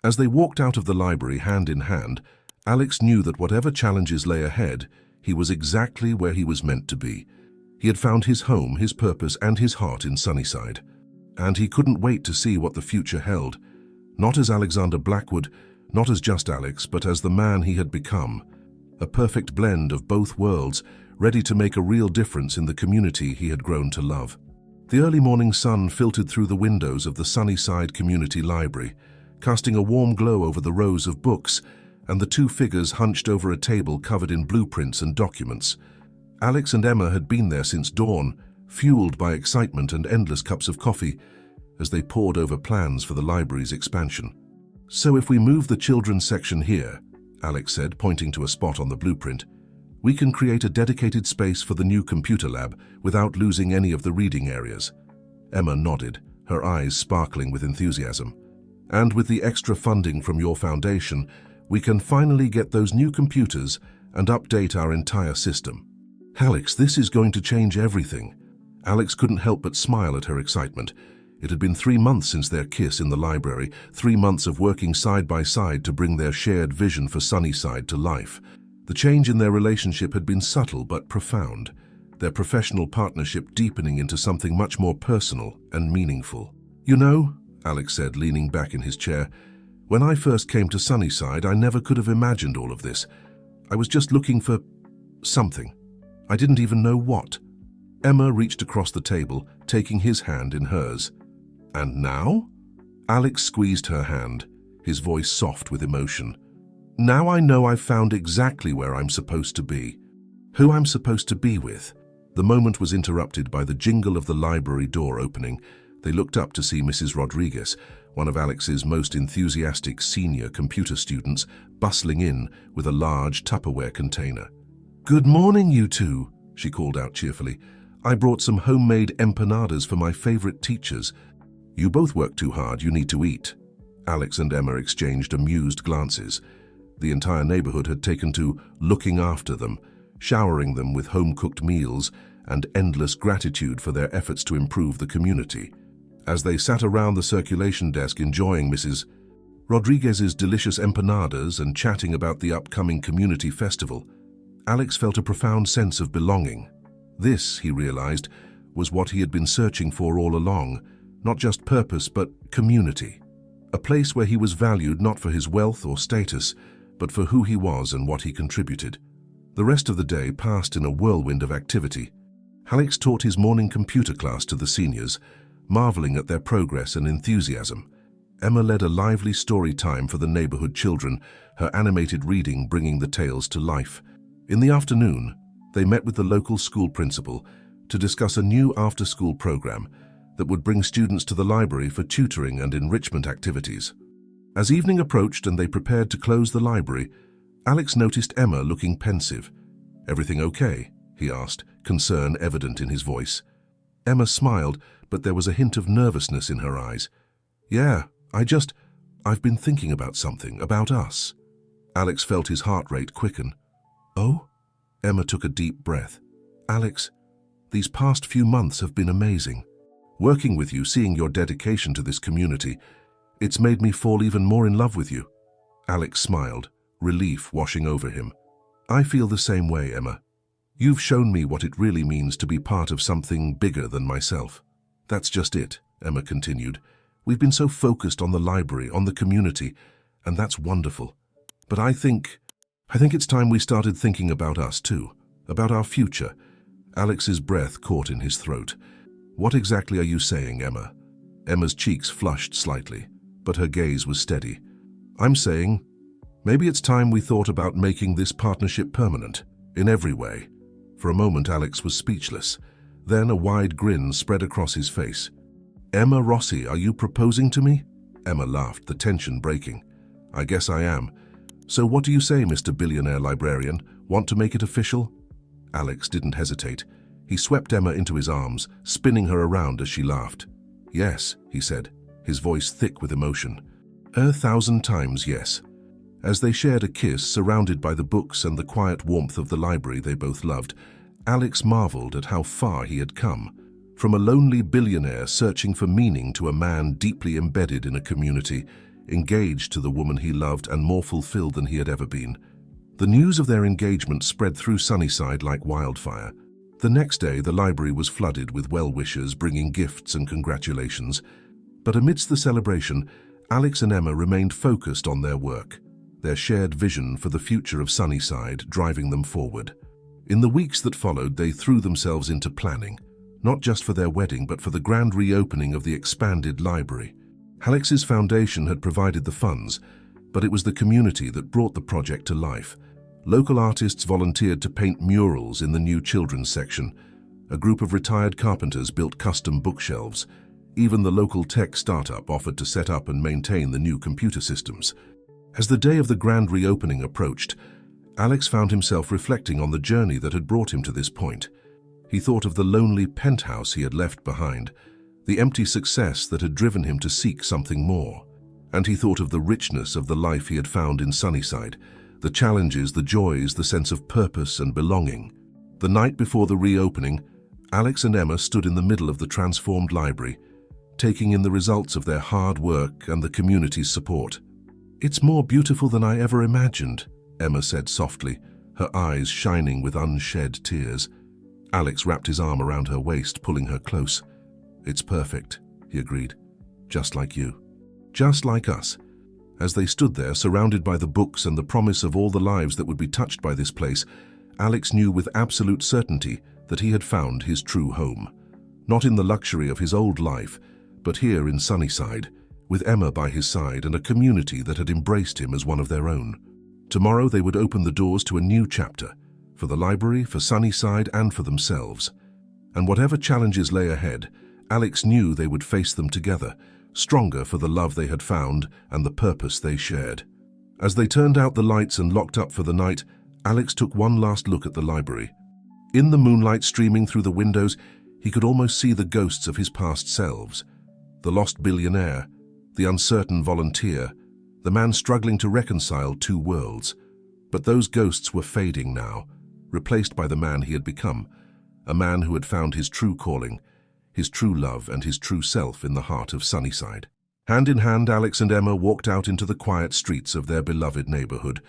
As they walked out of the library hand in hand, Alex knew that whatever challenges lay ahead, he was exactly where he was meant to be. He had found his home, his purpose, and his heart in Sunnyside. And he couldn't wait to see what the future held. Not as Alexander Blackwood, not as just Alex, but as the man he had become. A perfect blend of both worlds, ready to make a real difference in the community he had grown to love. The early morning sun filtered through the windows of the Sunnyside Community Library, casting a warm glow over the rows of books and the two figures hunched over a table covered in blueprints and documents. Alex and Emma had been there since dawn, fueled by excitement and endless cups of coffee, as they pored over plans for the library's expansion. "So if we move the children's section here," Alex said, pointing to a spot on the blueprint, "we can create a dedicated space for the new computer lab without losing any of the reading areas." Emma nodded, her eyes sparkling with enthusiasm. "And with the extra funding from your foundation, we can finally get those new computers and update our entire system." "Alex, this is going to change everything." Alex couldn't help but smile at her excitement. It had been 3 months since their kiss in the library, 3 months of working side by side to bring their shared vision for Sunnyside to life. The change in their relationship had been subtle but profound, their professional partnership deepening into something much more personal and meaningful. "You know," Alex said, leaning back in his chair, "when I first came to Sunnyside, I never could have imagined all of this. I was just looking for something. I didn't even know what." Emma reached across the table, taking his hand in hers. "And now?" Alex squeezed her hand, his voice soft with emotion. "Now I know I've found exactly where I'm supposed to be. Who I'm supposed to be with." The moment was interrupted by the jingle of the library door opening. They looked up to see Mrs. Rodriguez, one of Alex's most enthusiastic senior computer students, bustling in with a large Tupperware container. "Good morning, you two," she called out cheerfully. "I brought some homemade empanadas for my favorite teachers." "You both work too hard, you need to eat." Alex and Emma exchanged amused glances. The entire neighborhood had taken to looking after them, showering them with home-cooked meals and endless gratitude for their efforts to improve the community. As they sat around the circulation desk enjoying Mrs. Rodriguez's delicious empanadas and chatting about the upcoming community festival, Alex felt a profound sense of belonging. This, he realized, was what he had been searching for all along, not just purpose but community. A place where he was valued not for his wealth or status, but for who he was and what he contributed. The rest of the day passed in a whirlwind of activity. Alex taught his morning computer class to the seniors, marveling at their progress and enthusiasm. Emma led a lively story time for the neighborhood children, her animated reading bringing the tales to life. In the afternoon, they met with the local school principal to discuss a new after-school program that would bring students to the library for tutoring and enrichment activities. As evening approached and they prepared to close the library, Alex noticed Emma looking pensive. "Everything okay?" he asked, concern evident in his voice. Emma smiled, but there was a hint of nervousness in her eyes. "Yeah, I've been thinking about something, about us." Alex felt his heart rate quicken. "Oh?" Emma took a deep breath. "Alex, these past few months have been amazing. Working with you, seeing your dedication to this community, it's made me fall even more in love with you." Alex smiled, relief washing over him. "I feel the same way, Emma. You've shown me what it really means to be part of something bigger than myself." "That's just it," Emma continued. "We've been so focused on the library, on the community, and that's wonderful. But I think it's time we started thinking about us too, about our future." Alex's breath caught in his throat. "What exactly are you saying, Emma?" Emma's cheeks flushed slightly, but her gaze was steady. "I'm saying, maybe it's time we thought about making this partnership permanent, in every way." For a moment, Alex was speechless. Then a wide grin spread across his face. "Emma Rossi, are you proposing to me?" Emma laughed, the tension breaking. "I guess I am. So what do you say, Mr. Billionaire Librarian? Want to make it official?" Alex didn't hesitate. He swept Emma into his arms, spinning her around as she laughed. "Yes," he said, his voice thick with emotion. 1,000 times yes. As they shared a kiss, surrounded by the books and the quiet warmth of the library they both loved, Alex marveled at how far he had come. From a lonely billionaire searching for meaning to a man deeply embedded in a community, engaged to the woman he loved and more fulfilled than he had ever been. The news of their engagement spread through Sunnyside like wildfire. The next day, the library was flooded with well-wishers bringing gifts and congratulations. But amidst the celebration, Alex and Emma remained focused on their work, their shared vision for the future of Sunnyside driving them forward. In the weeks that followed, they threw themselves into planning, not just for their wedding, but for the grand reopening of the expanded library. Alex's foundation had provided the funds, but it was the community that brought the project to life. Local artists volunteered to paint murals in the new children's section. A group of retired carpenters built custom bookshelves. Even the local tech startup offered to set up and maintain the new computer systems. As the day of the grand reopening approached, Alex found himself reflecting on the journey that had brought him to this point. He thought of the lonely penthouse he had left behind, the empty success that had driven him to seek something more. And he thought of the richness of the life he had found in Sunnyside, the challenges, the joys, the sense of purpose and belonging. The night before the reopening, Alex and Emma stood in the middle of the transformed library, taking in the results of their hard work and the community's support. "It's more beautiful than I ever imagined," Emma said softly, her eyes shining with unshed tears. Alex wrapped his arm around her waist, pulling her close. "It's perfect," he agreed. "Just like you. Just like us." As they stood there, surrounded by the books and the promise of all the lives that would be touched by this place, Alex knew with absolute certainty that he had found his true home. Not in the luxury of his old life, but here in Sunnyside, with Emma by his side and a community that had embraced him as one of their own. Tomorrow they would open the doors to a new chapter, for the library, for Sunnyside, and for themselves. And whatever challenges lay ahead, Alex knew they would face them together, stronger for the love they had found and the purpose they shared. As they turned out the lights and locked up for the night, Alex took one last look at the library. In the moonlight streaming through the windows, he could almost see the ghosts of his past selves. The lost billionaire, the uncertain volunteer, the man struggling to reconcile two worlds. But those ghosts were fading now, replaced by the man he had become, a man who had found his true calling, his true love and his true self in the heart of Sunnyside. Hand in hand, Alex and Emma walked out into the quiet streets of their beloved neighborhood,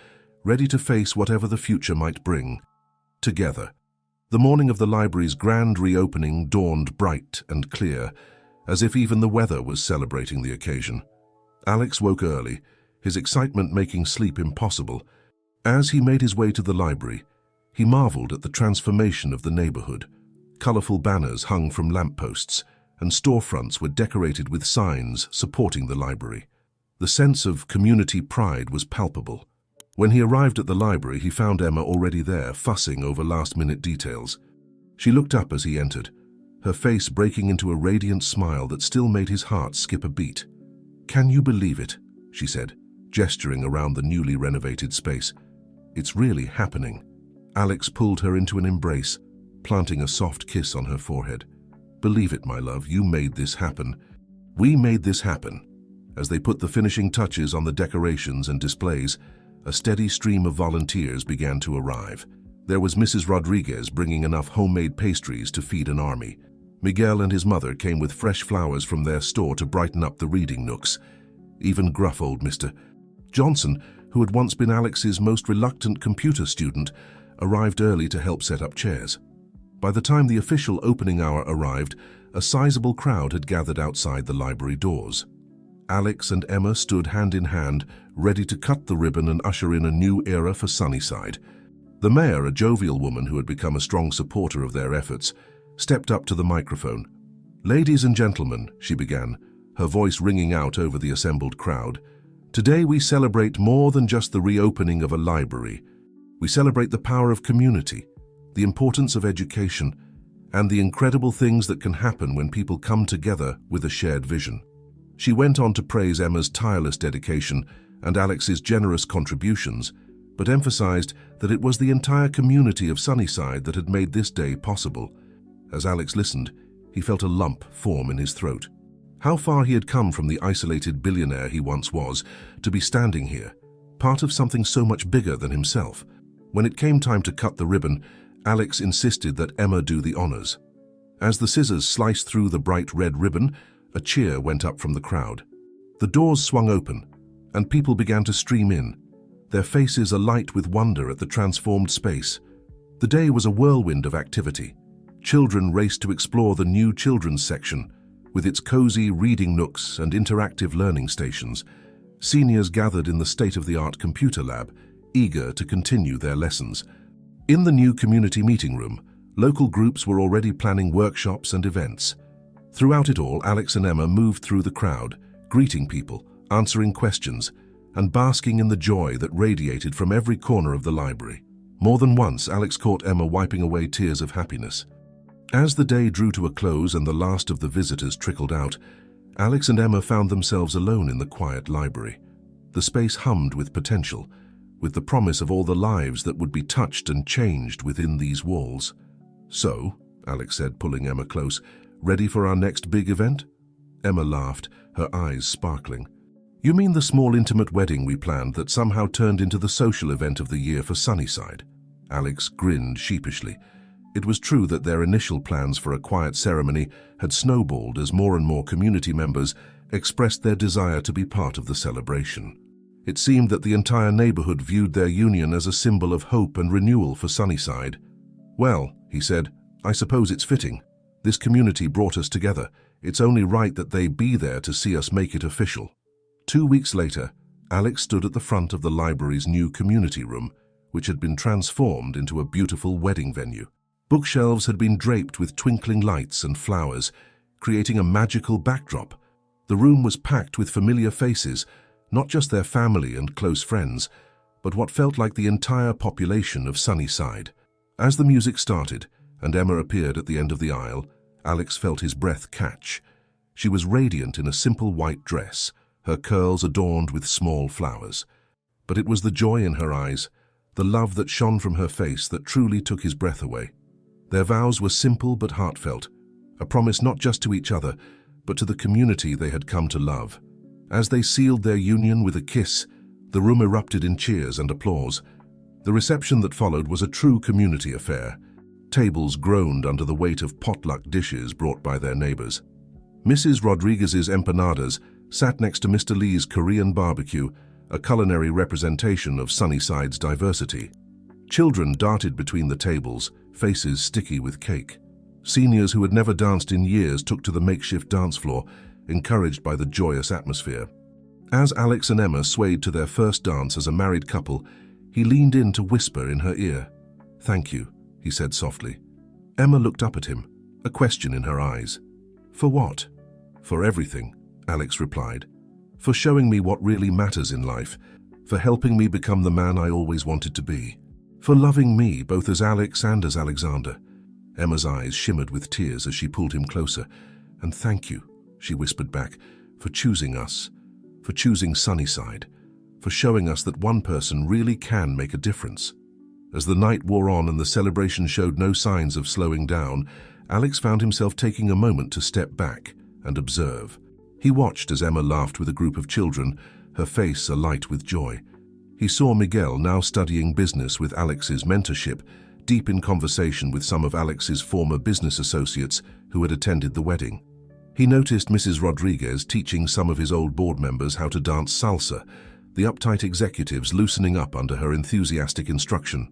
ready to face whatever the future might bring. Together. The morning of the library's grand reopening dawned bright and clear, as if even the weather was celebrating the occasion. Alex woke early, his excitement making sleep impossible. As he made his way to the library, he marveled at the transformation of the neighborhood. Colorful banners hung from lampposts, and storefronts were decorated with signs supporting the library. The sense of community pride was palpable. When he arrived at the library, he found Emma already there, fussing over last-minute details. She looked up as he entered, her face breaking into a radiant smile that still made his heart skip a beat. "Can you believe it?" she said, gesturing around the newly renovated space. "It's really happening." Alex pulled her into an embrace, planting a soft kiss on her forehead. "Believe it, my love, you made this happen. We made this happen." As they put the finishing touches on the decorations and displays, a steady stream of volunteers began to arrive. There was Mrs. Rodriguez bringing enough homemade pastries to feed an army. Miguel and his mother came with fresh flowers from their store to brighten up the reading nooks. Even gruff old Mr. Johnson, who had once been Alex's most reluctant computer student, arrived early to help set up chairs. By the time the official opening hour arrived, a sizable crowd had gathered outside the library doors. Alex and Emma stood hand in hand, ready to cut the ribbon and usher in a new era for Sunnyside. The mayor, a jovial woman who had become a strong supporter of their efforts, stepped up to the microphone. "Ladies and gentlemen," she began, her voice ringing out over the assembled crowd, "today we celebrate more than just the reopening of a library. We celebrate the power of community, the importance of education, and the incredible things that can happen when people come together with a shared vision." She went on to praise Emma's tireless dedication and Alex's generous contributions, but emphasized that it was the entire community of Sunnyside that had made this day possible. As Alex listened, he felt a lump form in his throat. How far he had come from the isolated billionaire he once was, to be standing here, part of something so much bigger than himself. When it came time to cut the ribbon, Alex insisted that Emma do the honors. As the scissors sliced through the bright red ribbon, a cheer went up from the crowd. The doors swung open, and people began to stream in, their faces alight with wonder at the transformed space. The day was a whirlwind of activity. Children raced to explore the new children's section, with its cozy reading nooks and interactive learning stations. Seniors gathered in the state-of-the-art computer lab, eager to continue their lessons. In the new community meeting room, local groups were already planning workshops and events. Throughout it all, Alex and Emma moved through the crowd, greeting people, answering questions, and basking in the joy that radiated from every corner of the library. More than once, Alex caught Emma wiping away tears of happiness. As the day drew to a close and the last of the visitors trickled out, Alex and Emma found themselves alone in the quiet library. The space hummed with potential, with the promise of all the lives that would be touched and changed within these walls. "So," Alex said, pulling Emma close, "ready for our next big event?" Emma laughed, her eyes sparkling. "You mean the small intimate wedding we planned that somehow turned into the social event of the year for Sunnyside?" Alex grinned sheepishly. It was true that their initial plans for a quiet ceremony had snowballed as more and more community members expressed their desire to be part of the celebration. It seemed that the entire neighborhood viewed their union as a symbol of hope and renewal for Sunnyside. "Well," he said, "I suppose it's fitting. This community brought us together. It's only right that they be there to see us make it official." 2 weeks later, Alex stood at the front of the library's new community room, which had been transformed into a beautiful wedding venue. Bookshelves had been draped with twinkling lights and flowers, creating a magical backdrop. The room was packed with familiar faces, not just their family and close friends, but what felt like the entire population of Sunnyside. As the music started and Emma appeared at the end of the aisle, Alex felt his breath catch. She was radiant in a simple white dress, her curls adorned with small flowers. But it was the joy in her eyes, the love that shone from her face, that truly took his breath away. Their vows were simple but heartfelt, a promise not just to each other, but to the community they had come to love. As they sealed their union with a kiss, the room erupted in cheers and applause. The reception that followed was a true community affair. Tables groaned under the weight of potluck dishes brought by their neighbors. Mrs. Rodriguez's empanadas sat next to Mr. Lee's Korean barbecue, a culinary representation of Sunnyside's diversity. Children darted between the tables, faces sticky with cake. Seniors who had never danced in years took to the makeshift dance floor, encouraged by the joyous atmosphere. As Alex and Emma swayed to their first dance as a married couple, he leaned in to whisper in her ear. "Thank you," he said softly. Emma looked up at him, a question in her eyes. "For what?" "For everything," Alex replied. "For showing me what really matters in life, for helping me become the man I always wanted to be, for loving me both as Alex and as Alexander." Emma's eyes shimmered with tears as she pulled him closer. "And thank you," she whispered back, "for choosing us, for choosing Sunnyside, for showing us that one person really can make a difference." As the night wore on and the celebration showed no signs of slowing down, Alex found himself taking a moment to step back and observe. He watched as Emma laughed with a group of children, her face alight with joy. He saw Miguel, now studying business with Alex's mentorship, deep in conversation with some of Alex's former business associates who had attended the wedding. He noticed Mrs. Rodriguez teaching some of his old board members how to dance salsa, the uptight executives loosening up under her enthusiastic instruction.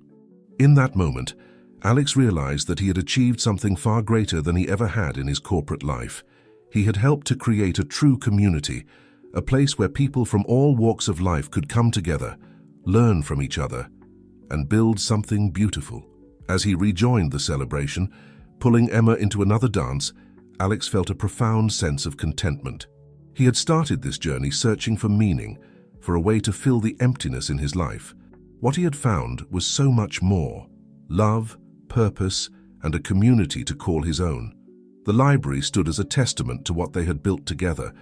In that moment, Alex realized that he had achieved something far greater than he ever had in his corporate life. He had helped to create a true community, a place where people from all walks of life could come together, learn from each other, and build something beautiful. As he rejoined the celebration, pulling Emma into another dance, Alex felt a profound sense of contentment. He had started this journey searching for meaning, for a way to fill the emptiness in his life. What he had found was so much more: love, purpose, and a community to call his own. The library stood as a testament to what they had built together,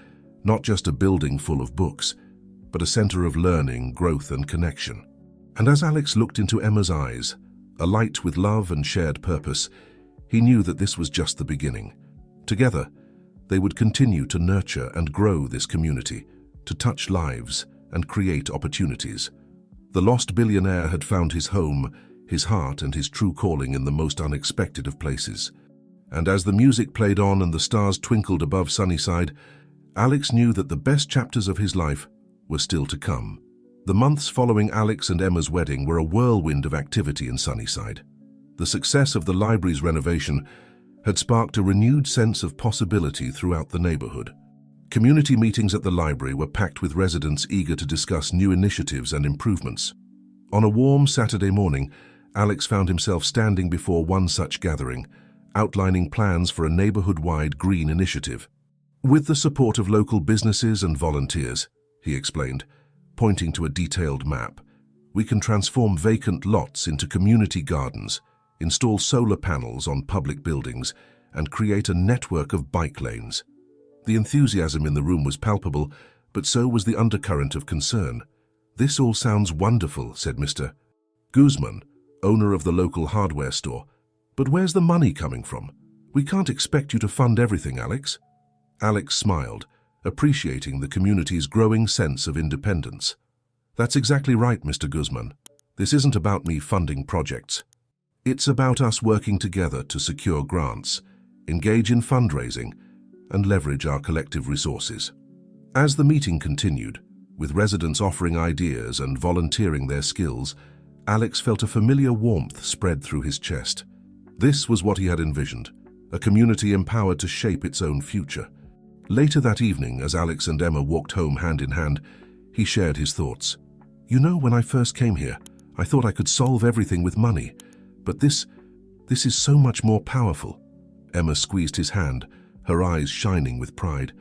not just a building full of books, but a center of learning, growth, and connection. And as Alex looked into Emma's eyes, alight with love and shared purpose, He knew that this was just the beginning. Together, they would continue to nurture and grow this community, to touch lives and create opportunities. The lost billionaire had found his home, his heart, and his true calling in the most unexpected of places. And as the music played on and the stars twinkled above Sunnyside, Alex knew that the best chapters of his life were still to come. The months following Alex and Emma's wedding were a whirlwind of activity in Sunnyside. The success of the library's renovation had sparked a renewed sense of possibility throughout the neighborhood. Community meetings at the library were packed with residents eager to discuss new initiatives and improvements. On a warm Saturday morning, Alex found himself standing before one such gathering, outlining plans for a neighborhood-wide green initiative. With the support of local businesses and volunteers, he explained, pointing to a detailed map, we can transform vacant lots into community gardens, install solar panels on public buildings, and create a network of bike lanes. The enthusiasm in the room was palpable, but so was the undercurrent of concern. This all sounds wonderful, said Mr. Guzman, owner of the local hardware store. But where's the money coming from? We can't expect you to fund everything, Alex. Alex smiled, appreciating the community's growing sense of independence. That's exactly right, Mr. Guzman. This isn't about me funding projects. It's about us working together to secure grants, engage in fundraising, and leverage our collective resources. As the meeting continued, with residents offering ideas and volunteering their skills, Alex felt a familiar warmth spread through his chest. This was what he had envisioned, a community empowered to shape its own future. Later that evening, as Alex and Emma walked home hand in hand, he shared his thoughts. You know, when I first came here, I thought I could solve everything with money. But this is so much more powerful. Emma squeezed his hand, her eyes shining with pride.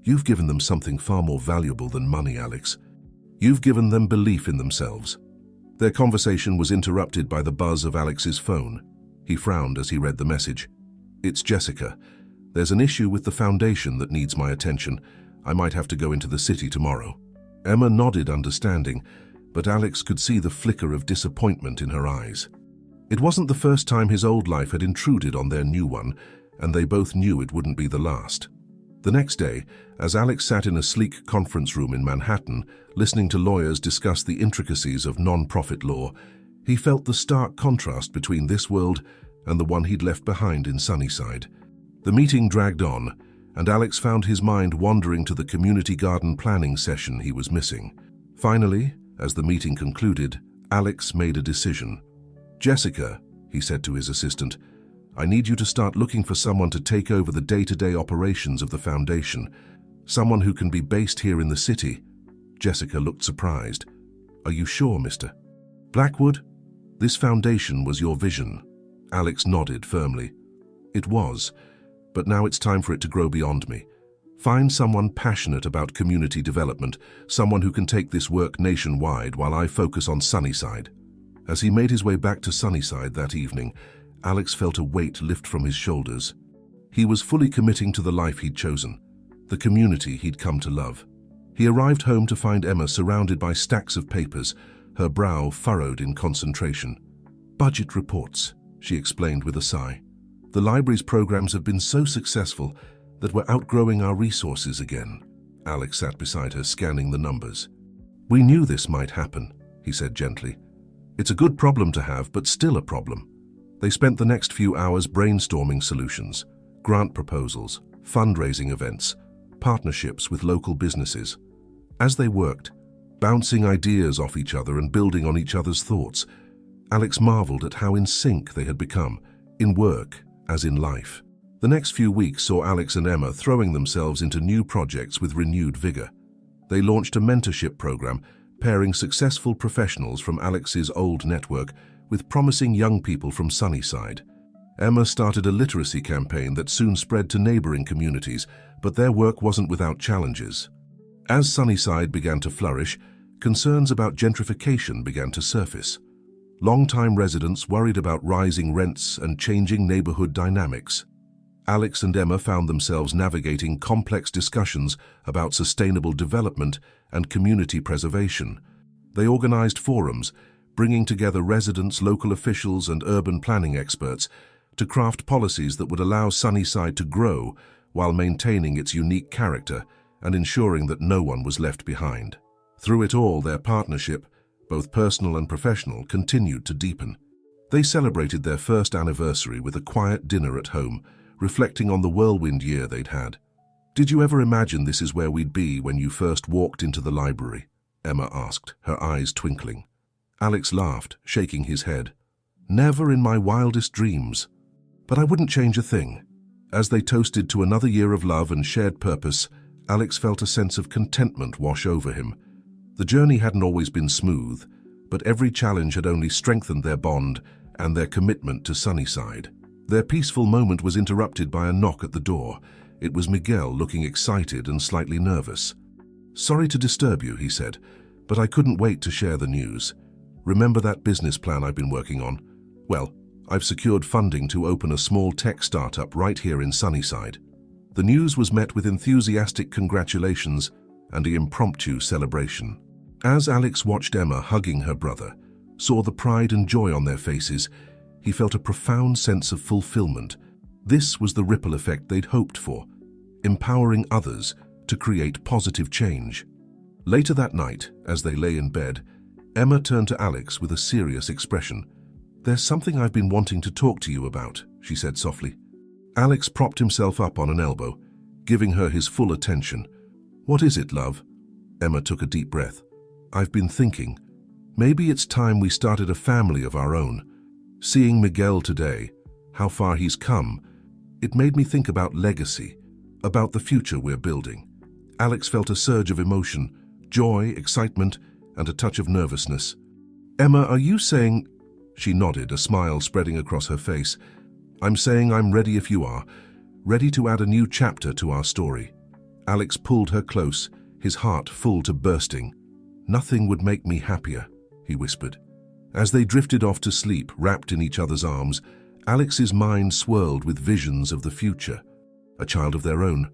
You've given them something far more valuable than money, Alex. You've given them belief in themselves. Their conversation was interrupted by the buzz of Alex's phone. He frowned as he read the message. It's Jessica. There's an issue with the foundation that needs my attention. I might have to go into the city tomorrow. Emma nodded, understanding, but Alex could see the flicker of disappointment in her eyes. It wasn't the first time his old life had intruded on their new one, and they both knew it wouldn't be the last. The next day, as Alex sat in a sleek conference room in Manhattan, listening to lawyers discuss the intricacies of non-profit law, he felt the stark contrast between this world and the one he'd left behind in Sunnyside. The meeting dragged on, and Alex found his mind wandering to the community garden planning session he was missing. Finally, as the meeting concluded, Alex made a decision. Jessica, he said to his assistant, I need you to start looking for someone to take over the day-to-day operations of the foundation, someone who can be based here in the city. Jessica looked surprised. Are you sure, Mr. Blackwood? This foundation was your vision. Alex nodded firmly. It was, but now it's time for it to grow beyond me. Find someone passionate about community development, someone who can take this work nationwide while I focus on Sunnyside. As he made his way back to Sunnyside that evening, Alex felt a weight lift from his shoulders. He was fully committing to the life he'd chosen, the community he'd come to love. He arrived home to find Emma surrounded by stacks of papers, her brow furrowed in concentration. Budget reports, she explained with a sigh. The library's programs have been so successful that we're outgrowing our resources again. Alex sat beside her, scanning the numbers. We knew this might happen, he said gently. It's a good problem to have, but still a problem. They spent the next few hours brainstorming solutions, grant proposals, fundraising events, partnerships with local businesses. As they worked, bouncing ideas off each other and building on each other's thoughts, Alex marveled at how in sync they had become, in work as in life. The next few weeks saw Alex and Emma throwing themselves into new projects with renewed vigor. They launched a mentorship program, pairing successful professionals from Alex's old network with promising young people from Sunnyside. Emma started a literacy campaign that soon spread to neighboring communities, but their work wasn't without challenges. As Sunnyside began to flourish, concerns about gentrification began to surface. Longtime residents worried about rising rents and changing neighborhood dynamics. Alex and Emma found themselves navigating complex discussions about sustainable development and community preservation. They organized forums, bringing together residents, local officials, and urban planning experts to craft policies that would allow Sunnyside to grow while maintaining its unique character and ensuring that no one was left behind. Through it all, their partnership, both personal and professional, continued to deepen. They celebrated their first anniversary with a quiet dinner at home, reflecting on the whirlwind year they'd had. "Did you ever imagine this is where we'd be when you first walked into the library?" Emma asked, her eyes twinkling. Alex laughed, shaking his head. "Never in my wildest dreams. But I wouldn't change a thing." As they toasted to another year of love and shared purpose, Alex felt a sense of contentment wash over him. The journey hadn't always been smooth, but every challenge had only strengthened their bond and their commitment to Sunnyside. Their peaceful moment was interrupted by a knock at the door. It was Miguel, looking excited and slightly nervous. "Sorry to disturb you," he said, "but I couldn't wait to share the news. Remember that business plan I've been working on? Well, I've secured funding to open a small tech startup right here in Sunnyside." The news was met with enthusiastic congratulations and an impromptu celebration. As Alex watched Emma hugging her brother, saw the pride and joy on their faces, he felt a profound sense of fulfillment. This was the ripple effect they'd hoped for, empowering others to create positive change. Later that night, as they lay in bed, Emma turned to Alex with a serious expression. "There's something I've been wanting to talk to you about," she said softly. Alex propped himself up on an elbow, giving her his full attention. "What is it, love?" Emma took a deep breath. "I've been thinking, maybe it's time we started a family of our own. Seeing Miguel today, how far he's come, it made me think about legacy, about the future we're building." Alex felt a surge of emotion, joy, excitement, and a touch of nervousness. "Emma, are you saying—" She nodded, a smile spreading across her face. "I'm saying I'm ready if you are, ready to add a new chapter to our story." Alex pulled her close, his heart full to bursting. "Nothing would make me happier," he whispered. As they drifted off to sleep, wrapped in each other's arms, Alex's mind swirled with visions of the future. A child of their own,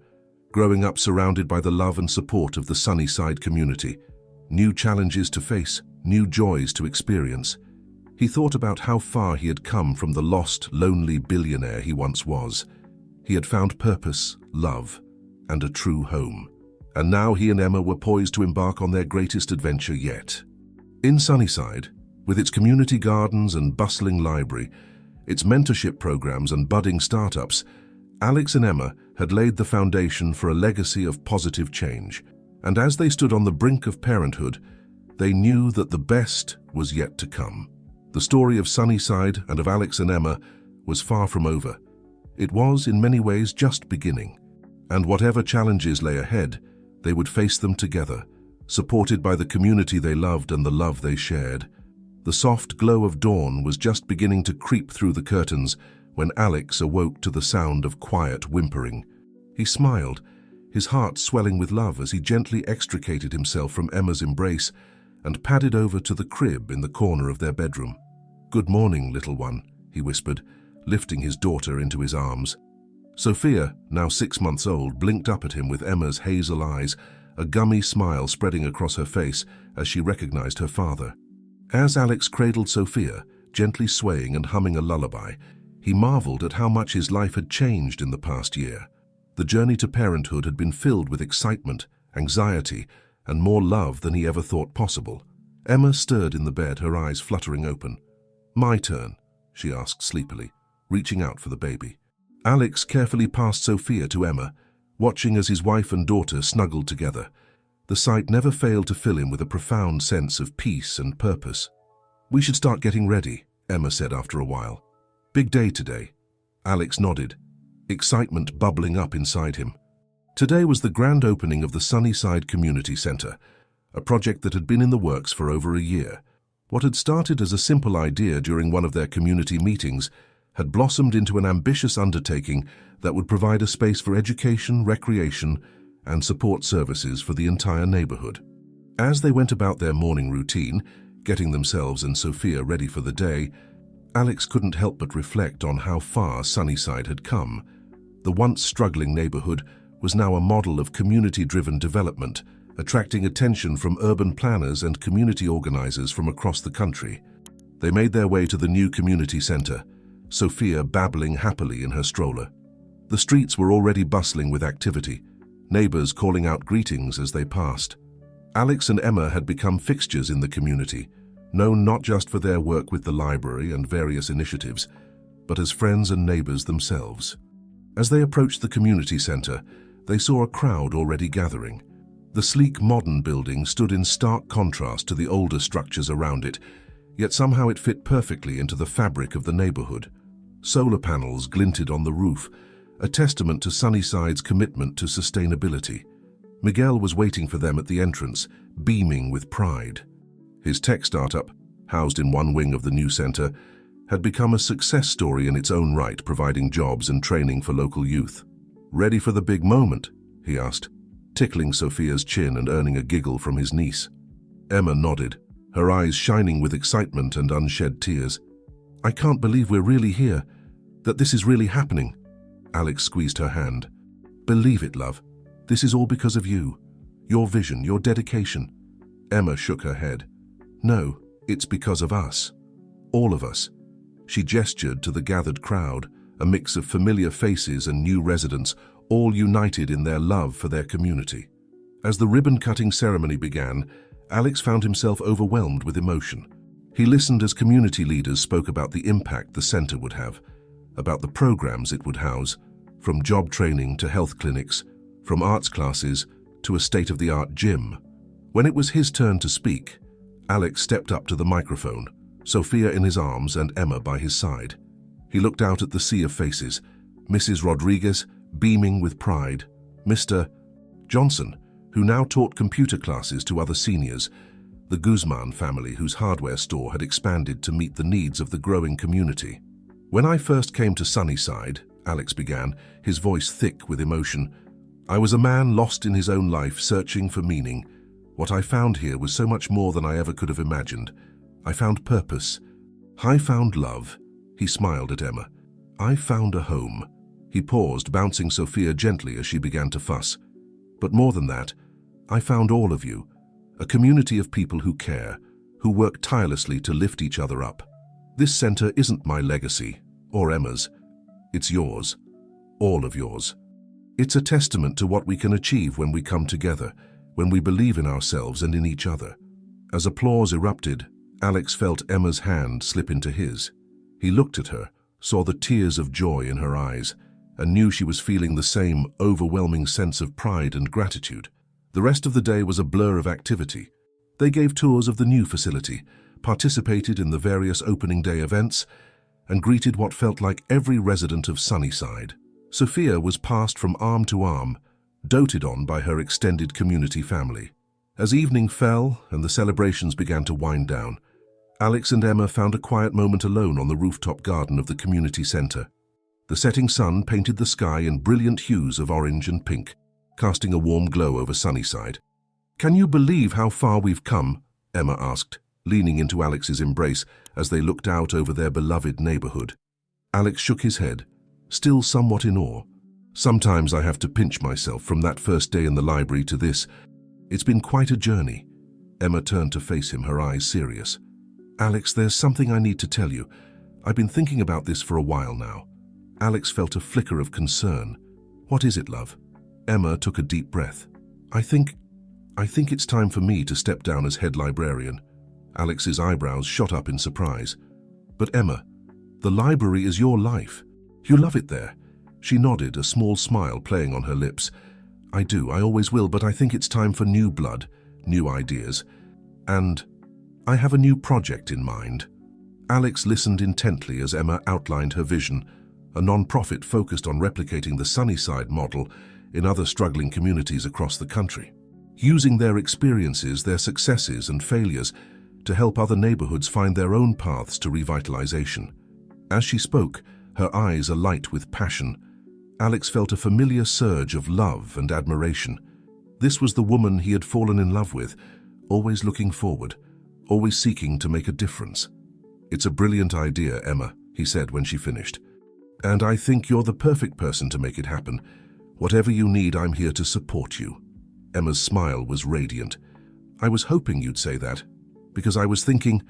growing up surrounded by the love and support of the Sunnyside community. New challenges to face, new joys to experience. He thought about how far he had come from the lost, lonely billionaire he once was. He had found purpose, love, and a true home. And now he and Emma were poised to embark on their greatest adventure yet. In Sunnyside, with its community gardens and bustling library, its mentorship programs and budding startups, Alex and Emma had laid the foundation for a legacy of positive change. And as they stood on the brink of parenthood, they knew that the best was yet to come. The story of Sunnyside and of Alex and Emma was far from over. It was, in many ways, just beginning. And whatever challenges lay ahead, they would face them together, supported by the community they loved and the love they shared. The soft glow of dawn was just beginning to creep through the curtains when Alex awoke to the sound of quiet whimpering. He smiled, his heart swelling with love as he gently extricated himself from Emma's embrace and padded over to the crib in the corner of their bedroom. "Good morning, little one," he whispered, lifting his daughter into his arms. Sophia, now 6 months old, blinked up at him with Emma's hazel eyes, a gummy smile spreading across her face as she recognized her father. As Alex cradled Sophia, gently swaying and humming a lullaby, he marveled at how much his life had changed in the past year. The journey to parenthood had been filled with excitement, anxiety, and more love than he ever thought possible. Emma stirred in the bed, her eyes fluttering open. "My turn," she asked sleepily, reaching out for the baby. Alex carefully passed Sophia to Emma, watching as his wife and daughter snuggled together. The sight never failed to fill him with a profound sense of peace and purpose. "We should start getting ready," Emma said after a while. "Big day today." Alex nodded, excitement bubbling up inside him. Today was the grand opening of the Sunnyside Community Center, a project that had been in the works for over a year. What had started as a simple idea during one of their community meetings had blossomed into an ambitious undertaking that would provide a space for education, recreation, and support services for the entire neighborhood. As they went about their morning routine, getting themselves and Sophia ready for the day, Alex couldn't help but reflect on how far Sunnyside had come. The once struggling neighborhood was now a model of community-driven development, attracting attention from urban planners and community organizers from across the country. They made their way to the new community center, Sophia babbling happily in her stroller. The streets were already bustling with activity, neighbors calling out greetings as they passed. Alex and Emma had become fixtures in the community, known not just for their work with the library and various initiatives, but as friends and neighbors themselves. As they approached the community center, they saw a crowd already gathering. The sleek modern building stood in stark contrast to the older structures around it, yet somehow it fit perfectly into the fabric of the neighborhood. Solar panels glinted on the roof, a testament to Sunnyside's commitment to sustainability. Miguel was waiting for them at the entrance, beaming with pride. His tech startup, housed in one wing of the new center, had become a success story in its own right, providing jobs and training for local youth. "Ready for the big moment?" he asked, tickling Sophia's chin and earning a giggle from his niece. Emma nodded, her eyes shining with excitement and unshed tears. "I can't believe we're really here, that this is really happening." Alex squeezed her hand. "Believe it, love. This is all because of you. Your vision, your dedication." Emma shook her head. "No, it's because of us. All of us." She gestured to the gathered crowd, a mix of familiar faces and new residents, all united in their love for their community. As the ribbon-cutting ceremony began, Alex found himself overwhelmed with emotion. He listened as community leaders spoke about the impact the center would have, about the programs it would house, from job training to health clinics, from arts classes to a state-of-the-art gym. When it was his turn to speak, Alex stepped up to the microphone, Sophia in his arms and Emma by his side. He looked out at the sea of faces, Mrs. Rodriguez beaming with pride, Mr. Johnson, who now taught computer classes to other seniors, the Guzman family whose hardware store had expanded to meet the needs of the growing community. "When I first came to Sunnyside," Alex began, his voice thick with emotion, "I was a man lost in his own life, searching for meaning. What I found here was so much more than I ever could have imagined. I found purpose. I found love." He smiled at Emma. "I found a home." He paused, bouncing Sophia gently as she began to fuss. "But more than that, I found all of you, a community of people who care, who work tirelessly to lift each other up. This center isn't my legacy, or Emma's. It's yours, all of yours. It's a testament to what we can achieve when we come together, when we believe in ourselves and in each other." As applause erupted, Alex felt Emma's hand slip into his. He looked at her, saw the tears of joy in her eyes, and knew she was feeling the same overwhelming sense of pride and gratitude. The rest of the day was a blur of activity. They gave tours of the new facility, participated in the various opening day events, and greeted what felt like every resident of Sunnyside. Sophia was passed from arm to arm, doted on by her extended community family. As evening fell and the celebrations began to wind down, Alex and Emma found a quiet moment alone on the rooftop garden of the community center. The setting sun painted the sky in brilliant hues of orange and pink, casting a warm glow over Sunnyside. "Can you believe how far we've come?" Emma asked, leaning into Alex's embrace as they looked out over their beloved neighborhood. Alex shook his head, still somewhat in awe. "Sometimes I have to pinch myself from that first day in the library to this. It's been quite a journey." Emma turned to face him, her eyes serious. "Alex, there's something I need to tell you. I've been thinking about this for a while now." Alex felt a flicker of concern. "What is it, love?" Emma took a deep breath. I think it's time for me to step down as head librarian." Alex's eyebrows shot up in surprise. "But Emma, the library is your life. You love it there." She nodded, a small smile playing on her lips. "I do, I always will, but I think it's time for new blood, new ideas. And I have a new project in mind." Alex listened intently as Emma outlined her vision, a non-profit focused on replicating the Sunnyside model in other struggling communities across the country, using their experiences, their successes and failures to help other neighborhoods find their own paths to revitalization. As she spoke, her eyes alight with passion, Alex felt a familiar surge of love and admiration. This was the woman he had fallen in love with, always looking forward, always seeking to make a difference. "It's a brilliant idea, Emma," he said when she finished. "And I think you're the perfect person to make it happen. Whatever you need, I'm here to support you." Emma's smile was radiant. "I was hoping you'd say that, because I was thinking,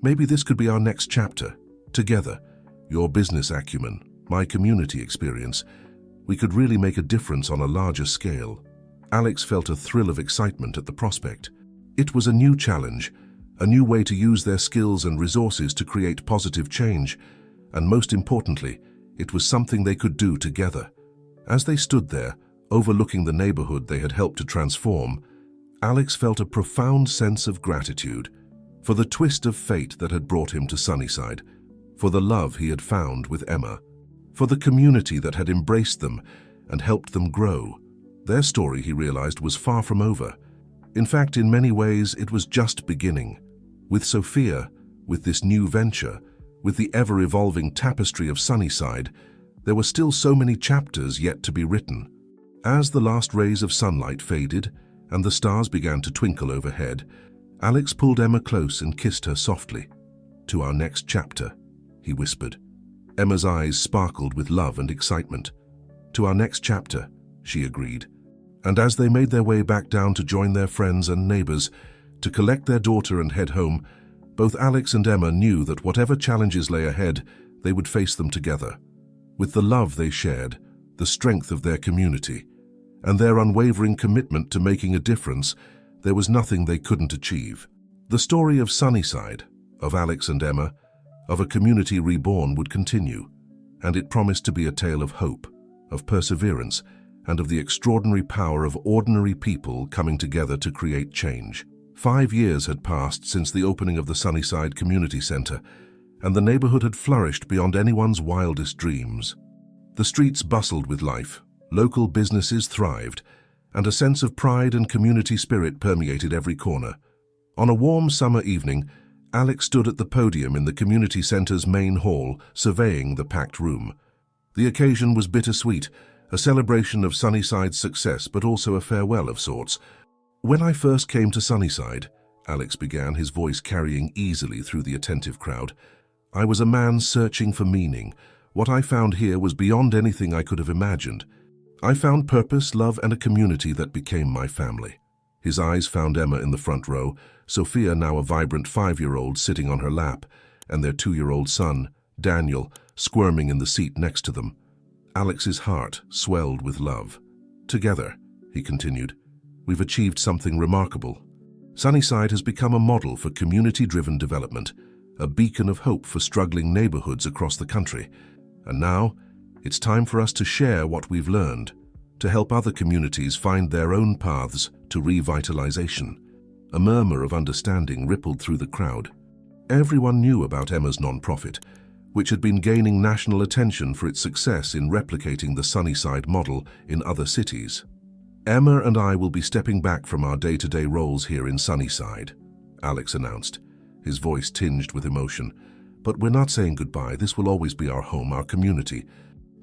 maybe this could be our next chapter, together, Your business acumen, my community experience. We could really make a difference on a larger scale. Alex felt a thrill of excitement at the prospect. It was a new challenge, a new way to use their skills and resources to create positive change, and most importantly, it was something they could do together. As they stood there, overlooking the neighborhood they had helped to transform, Alex felt a profound sense of gratitude for the twist of fate that had brought him to Sunnyside, for the love he had found with Emma, for the community that had embraced them and helped them grow. Their story, he realized, was far from over. In fact, in many ways, it was just beginning. With Sophia, with this new venture, with the ever-evolving tapestry of Sunnyside, there were still so many chapters yet to be written. As the last rays of sunlight faded and the stars began to twinkle overhead, Alex pulled Emma close and kissed her softly. "To our next chapter," he whispered. Emma's eyes sparkled with love and excitement. "To our next chapter," she agreed. And as they made their way back down to join their friends and neighbors, to collect their daughter and head home, both Alex and Emma knew that whatever challenges lay ahead, they would face them together. With the love they shared, the strength of their community, and their unwavering commitment to making a difference, there was nothing they couldn't achieve. The story of Sunnyside, of Alex and Emma, of a community reborn would continue, and it promised to be a tale of hope, of perseverance, and of the extraordinary power of ordinary people coming together to create change. 5 years had passed since the opening of the Sunnyside Community Center, and the neighborhood had flourished beyond anyone's wildest dreams. The streets bustled with life, local businesses thrived, and a sense of pride and community spirit permeated every corner. On a warm summer evening, Alex stood at the podium in the community center's main hall, surveying the packed room. The occasion was bittersweet, a celebration of Sunnyside's success, but also a farewell of sorts. "When I first came to Sunnyside," Alex began, his voice carrying easily through the attentive crowd, "I was a man searching for meaning. What I found here was beyond anything I could have imagined. I found purpose, love, and a community that became my family." His eyes found Emma in the front row, Sophia, now a vibrant 5-year-old, sitting on her lap, and their 2-year-old son, Daniel, squirming in the seat next to them. Alex's heart swelled with love. "Together," he continued, "we've achieved something remarkable. Sunnyside has become a model for community-driven development, a beacon of hope for struggling neighborhoods across the country. And now, it's time for us to share what we've learned, to help other communities find their own paths to revitalization." A murmur of understanding rippled through the crowd. Everyone knew about Emma's nonprofit, which had been gaining national attention for its success in replicating the Sunnyside model in other cities. "Emma and I will be stepping back from our day-to-day roles here in Sunnyside," Alex announced, his voice tinged with emotion. "But we're not saying goodbye. This will always be our home, our community.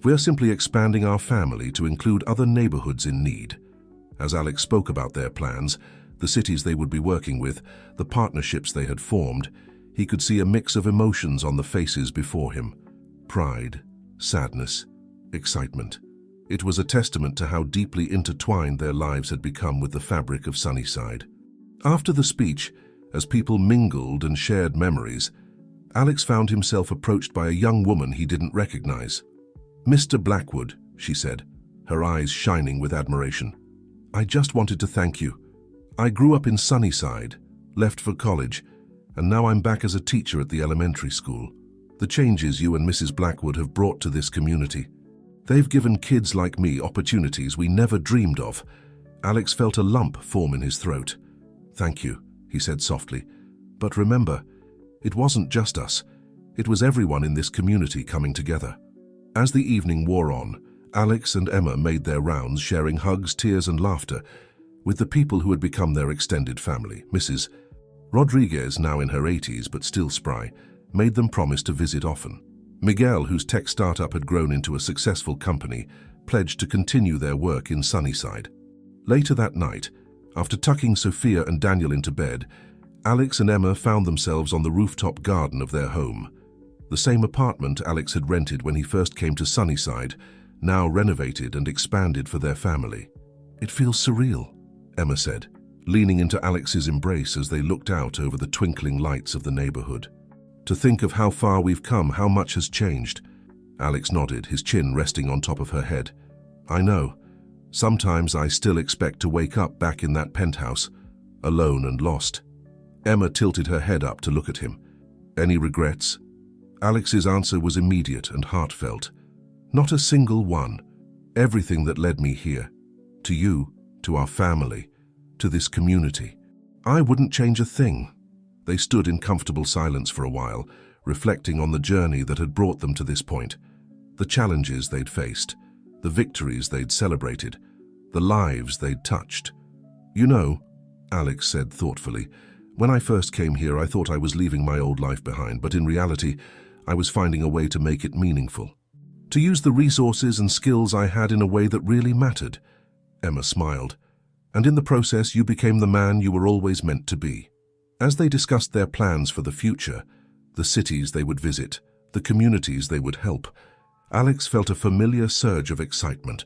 We're simply expanding our family to include other neighborhoods in need." As Alex spoke about their plans, the cities they would be working with, the partnerships they had formed, he could see a mix of emotions on the faces before him. Pride, sadness, excitement. It was a testament to how deeply intertwined their lives had become with the fabric of Sunnyside. After the speech, as people mingled and shared memories, Alex found himself approached by a young woman he didn't recognize. "Mr. Blackwood," she said, her eyes shining with admiration. "I just wanted to thank you. I grew up in Sunnyside, left for college, and now I'm back as a teacher at the elementary school. The changes you and Mrs. Blackwood have brought to this community, they've given kids like me opportunities we never dreamed of." Alex felt a lump form in his throat. "Thank you," he said softly. "But remember, it wasn't just us. It was everyone in this community coming together." As the evening wore on, Alex and Emma made their rounds, sharing hugs, tears, and laughter with the people who had become their extended family. Mrs. Rodriguez, now in her 80s but still spry, made them promise to visit often. Miguel, whose tech startup had grown into a successful company, pledged to continue their work in Sunnyside. Later that night, after tucking Sophia and Daniel into bed, Alex and Emma found themselves on the rooftop garden of their home. The same apartment Alex had rented when he first came to Sunnyside, now renovated and expanded for their family. "It feels surreal," Emma said, leaning into Alex's embrace as they looked out over the twinkling lights of the neighborhood. To think of how far we've come, how much has changed." Alex nodded, his chin resting on top of her head. "I know. Sometimes I still expect to wake up back in that penthouse, alone and lost." Emma tilted her head up to look at him. "Any regrets?" Alex's answer was immediate and heartfelt. "Not a single one. Everything that led me here. To you, to our family, to this community. I wouldn't change a thing." They stood in comfortable silence for a while, reflecting on the journey that had brought them to this point. The challenges they'd faced, the victories they'd celebrated, the lives they'd touched. "You know," Alex said thoughtfully, "when I first came here, I thought I was leaving my old life behind, but in reality, I was finding a way to make it meaningful. To use the resources and skills I had in a way that really mattered." Emma smiled. "And in the process, you became the man you were always meant to be." As they discussed their plans for the future, the cities they would visit, the communities they would help, Alex felt a familiar surge of excitement.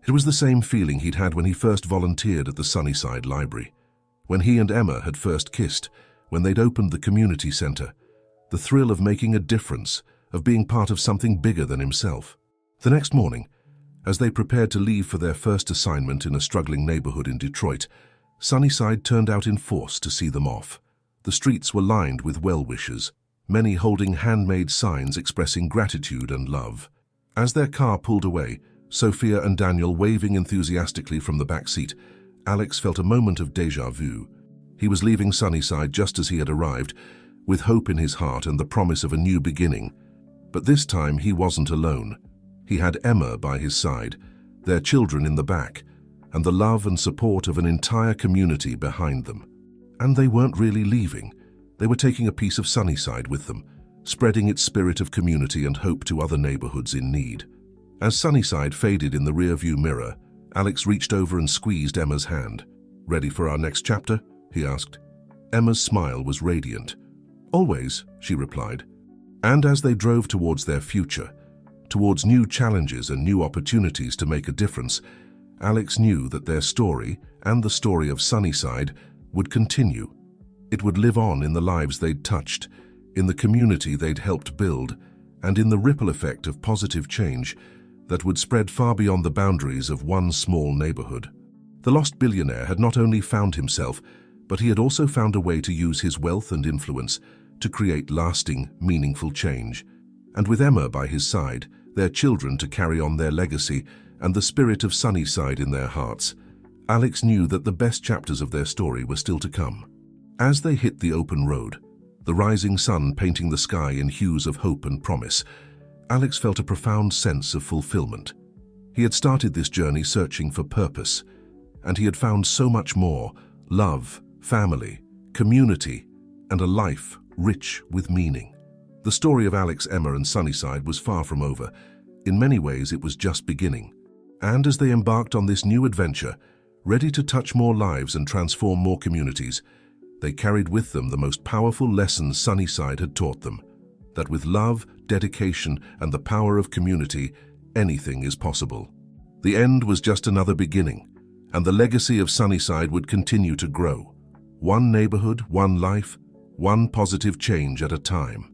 It was the same feeling he'd had when he first volunteered at the Sunnyside Library, when he and Emma had first kissed, when they'd opened the community center. The thrill of making a difference, of being part of something bigger than himself. The next morning, as they prepared to leave for their first assignment in a struggling neighborhood in Detroit, Sunnyside turned out in force to see them off. The streets were lined with well-wishers, many holding handmade signs expressing gratitude and love. As their car pulled away, Sophia and Daniel waving enthusiastically from the back seat, Alex felt a moment of déjà vu. He was leaving Sunnyside just as he had arrived, with hope in his heart and the promise of a new beginning. But this time he wasn't alone. He had Emma by his side, their children in the back, and the love and support of an entire community behind them. And they weren't really leaving. They were taking a piece of Sunnyside with them, spreading its spirit of community and hope to other neighborhoods in need. As Sunnyside faded in the rearview mirror, Alex reached over and squeezed Emma's hand. "Ready for our next chapter?" he asked. Emma's smile was radiant. "Always," she replied. And as they drove towards their future, towards new challenges and new opportunities to make a difference, Alex knew that their story, and the story of Sunnyside, would continue. It would live on in the lives they'd touched, in the community they'd helped build, and in the ripple effect of positive change that would spread far beyond the boundaries of one small neighborhood. The lost billionaire had not only found himself, but he had also found a way to use his wealth and influence to create lasting, meaningful change. And with Emma by his side, their children to carry on their legacy, and the spirit of Sunnyside in their hearts, Alex knew that the best chapters of their story were still to come. As they hit the open road, the rising sun painting the sky in hues of hope and promise, Alex felt a profound sense of fulfillment. He had started this journey searching for purpose, and he had found so much more: love, family, community, and a life rich with meaning. The story of Alex, Emma, and Sunnyside was far from over. In many ways, it was just beginning. And as they embarked on this new adventure, ready to touch more lives and transform more communities, they carried with them the most powerful lessons Sunnyside had taught them: that with love, dedication, and the power of community, anything is possible. The end was just another beginning, and the legacy of Sunnyside would continue to grow. One neighborhood, one life, one positive change at a time.